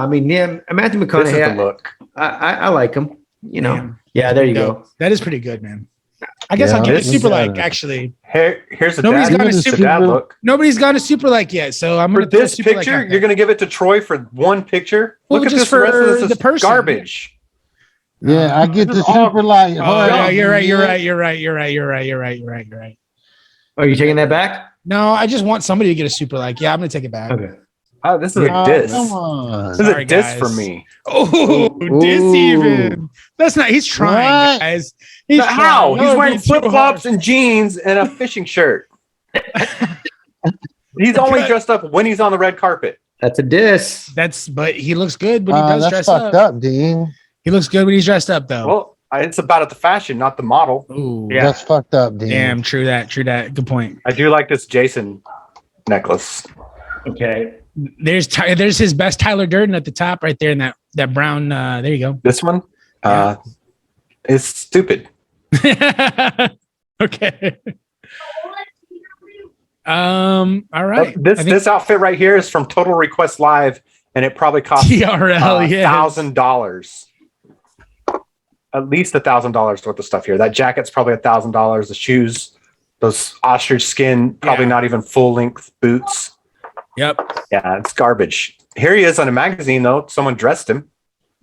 mean, yeah, Matthew McConaughey. This is the look. I like him. You know. Damn. Yeah, there you go. That is pretty good, man. I guess I'll give it super like. Actually, here's nobody's dad. Got a super dad look. Nobody's got a super like yet. So I'm for this picture. You're gonna give it to Troy for one picture. Well, look at this. For the rest of this the person. Garbage. Yeah, I get the super light. Oh, yeah, you're right. Are you taking that back? No, I just want somebody to get a super like. Yeah, I'm gonna take it back. Okay. Oh, this is a diss. Come on. This is a diss for me. Oh, diss even. That's not. He's trying, guys. He's how? He's wearing flip flops and jeans and a fishing shirt. He's only dressed up when he's on the red carpet. That's a diss. But he looks good when he does dress up. That's fucked up, Dean. He looks good when he's dressed up, though. Well, it's about the fashion, not the model. Ooh, yeah, that's fucked up, Dean. Damn, true that. Good point. I do like this Jason necklace. Okay. There's his best Tyler Durden at the top right there in that brown. There you go. This one is stupid. Okay. All right. This outfit right here is from Total Request Live, and it probably cost TRL, $1,000. At least $1,000 worth of stuff here. That jacket's probably $1,000. The shoes, those ostrich skin, probably not even full length boots. Yep. Yeah, it's garbage. Here he is on a magazine, though. Someone dressed him.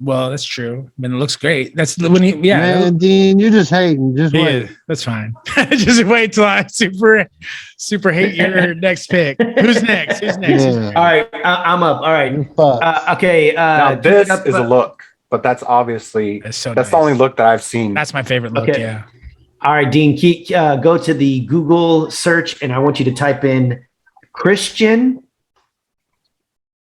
Well, that's true. I mean, it looks great. That's when he, yeah. Man, Dean, you're just hating. Just wait. Yeah, that's fine. Just wait till I super hate your next pick. Who's next? Who's next? Yeah. All right, I'm up. All right. Okay. Now this is a look, but that's obviously That's so that's nice. the only look that I've seen. That's my favorite look. Okay. Yeah. All right, Dean, go to the Google search, and I want you to type in Christian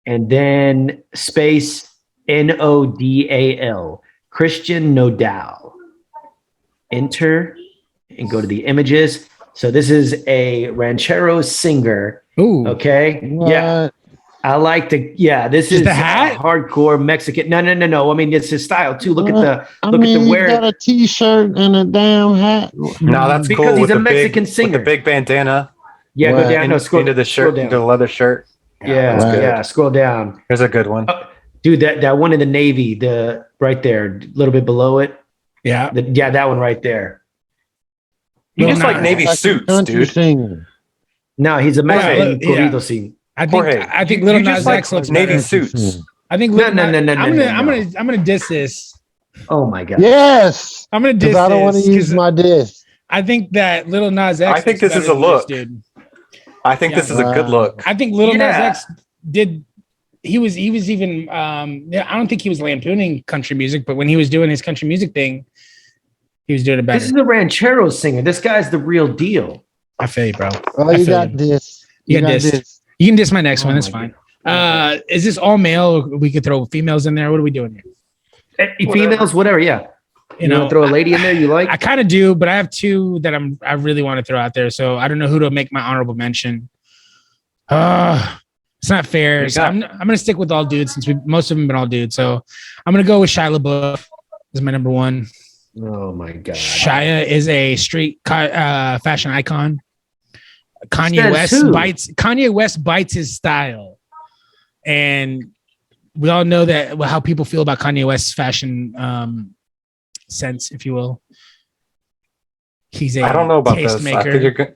and then space Nodal. Christian Nodal. Enter and go to the images. So this is a ranchero singer. Ooh. Okay. What? Yeah. I like the this is the hat? hardcore Mexican. No. I mean, it's his style too. Look at the I look mean, at the he wear. got a t-shirt and a damn hat. No, that's Because cool. he's with a the Mexican big, singer. with the big bandana. Yeah, What? go down. No, scroll into the shirt, scroll into the down. leather shirt. Yeah, that's good. yeah. Scroll down, Here's a good one. dude. That one in the navy, the right there, a little bit below it. Yeah. That one right there. You Well, just no, like navy Like a suits, country dude. singer. No, he's a Mexican Yeah. corrido scene. I think Jorge, I think you Little just Nas like X looks navy better. suits. I think No. I'm gonna diss this. Oh my god. Yes, I'm gonna diss because I don't want to this use 'cause my disc. I think that Little Nas X. I think looks this is better a than look. dude. I think this is a good look. I think Little Nas Yeah. X did. He was even. I don't think he was lampooning country music, but when he was doing his country music thing, he was doing it better. This is a ranchero singer. This guy's the real deal. I feel you, bro. Oh, I you feel got you. this. You got this. You can diss my next Oh one. That's my fine. Is this all male? We could throw females in there. What are we doing here? Females, whatever. Yeah. You wanna know, throw a lady in there you like? I kind of do, but I have two that I really want to throw out there. So I don't know who to make my honorable mention. It's not fair. So I'm gonna stick with all dudes since most of them been all dudes. So I'm gonna go with Shia LaBeouf as my number one. Oh my god. Shia is a street fashion icon. Kanye West bites his style, and we all know that how people feel about Kanye West's fashion sense, if you will. He's a I don't know about this. I tastemaker. think you're good.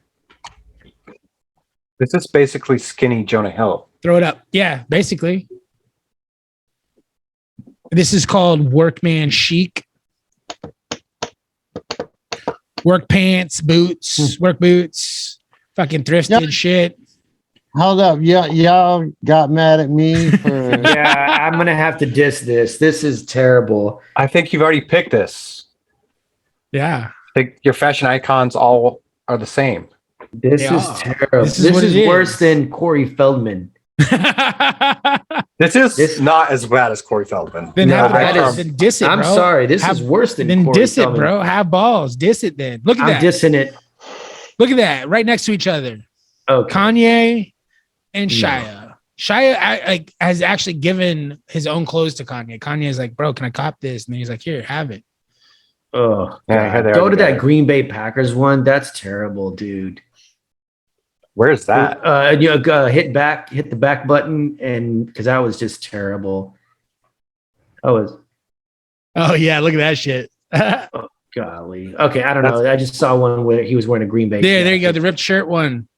This is basically skinny Jonah Hill. Throw it up. Yeah, basically. This is called workman chic. Work pants, boots, work boots, fucking thrifted shit. Hold up. Y'all got mad at me for Yeah, I'm gonna have to diss this. This is terrible. I think you've already picked this. Yeah. I think your fashion icons all are the same. This They is are. terrible. This This is what is it worse is. than Corey Feldman. This is not as bad as Corey Feldman. Then No, have that balls. is- Then diss it, I'm bro. sorry. This Have- is worse than Then Corey diss it, Feldman. bro. Have balls. Diss it then. Look at I'm that. dissing it. Look at that. Right next to each other. Okay. Kanye and No. Shia. Shia has actually given his own clothes to Kanye. Kanye is like, bro, can I cop this? And then he's like, here, have it. Oh, Yeah, God. they Go already to got that it. Green Bay Packers one. That's terrible, dude. Where's that? Hit the back button, and because that was just terrible. Oh, Yeah, look at that shit. there golly. Okay, I don't know. I just saw one where he was wearing a Green Bay. you go. jacket. The ripped shirt one.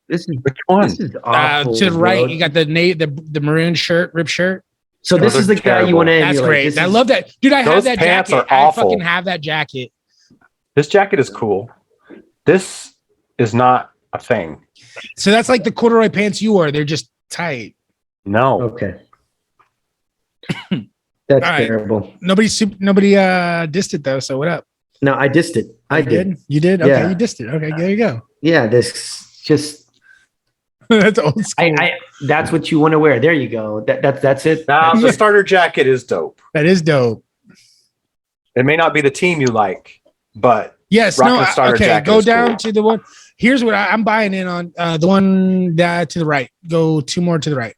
This is Which one? This is awful. To the right, bro. you got the maroon shirt, ripped shirt. So this Those is are the guy you want to terrible. emulate. That's great. This I is- love that. Dude, I have Those that pants jacket. are I awful. fucking have that jacket. This jacket is cool. This is not a thing. So that's like the corduroy pants you wore. They're just tight. No. Okay. That's All right. terrible. Nobody dissed it though. So what up? No, I dissed it. I You did. You did? Okay, Yeah. you dissed it. Okay, there you go. Yeah, this just That's old school. that's what you want to wear. There you go. That's it. Now the starter jacket is dope. That is dope. It may not be the team you like, but Yes. Rocking No. a starter Okay. jacket Go is down cool. to the one. Here's what I'm buying in on. The one to the right. Go two more to the right.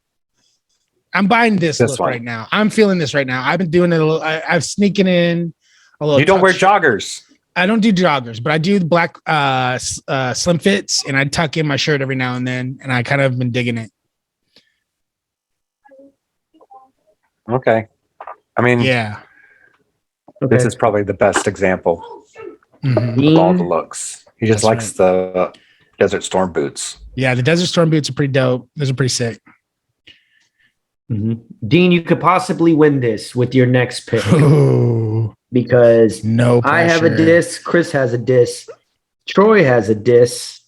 I'm buying this look one. right now. I'm feeling this right now. I've been doing it a little. I'm sneaking in a little. you don't wear touch. joggers. I don't do joggers, but I do the black slim fits, and I tuck in my shirt every now and then, and I kind of been digging it. Okay. I mean, Yeah. this is probably the best example Mhm. of all the looks. He just That's likes the Desert Storm boots. Yeah, the Desert Storm boots are pretty dope. Those are pretty sick. Dean, you could possibly win this with your next pick because no pressure. I have a diss, Chris has a diss, Troy has a diss.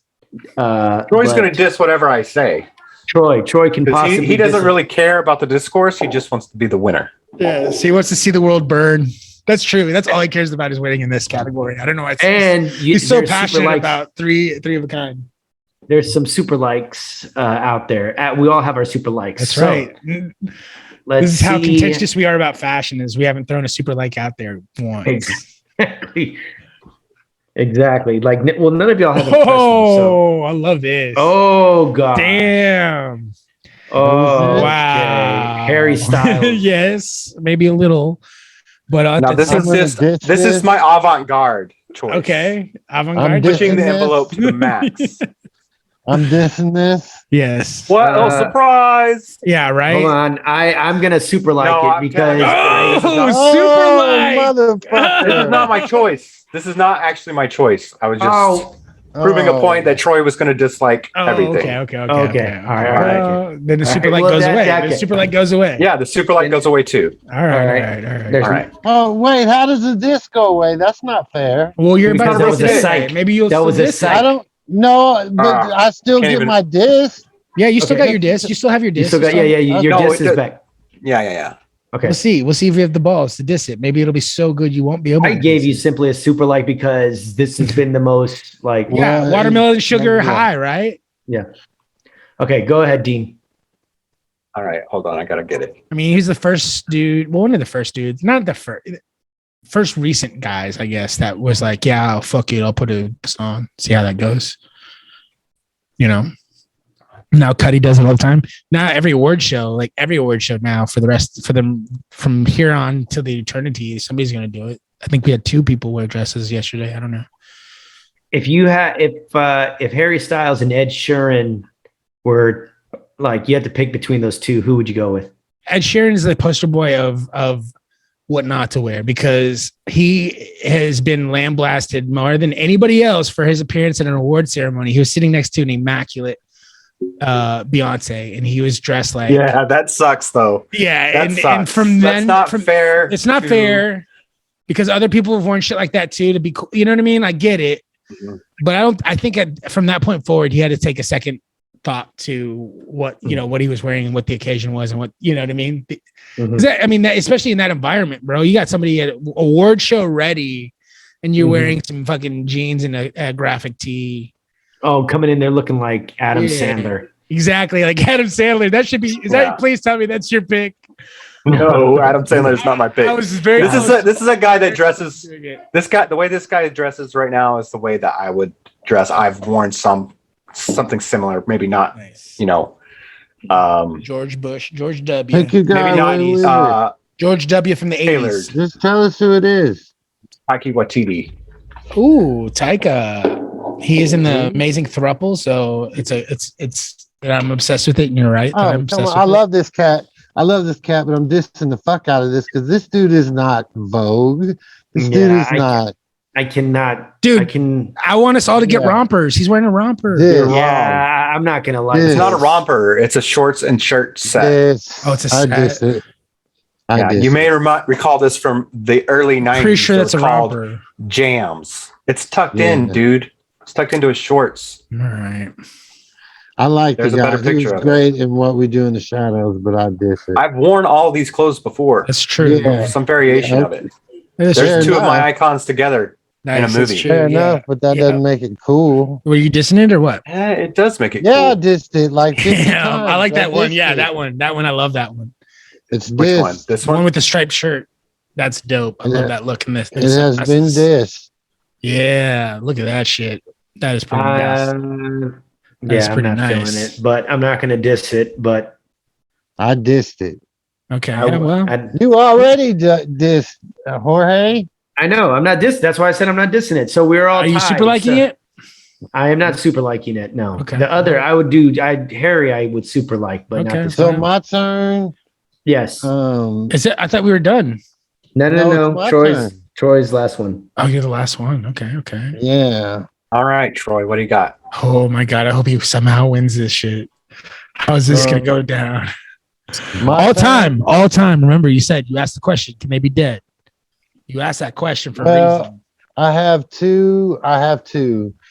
Troy's going to diss whatever I say. Troy can possibly. He doesn't really care about the discourse. He just wants to be the winner. Yes, he wants to see the world burn. That's true. That's all he cares about is winning in this category. I don't know why. He's so passionate about three of a kind. There's some super likes out there. We all have our super likes. That's right. This is how contentious we are about fashion. Is we haven't thrown a super like out there once. Exactly. Like, well, none of y'all have. Oh, I love this. Oh God. Damn. Oh wow. Okay. Harry Styles. Yes, maybe a little. But now this is my avant-garde choice. Okay, avant-garde. Pushing the envelope to the max. I'm dissing this. Yes. What? Surprise! Yeah, right. Hold on. I'm gonna super like it because super like, motherfucker. This is not my choice. This is not actually my choice. I was just proving a point that Troy was going to dislike everything. Okay. All right. Then the super like goes away. The super like goes away. Yeah, the super like goes away too. All right. Oh wait, how does the diss go away? That's not fair. Well, you're about to was a psych. Maybe you'll. That was a psych. I don't know, but I still get my diss. Yeah, you still got your diss. You still have your diss. Your diss is back. Yeah. Okay. We'll see if you have the balls to diss it. Maybe it'll be so good you won't be able to. I gave you simply a super like because this has been the most like watermelon sugar high, right? Yeah. Okay, go ahead, Dean. All right, hold on, I gotta get it. I mean, he's the first dude. Well, one of the first dudes, not the first recent guys, I guess, that was like, yeah, fuck it, I'll put a song, see how that goes. You know. Now Cuddy does it all the time. Now every award show now for them from here on to the eternity, somebody's gonna do it. I think we had 2 people wear dresses yesterday. I don't know. If Harry Styles and Ed Sheeran were like, you had to pick between those 2, who would you go with? Ed Sheeran is the poster boy of what not to wear because he has been lambasted more than anybody else for his appearance at an award ceremony. He was sitting next to an immaculate Beyonce, and he was dressed like that sucks thoh. And from then that's not fair. It's not fair because other people have worn shit like that too to be cool. You know what I mean? I get it, but I think from that point forward he had to take a second thought to what what he was wearing and what the occasion was and what you know what I mean. Especially in that environment, bro. You got somebody at an award show ready, and you're wearing some fucking jeans and a graphic tee. Oh, coming in there looking like Adam Sandler. Exactly, like Adam Sandler. That should be. Please tell me that's your pick. No, Adam Sandler is not my pick. This is a guy that dresses. The way this guy dresses right now is the way that I would dress. I've worn something similar, maybe not. Nice. George Bush, George W. Maybe not. George W. from the 80s. Just tell us who it is. Taika Waititi. Ooh, Taika. He is in the Amazing Thruple, so it's I'm obsessed with it, and you're right. I love this cat. But I'm dissing the fuck out of this because this dude is not Vogue. This dude is not. I cannot. Dude, I want us all to get rompers. He's wearing a romper. I'm not gonna lie. It's not a romper. It's a shorts and shirt set. It's a set. I diss it. You may recall this from the early 90s. Pretty sure that's a romper. Jams. It's tucked in, dude. It's tucked into his shorts. All right. I like There's the guy. He's great in What We Do in the Shadows, but I diss it. I've worn all these clothes before. That's true. Yeah. Some variation of it. There's 2 of my icons together in a movie. Fair enough, but that doesn't make it cool. Were you dissing it or what? It does make it cool. I dissed it like 50 times. I like that one. Yeah, that one. That one. I love that one. It's Which one? This one? One with the striped shirt. That's dope. I love that look in this. It has been dissed. Yeah, look at that shit. That is pretty nice. I'm not feeling it, but I'm not going to diss it. But I dissed it. Okay, you already dissed Jorge. I know. I'm not dissing. That's why I said I'm not dissing it. So we're all. Are you super liking it? I am not super liking it. No. Okay. The other I would do. Harry, I would super like, but not this So one. my turn. Yes. Is it? I thought we were done. No. Troy's last one. Oh, you're the last one. Okay. Yeah. All right, Troy, what do you got? Oh my God. I hope he somehow wins this shit. How is this going to go down? All time. Remember, you said you asked the question, can they be dead? You asked that question for a reason. I have two.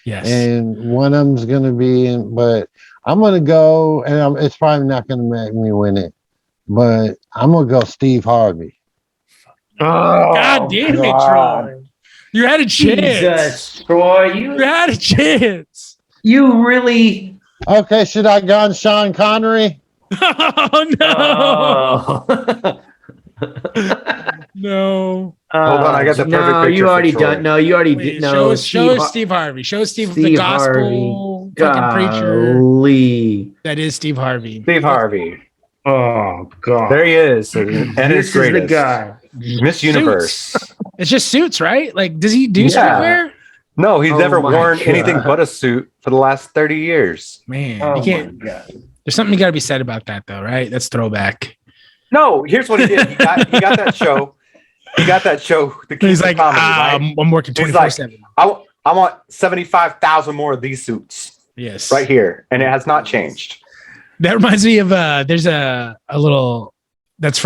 Yes. And one of them's gonna be in, but I'm gonna go, and it's probably not gonna make me win it, but I'm gonna go Steve Harvey. Oh, God damn it, Troy! You had a chance. Jesus, Troy, you had a chance. You really? Okay, should I go on Sean Connery? Oh no! Oh. No. Hold on, I got the perfect picture. You already for Troy. done. No, you already did. No, show Steve Harvey. Show Steve the gospel fucking preacher. That is Steve Harvey. Steve Harvey. Oh God, there he is, and his greatest. Is the guy. Miss Universe. It's just suits, right? Like, does he do streetwear? No, he's never worn anything but a suit for the last 30 years. Man, you can't. There's something you got to be said about that, though, right? That's throwback. No, here's what he did. He got that show. He got that show. He's like, comedy, right? I'm working 24/7. I want 75,000 more of these suits. Yes, right here, and it has not changed. That reminds me of there's a little that's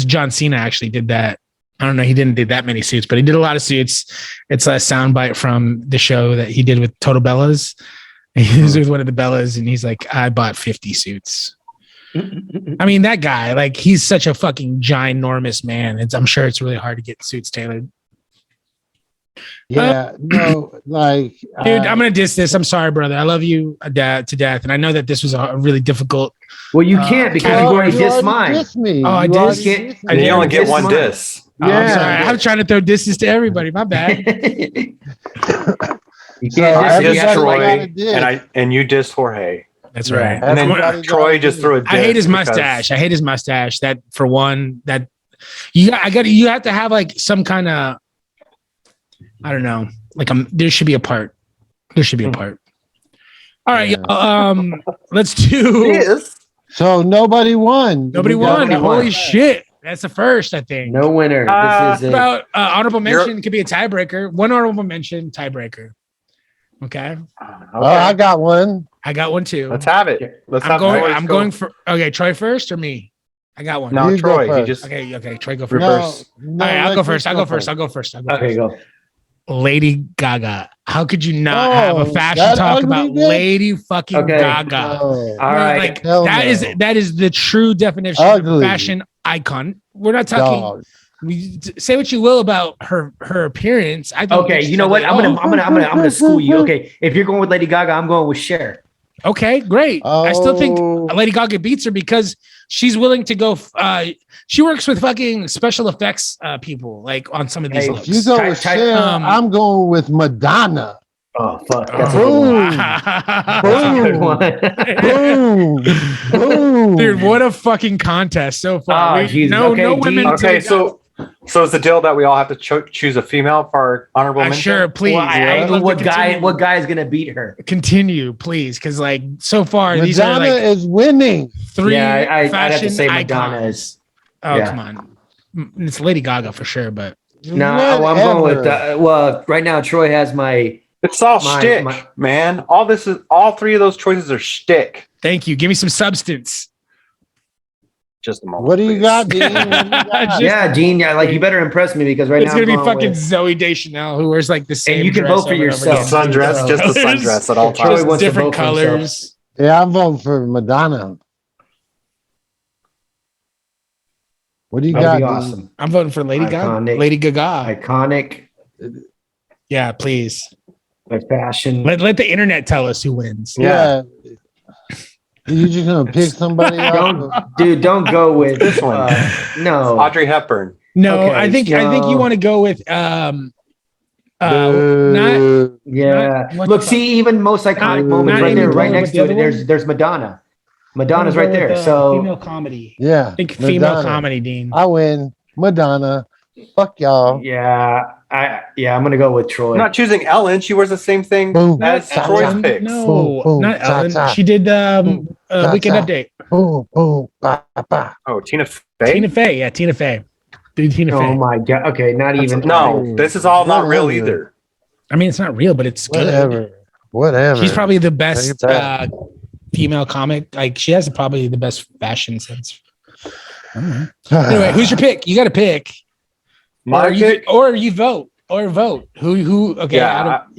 John Cena actually did that. I don't know, he didn't do that many suits, but he did a lot of suits. It's a soundbite from the show that he did with Total Bellas. He was with one of the Bellas, and he's like, I bought 50 suits. I mean, that guy, like, he's such a fucking ginormous man. I'm sure it's really hard to get suits tailored. Yeah, no, like, dude, I'm gonna diss this. I'm sorry, brother. I love you to death, and I know that this was a really difficult. Well, you can't because you already dissed mine. Me. Oh, I did. You only get one diss. Oh, yeah, I'm sorry. I'm trying to throw disses to everybody. My bad. You can't diss Troy, and you diss Jorge. That's right. And then Troy just threw a diss. I hate his mustache. I hate his mustache. That for one, that you have to have like some kind of, I don't know, like there should be a part. There should be a part. All right, let's do. Yes. So nobody won. Nobody won. Holy shit. That's the first, I think. No winner. This is about honorable mention could be a tiebreaker. One honorable mention, tiebreaker. Okay. Oh, I got one. I got one too. Let's have it. I'm going for Troy first or me? I got one. No, You Troy. go He first. just Okay. Troy, go first. reverse. No, All right, I'll go first. Okay, go. Lady Gaga. How could you not have a fashion talk about Lady fucking Gaga? Oh. All right. Like, that is the true definition of a fashion icon. We're not talking. Dog. Say what you will about her appearance. I think Okay, you know what? I'm gonna school you. Okay, if you're going with Lady Gaga, I'm going with Cher. Okay, great. I still think Lady Gaga beats her because she's willing to go. She works with fucking special effects people, like on some of these looks. You go with Cher, I'm going with Madonna. Oh fuck! That's Boom. Dude, what a fucking contest so far. Oh, Jesus. No Okay, women. Okay, so is the deal that we all have to choose a female for our honorable mention? Sure, please. Well, what guy is gonna beat her? Continue, please, because like so far Madonna these are like is winning. three I'd have to fashion say icons. Madonna is. Oh come on, it's Lady Gaga for sure, but No, I'm going with. Right now, Troy has my. It's all shtick, man. All three of those choices are shtick. Thank you. Give me some substance. Just a moment. What do you got, Dean? Yeah, Dean. Yeah, like you better impress me because it's gonna be fucking Zoe Deschanel who wears like the same. And you can vote for yourself. Sundress, just the sundress at all times. Troy different colors. Yeah, I'm voting for Madonna. What do you got? Awesome. I'm voting for Lady Gaga. Lady Gaga. Iconic. Yeah, please. Like fashion. Let the internet tell us who wins. Yeah. You just gonna pick somebody up? Don't go with this one. No, Audrey Hepburn. No, okay, I think you want to go with Look, see, even most iconic moments right there, right next to it. There's Madonna. Madonna's right there. So female comedy. Yeah, I think female comedy, Dean. I win. Madonna. Fuck y'all. Yeah, I'm gonna go with Troy. I'm not choosing Ellen. She wears the same thing as Troy's picks. No, not Ellen. She did Weekend Update. Oh, Tina Fey. Tina Fey. Yeah, Tina Fey. Dude, Tina Fey. Oh my god. Okay, not even. No, this is all not real either. I mean, it's not real, but it's good. Whatever. She's probably the best female comic. Like, she has probably the best fashion sense. Anyway, who's your pick? You got to pick. My pick? Or you vote. Who? Okay.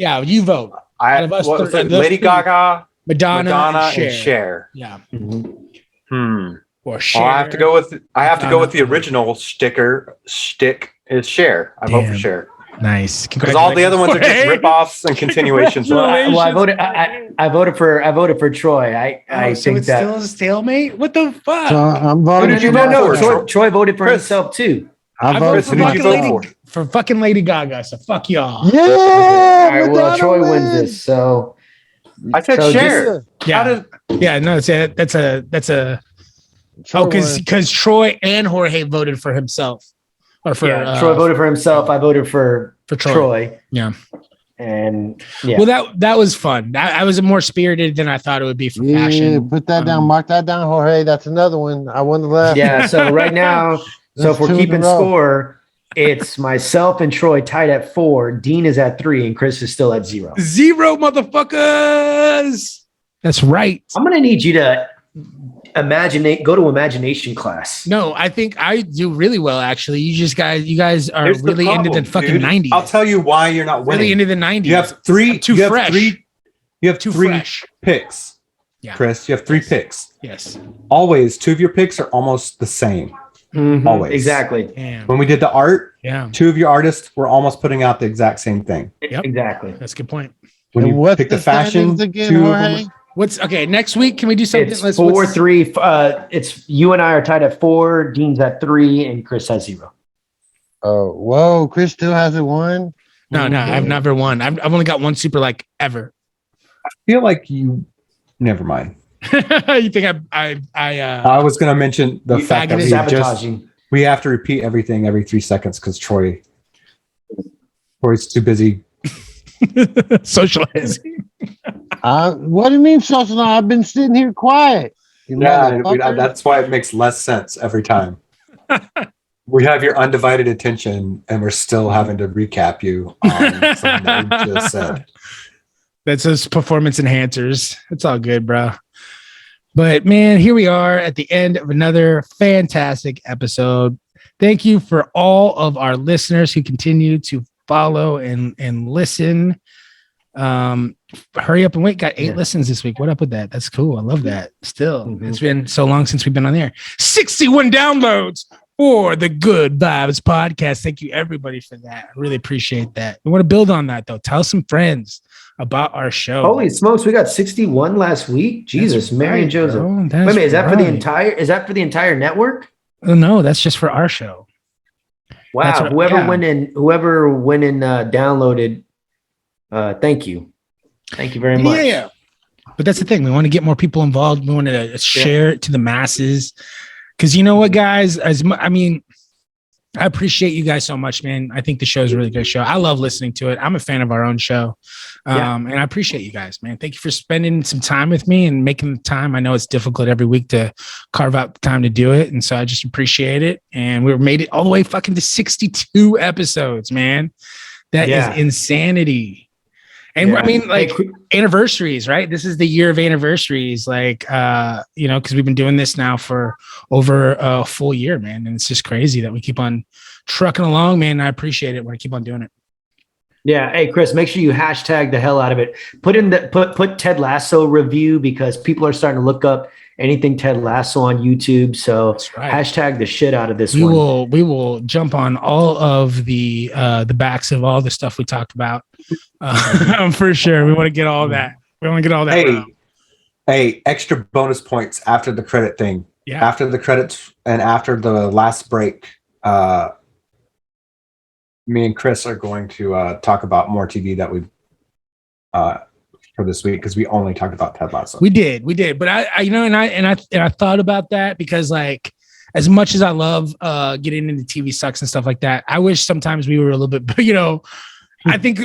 You vote. Out of us, Lady Gaga, Madonna and Cher. Yeah. Or Cher. I have to go with the original shtick is Cher. I vote for Cher. Nice. Because all the other ones are just rip-offs and continuations. Well, I voted for Troy. I think it's still a stalemate. What the fuck? So I'm voting. Troy voted for himself too. I voted for fucking Lady Gaga. So fuck y'all. Yeah. All right. Well, Troy wins this. So I said Cher. No. That's a. Oh, because Troy and Jorge voted for himself. Or for Troy voted for himself. I voted for Troy. Yeah. And well, that was fun. I was more spirited than I thought it would be for passion. Put that down. Mark that down, Jorge. That's another one. I won the last. Yeah. So right now, if we're keeping score, it's myself and Troy tied at 4. Dean is at 3, and Chris is still at 0. 0, motherfuckers. That's right. I'm gonna need you to go to imagination class. No, I think I do really well actually. You guys are Here's really into the fucking 90s. I'll tell you why you're not winning. Really into the 90s. You have three. You have too three fresh picks. Yeah. Chris, you have 3 picks. Yes. Always 2 of your picks are almost the same. Always. Exactly. Damn. When we did the art, 2 of your artists were almost putting out the exact same thing. Yep. Exactly. That's a good point. When you pick the fashion again, 2 of Jorge? them. What's okay? Next week, can we do something? It's 4-3. It's you and I are tied at 4. Dean's at 3, and Chris has 0. Oh, whoa! Chris still hasn't won. No, I've never won. I've only got one super like ever. I feel like you. Never mind. You think I was going to mention the fact that we have to repeat everything every 3 seconds because Troy's too busy socializing. What do you mean socializing? I've been sitting here quiet. That's why it makes less sense every time. We have your undivided attention, and we're still having to recap you on something that we just said. That's those performance enhancers. It's all good, bro. But man, here we are at the end of another fantastic episode. Thank you for all of our listeners who continue to follow and listen. Hurry up and wait. Got 8 listens this week. What up with that? That's cool. I love that. Still, it's been so long since we've been on there. 61 downloads for the Good Vibes podcast. Thank you everybody for that. I really appreciate that. We want to build on that though. Tell some friends about our show. Holy smokes, we got 61 last week. Jesus, That's Mary right, and Joseph. bro. Wait That's a minute, is that for the right. entire network? Oh, no, that's just for our show. Wow. That's right, Whoever yeah. went and downloaded, thank you. Thank you very much. Yeah. But that's the thing. We want to get more people involved. We want to share it to the masses. Because you know what, guys? I appreciate you guys so much, man. I think the show is a really good show. I love listening to it. I'm a fan of our own show. And I appreciate you guys, man. Thank you for spending some time with me and making the time. I know it's difficult every week to carve out the time to do it. And so I just appreciate it. And we've made it all the way fucking to 62 episodes, man. That is insanity. And I mean, like anniversaries, right? This is the year of anniversaries, like, because we've been doing this now for over a full year, man. And it's just crazy that we keep on trucking along, man. I appreciate it when I keep on doing it. Yeah. Hey, Chris, make sure you hashtag the hell out of it. Put Ted Lasso review because people are starting to look up anything Ted Lasso on YouTube. So hashtag the shit out of this one. We will jump on all of the backs of all the stuff we talked about. For sure. We want to get all that. We want to get all that. Hey, extra bonus points after the credit thing. Yeah. After the credits and after the last break, me and Chris are going to talk about more TV that we for this week because we only talked about Ted Lasso. We did, but I thought about that because like as much as I love getting into TV sucks and stuff like that, I wish sometimes we were a little bit, I think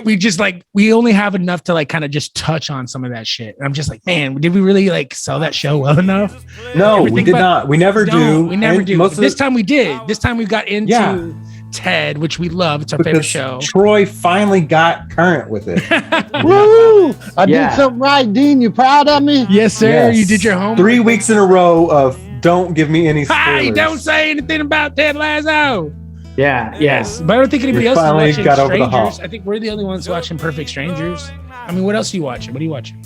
we only have enough to like kind of just touch on some of that shit. And I'm just like, man, did we really like sell that show well enough? No, we did not. We never do. We never do. This time we did. This time we got into Ted, which we love. It's our favorite show. Troy finally got current with it. Woo! I did something right, Dean. You proud of me? Yes, sir. Yes. You did your homework. 3 weeks in a row of don't give me any spoilers. Hey, don't say anything about Ted Lasso. Yeah, yes. But I don't think anybody We else is finally watching got over the Strangers. hump. I think we're the only ones watching Perfect Strangers. I mean, what else are you watching? What are you watching?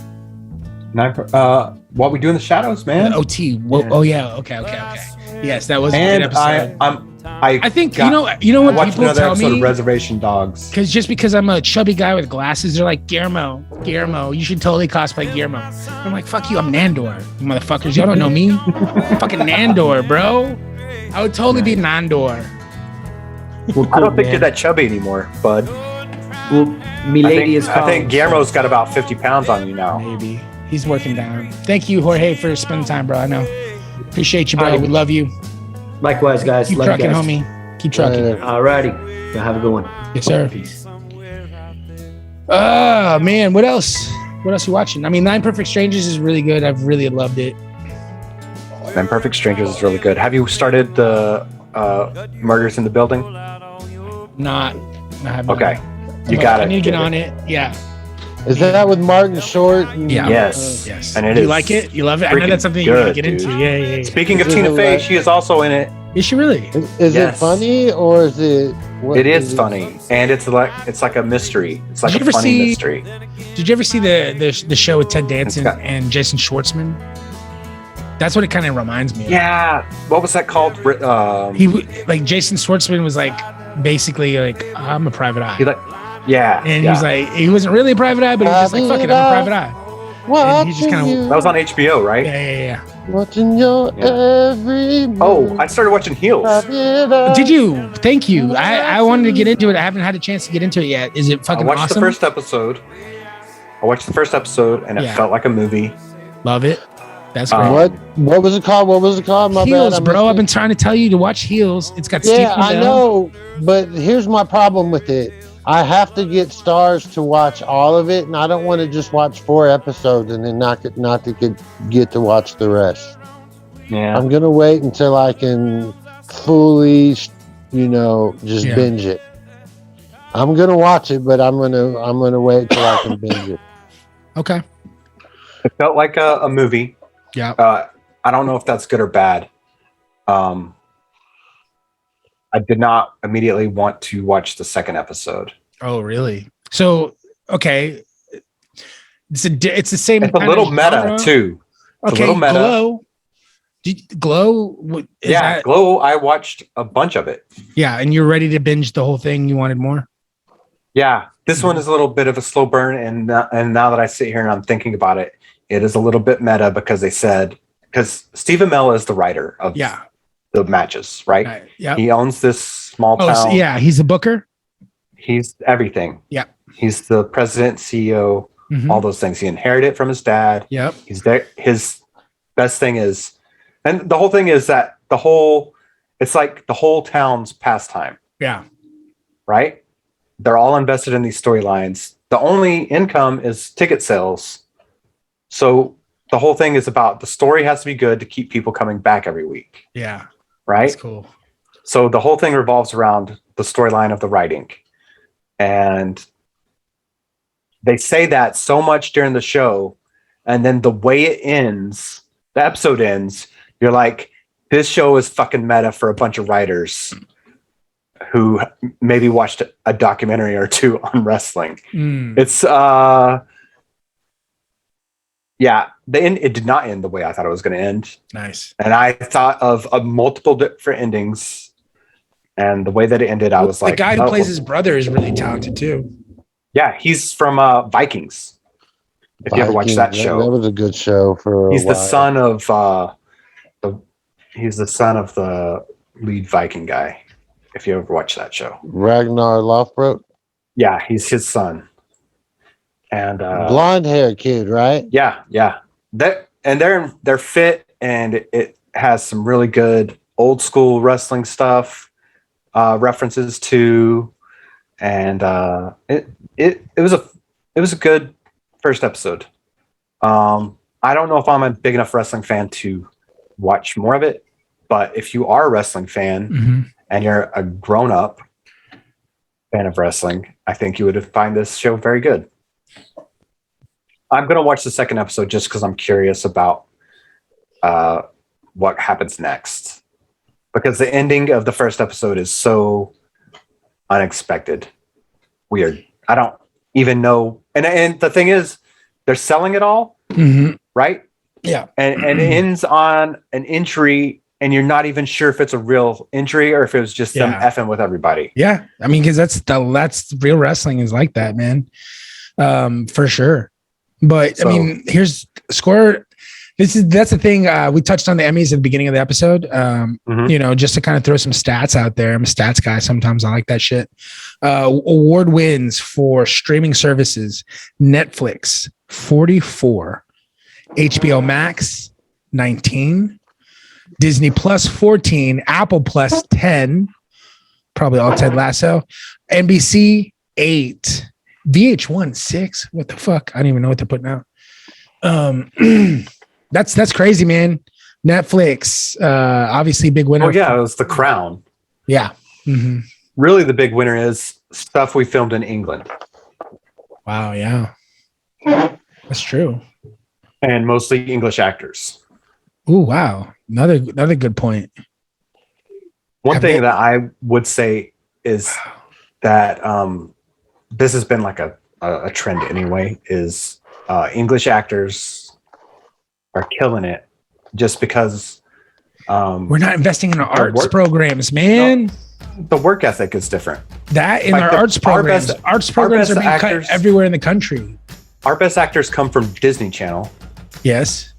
What We Do in the Shadows, man. OT. Whoa, Yeah. Oh yeah. Okay. Yes, that was a And good episode. I think got- you know I what watched people another tell episode me. of Reservation Dogs. Because just because I'm a chubby guy with glasses, they're like, Guillermo, you should totally cosplay Guillermo. I'm like, fuck you, I'm Nandor, you motherfuckers. Y'all don't know me. I'm fucking Nandor, bro. I would totally be Nandor. Well, I don't think man. you're that chubby anymore, bud. Well, Milady is I calling. think Guillermo's got about 50 pounds on you now. Maybe. He's working down. Thank you, Jorge, for spending time, bro. I know. Appreciate you, bro. We love you. Likewise, guys. Keep Love you trucking, guys. homie. Keep trucking. Alrighty. Y'all have a good one. Yes, sir. Peace. Man, what else? What else you watching? I mean, Nine Perfect Strangers is really good. I've really loved it. And Perfect Strangers is really good. Have you started the Murders in the Building? Not. I haven't. Okay. You got I it. need to get on it. Yeah. Is that with Martin Short? Yeah. Yes. Yes. And it you is like it? You love it? I know freaking that's something you're going to good, get into. dude. Yeah. Speaking of Is it Tina Fey, like- she is also in it. Is she really? Is Yes. it funny or is it? What, It is funny, and it's like a mystery. It's like Did a you ever funny see- mystery. Did you ever see the show with Ted Danson got- and Jason Schwartzman? That's what it kind of reminds me of. Yeah. What was that called? Like Jason Schwartzman was like basically like, I'm a private eye. Yeah. And yeah. he's like, he wasn't really a private eye, but he was just like, fuck it, I'm a private eye. And he just kind of, That was on HBO, right? yeah. Watching your every move. Oh, I started watching Heels. Did you? Thank you. I wanted to get into it. I haven't had a chance to get into it yet. Is it I fucking watched awesome? the first episode. And it Yeah. felt like a movie. Love it. That's great. What was it called? My Heels, bad. bro. I've been trying to tell you to watch Heels. It's got Steve Yeah, I Carell. know, but here's my problem with it. I have to get Stars to watch all of it, and I don't want to just watch 4 episodes and then not to get to watch the rest. Yeah. I'm gonna wait until I can fully, just binge it. I'm gonna watch it, but I'm gonna wait till I can binge it. Okay. It felt like a movie. Yeah. I don't know if that's good or bad. I did not immediately want to watch the second episode. Oh, really? So, okay. It's the same. It's a kind little of meta genre. too. It's Okay, a little meta. Glow. Glow. I watched a bunch of it. Yeah, and you're ready to binge the whole thing. You wanted more. Yeah, this one is a little bit of a slow burn, and now that I sit here and I'm thinking about it, it is a little bit meta because Stephen Amell is the writer of the matches, right? Yeah. He owns this small town. So, yeah, he's a booker. He's everything. Yeah. He's the president, CEO, Mhm. all those things. He inherited it from his dad. Yep. He's there. His best thing is, and the whole thing is that it's like the whole town's pastime, Yeah. right? They're all invested in these storylines. The only income is ticket sales. So the whole thing is about the story has to be good to keep people coming back every week, Yeah. right? That's cool. So the whole thing revolves around the storyline of the writing. And they say that so much during the show. And then the way it ends, the episode ends, you're like, this show is fucking meta for a bunch of writers who maybe watched a documentary or two on wrestling. Mm. It's, it did not end the way I thought it was going to end. Nice. And I thought of multiple different endings. And the way that it ended, I was like, the guy who oh, plays his brother is really talented too. yeah, he's from Vikings. If you ever watched that show, that was a good show for. he's a while. the son of he's the son of the lead Viking guy. If you ever watched that show, Ragnar Lothbrok. yeah, he's his son. And Blonde hair kid, right? yeah, they're fit, and it has some really good old school wrestling stuff. References to, and it was a good first episode. I don't know if I'm a big enough wrestling fan to watch more of it, but if you are a wrestling fan and you're a grown up fan of wrestling, I think you would find this show very good. I'm gonna watch the second episode just because I'm curious about what happens next, because the ending of the first episode is so unexpected, weird. I don't even know. And the thing is, they're selling it all, right? Yeah. And it ends on an entry, and you're not even sure if it's a real entry or if it was just them effing with everybody. Yeah. I mean, because that's real wrestling is like that, man. For sure. But so, I mean, here's score. That's the thing. We touched on the Emmys at the beginning of the episode. You know, just to kind of throw some stats out there. I'm a stats guy. Sometimes I like that shit. Award wins for streaming services: Netflix 44, HBO Max 19, Disney Plus 14, Apple Plus 10. Probably all Ted Lasso. NBC 8, VH1 6. What the fuck? I don't even know what they're putting out. That's crazy, man. Netflix, obviously big winner. Oh yeah, it was The Crown. Yeah. Really, the big winner is stuff we filmed in England. Wow, yeah. That's true. And mostly English actors. Oh, wow. Another good point. One thing that I would say is that this has been like a trend anyway, is English actors are killing it just because we're not investing in our arts programs, man. No, the work ethic is different. That in like our arts programs, arts programs are being cut everywhere in the country. Our best actors come from Disney Channel. Yes.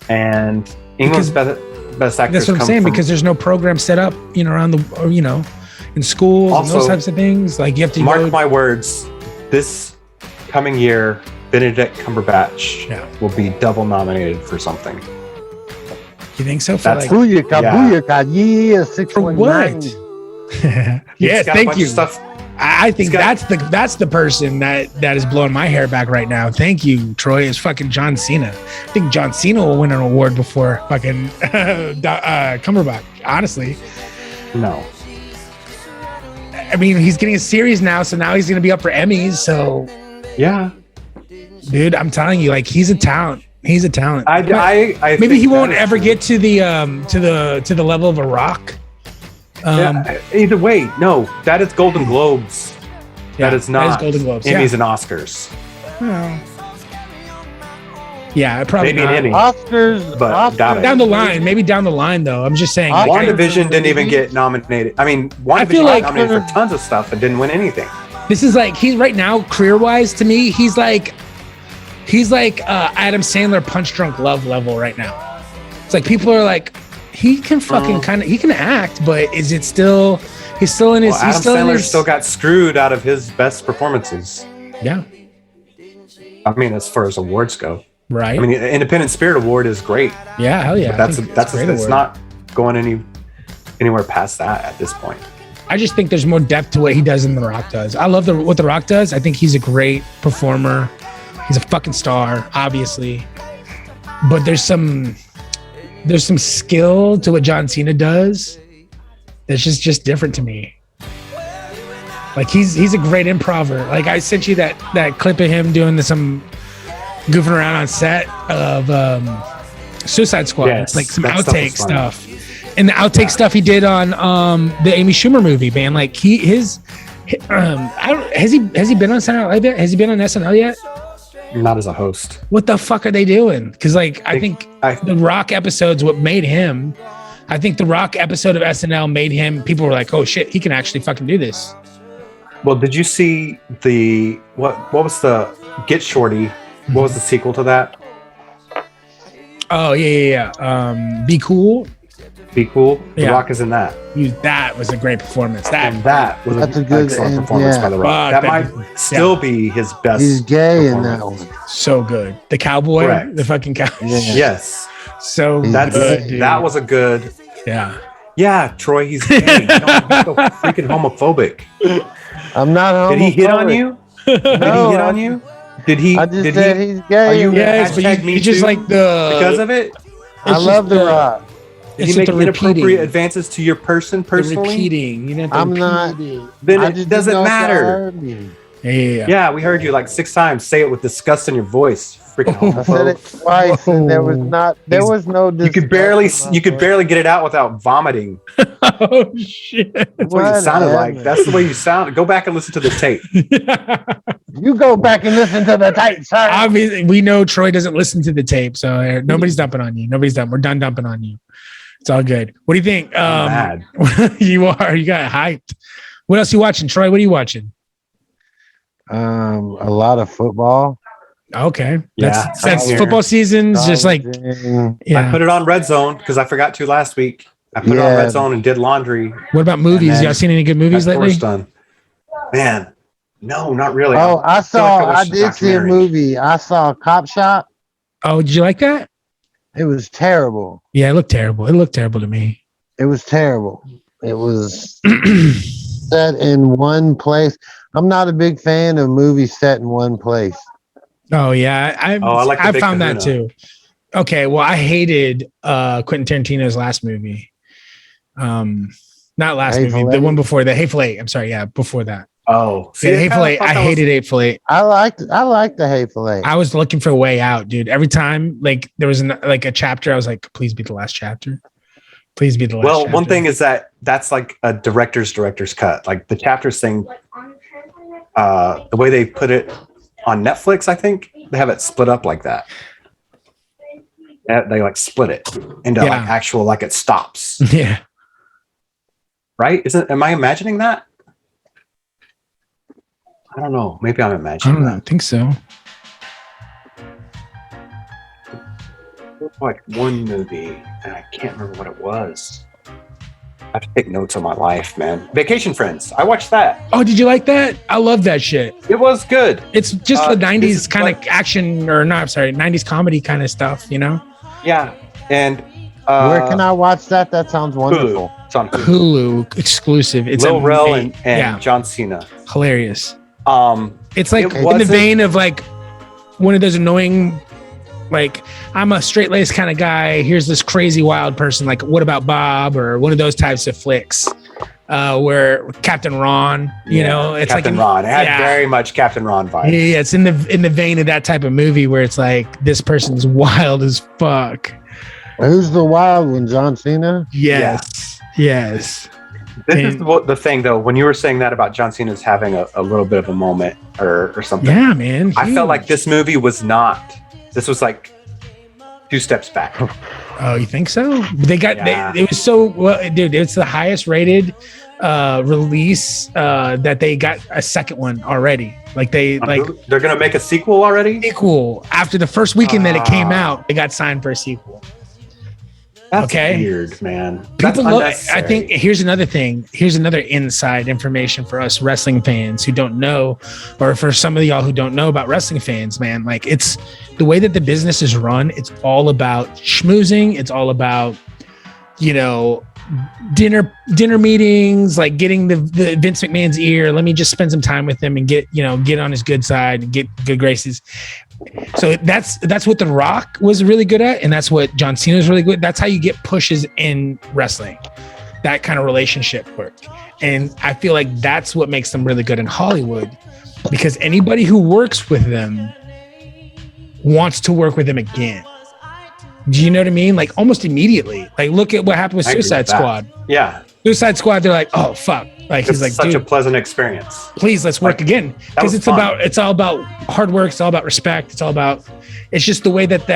And England's best actors. That's what I'm saying, because there's no program set up, you know, around the, you know, in schools also, and those types of things. Like you have to mark my words. This coming year, Benedict Cumberbatch will be double nominated for something. You think so? For like, yeah, 619. Yeah, thank you. I think that's the person that is blowing my hair back right now. Thank you, Troy. Is fucking John Cena. I think John Cena will win an award before fucking Cumberbatch. Honestly, no. I mean, he's getting a series now, so now he's gonna be up for Emmys. So yeah, dude, I'm telling you, like he's a talent. He's a talent. I maybe he won't ever get to the level of a Rock. Either way, no, that is Golden Globes. Yeah, that is not that is Golden Globes. Emmys and Oscars. Well, yeah, probably maybe not. an Emmy. Oscars, but down the line, maybe down the line though. I'm just saying. WandaVision didn't even get nominated. I mean, WandaVision got nominated for tons of stuff and didn't win anything. This is like he's right now career-wise to me. He's like Adam Sandler Punch Drunk Love level right now. It's like people are like, he can fucking he can act, but is it still? He's still in his. Well, Adam Sandler still got screwed out of his best performances. Yeah. I mean, as far as awards go, right? I mean, the Independent Spirit Award is great. Yeah, hell yeah. But it's not going anywhere past that at this point. I just think there's more depth to what he does than The Rock does. I love what The Rock does. I think he's a great performer. He's a fucking star, obviously. But there's some skill to what John Cena does that's just different to me. Like he's a great improver. Like I sent you that clip of him doing some goofing around on set of Suicide Squad. Yes, it's like some outtake stuff. And the outtake stuff he did on the Amy Schumer movie, man. Like has he been on SNL yet? Has he been on SNL yet? Not as a host. What the fuck are they doing? Because like I think the Rock episode's what made him. I think the Rock episode of SNL made him. People were like, "Oh shit, he can actually fucking do this." Well, did you see what was the Get Shorty? What was the sequel to that? Oh yeah. Be Cool. Be Cool. The Rock is in that. That was a great performance. That was an excellent performance by The Rock. That might still be his best. He's gay in that one. So good. The cowboy. Correct. The fucking cowboy. Yes. So good, dude. That was a good. Yeah. Yeah, Troy, he's gay. Don't be so freaking homophobic. I'm not homophobic. Did he hit on you? Did he hit on you? Did he? I just said he's gay. Are you yes, but you just like because of it? I love The Rock. Did he make inappropriate advances to your person personally? Repeating. You know, I'm not. Then it doesn't matter. Yeah. Yeah, we heard you like 6 times. Say it with disgust in your voice. Freaking I said it homophobe. twice, and there was no. You could barely get it out without vomiting. Oh shit! That's what you sounded like. That's the way you sound. Go back and listen to the tape. You go back and listen to the tape, sir. Obviously, we know Troy doesn't listen to the tape, so nobody's dumping on you. Nobody's done. We're done dumping on you. It's all good. What do you think? I'm mad. You are. You got hyped. What else you watching, Troy? What are you watching? A lot of football. Okay. Yeah. That's football season's just like, I put it on Red Zone because I forgot to last week. I put it on Red Zone and did laundry. What about movies? Y'all seen any good movies lately? Done. Man, no, not really. Oh, I did see a movie. I saw Cop Shop. Oh, did you like that? It was terrible. Yeah, it looked terrible. It looked terrible to me. It was terrible. It was set in one place. I'm not a big fan of movies set in one place. Oh yeah, I found that too. Okay, well, I hated Quentin Tarantino's last movie. Not last movie, the one before that. Hateful Eight. I'm sorry, yeah, before that. Oh, yeah, Hateful Eight. I hated Hateful Eight. I liked the Hateful Eight. I was looking for a way out, dude. Every time, like there was a chapter, I was like, please be the last chapter. Please be the last. Well, chapter. one thing is that's like a director's cut. Like the chapters thing, the way they put it on Netflix, I think they have it split up like that. They like split it into like actual, like it stops. Yeah. Right? Am I imagining that? I don't know. Maybe I'm imagining that. I think so. Like one movie, and I can't remember what it was. I have to take notes on my life, man. Vacation Friends. I watched that. Oh, did you like that? I love that shit. It was good. It's just the 90s kind of action, or not, I'm sorry, 90s comedy kind of stuff, you know? Yeah. And where can I watch that? That sounds wonderful. Hulu. It's on Hulu exclusive. It's Lil Rel and John Cena. Hilarious. It's like in the wasn't- vein of like one of those annoying, like, I'm a straight laced kind of guy. Here's this crazy wild person. Like, what about Bob? Or one of those types of flicks where Captain Ron, you know, it's Captain like Ron. It had very much Captain Ron vibes. Yeah, it's in the vein of that type of movie where it's like this person's wild as fuck. Who's the wild one? John Cena? Yes. Yes. This is the thing, though. When you were saying that about John Cena's having a little bit of a moment or something. Yeah, man. I felt like this movie was not. This was like 2 steps back. Oh, you think so? They got it was so well, dude. It's the highest rated release that they got a second one already. Like they're gonna make a sequel already. Sequel after the first weekend that it came out, they got signed for a sequel. That's weird, man. People love. I think here's another thing. Here's another inside information for us wrestling fans who don't know, or for some of y'all who don't know about wrestling fans, man. Like it's the way that the business is run. It's all about schmoozing. It's all about, you know, dinner meetings, like getting the Vince McMahon's ear. Let me just spend some time with him and get on his good side and get good graces. So that's what The Rock was really good at, and that's what John Cena was really good. That's how you get pushes in wrestling, that kind of relationship work. And I feel like that's what makes them really good in Hollywood, because anybody who works with them wants to work with them again. Do you know what I mean? Like almost immediately. Like look at what happened with Suicide Squad. Yeah. Suicide Squad, they're like, oh fuck. Like he's like, such dude, a pleasant experience. Please, let's work again. Because it's all about hard work, it's all about respect, it's just the way that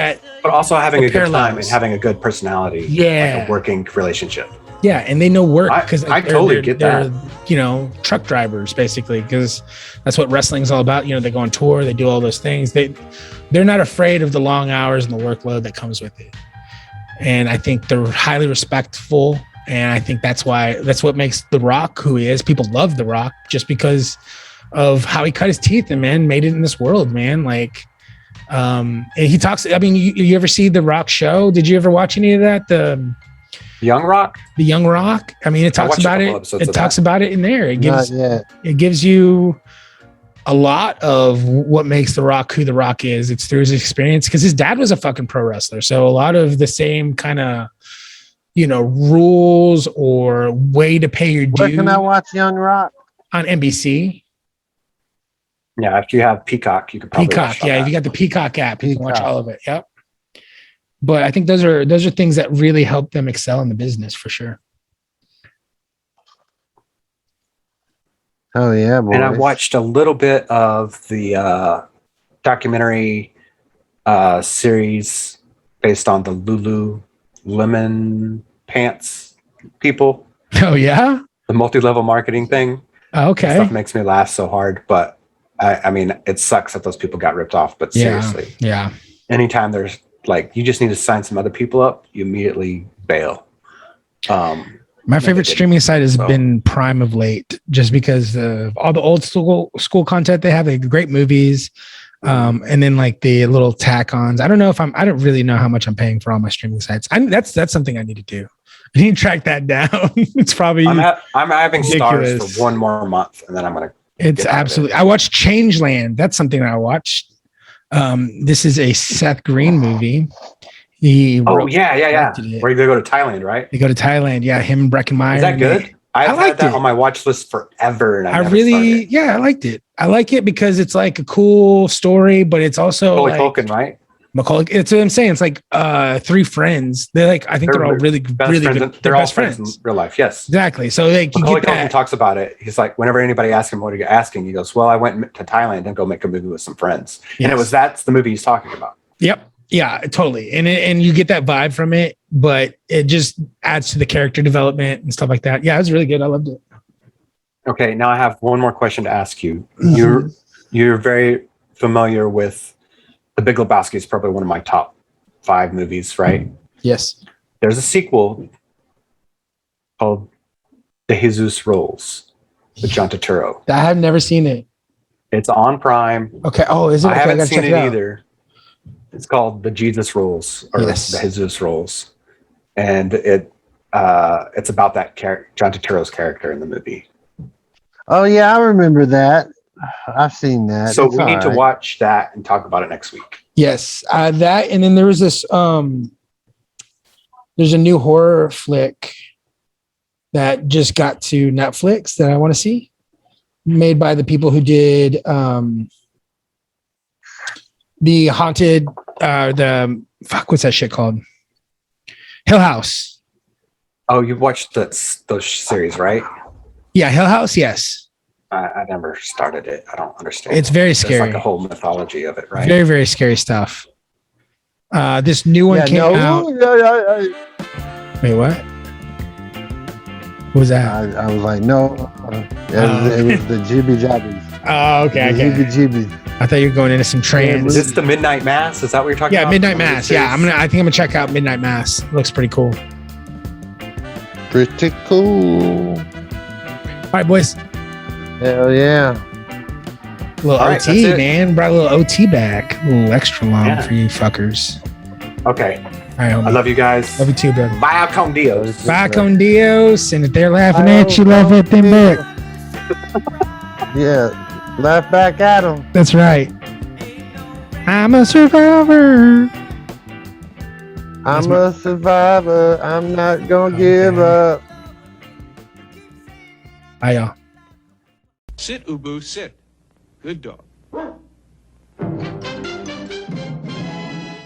but also having a good time and having a good personality. Yeah. Like a working relationship. Yeah, and they know work because I totally get that. They're, truck drivers basically, because that's what wrestling's all about. You know, they go on tour, they do all those things. They're not afraid of the long hours and the workload that comes with it. And I think they're highly respectful. And I think that's what makes The Rock who he is. People love The Rock just because of how he cut his teeth and made it in this world, man. Like, and he talks. I mean, you ever see The Rock show? Did you ever watch any of that? The Young Rock. I mean, it talks about it. It talks about it in there. It gives you a lot of what makes The Rock who The Rock is. It's through his experience, because his dad was a fucking pro wrestler. So a lot of the same kind of, rules or way to pay your due. Where can I watch Young Rock? On NBC. Yeah, if you have Peacock, you could probably Peacock. watch all Yeah, that. if you got the Peacock app, you can watch Peacock. all of it. Yep. But I think those are things that really help them excel in the business for sure. Oh yeah, boy. And I watched a little bit of the documentary series based on the Lululemon pants people. Oh yeah. The multi-level marketing thing. Oh, okay. That stuff makes me laugh so hard, but I mean, it sucks that those people got ripped off. But seriously, Yeah. anytime there's like, you just need to sign some other people up, you immediately bail. My favorite streaming site has been Prime of late, just because of all the old school content they have. They have great movies, and then like the little tack-ons. I don't really know how much I'm paying for all my streaming sites. That's something I need to do. I need to track that down. It's probably I'm having ridiculous. Stars for one more month, and then I'm gonna. It's absolutely. I watched Changeland. That's something that I watched. This is a Seth Green movie. Where you go to Thailand, right? They go to Thailand. Yeah, him and Breckenmeyer. Is that good? I've had that on my watch list forever, and I liked it. I like it because it's like a cool story, but it's also Macaulay Culkin, right? Macaulay. It's what I'm saying. It's like three friends. They're like, I think they're all really good. They're all best friends in real life. Yes, exactly. So like, Macaulay Culkin talks about it. He's like, whenever anybody asks him, "What are you asking?" He goes, "Well, I went to Thailand and go make a movie with some friends," and that's the movie he's talking about. Yep. Yeah, totally. And you get that vibe from it, but it just adds to the character development and stuff like that. Yeah, it was really good. I loved it. Okay, now I have one more question to ask you. You're very familiar with The Big Lebowski. Is probably one of my top 5 movies, right? Yes. There's a sequel called The Jesus Rolls with John Turturro. I have never seen it. It's on Prime. Okay. Oh, is it? I haven't seen it either. It's called The Jesus Rolls or The Jesus Rolls, and it's about that John Turturro's character in the movie. Oh yeah, I remember that. I've seen that. So we need to watch that and talk about it next week. Yes, that, and then there was this. There's a new horror flick that just got to Netflix that I want to see, made by the people who did the haunted. What's that shit called? Hill House. Oh, you've watched those series, right? Yeah, Hill House. Yes. I never started it. I don't understand. It's very scary. It's like a whole mythology of it, right? Very, very scary stuff. This new one came out. Wait, what? What was that? I was like, no. It was the Jibby Jabbies. Oh, okay. Jibby Jibby. I thought you were going into some trance. Is this the Midnight Mass? Is that what you're talking about? Yeah, Midnight Mass. Yeah, I think I'm gonna check out Midnight Mass. It looks pretty cool. Pretty cool. All right, boys. Hell yeah. A little OT, man. Brought a little OT back. A little extra long for you fuckers. Okay. All right, homie. I love you guys. Love you too, brother. Bye con Dios. Bye con Dios. And if they're laughing at you, laugh at them back. Yeah. Laugh back at them. That's right. I'm a survivor. I'm a survivor. I'm not gonna give up. Bye, y'all. Sit, Ubu, sit. Good dog.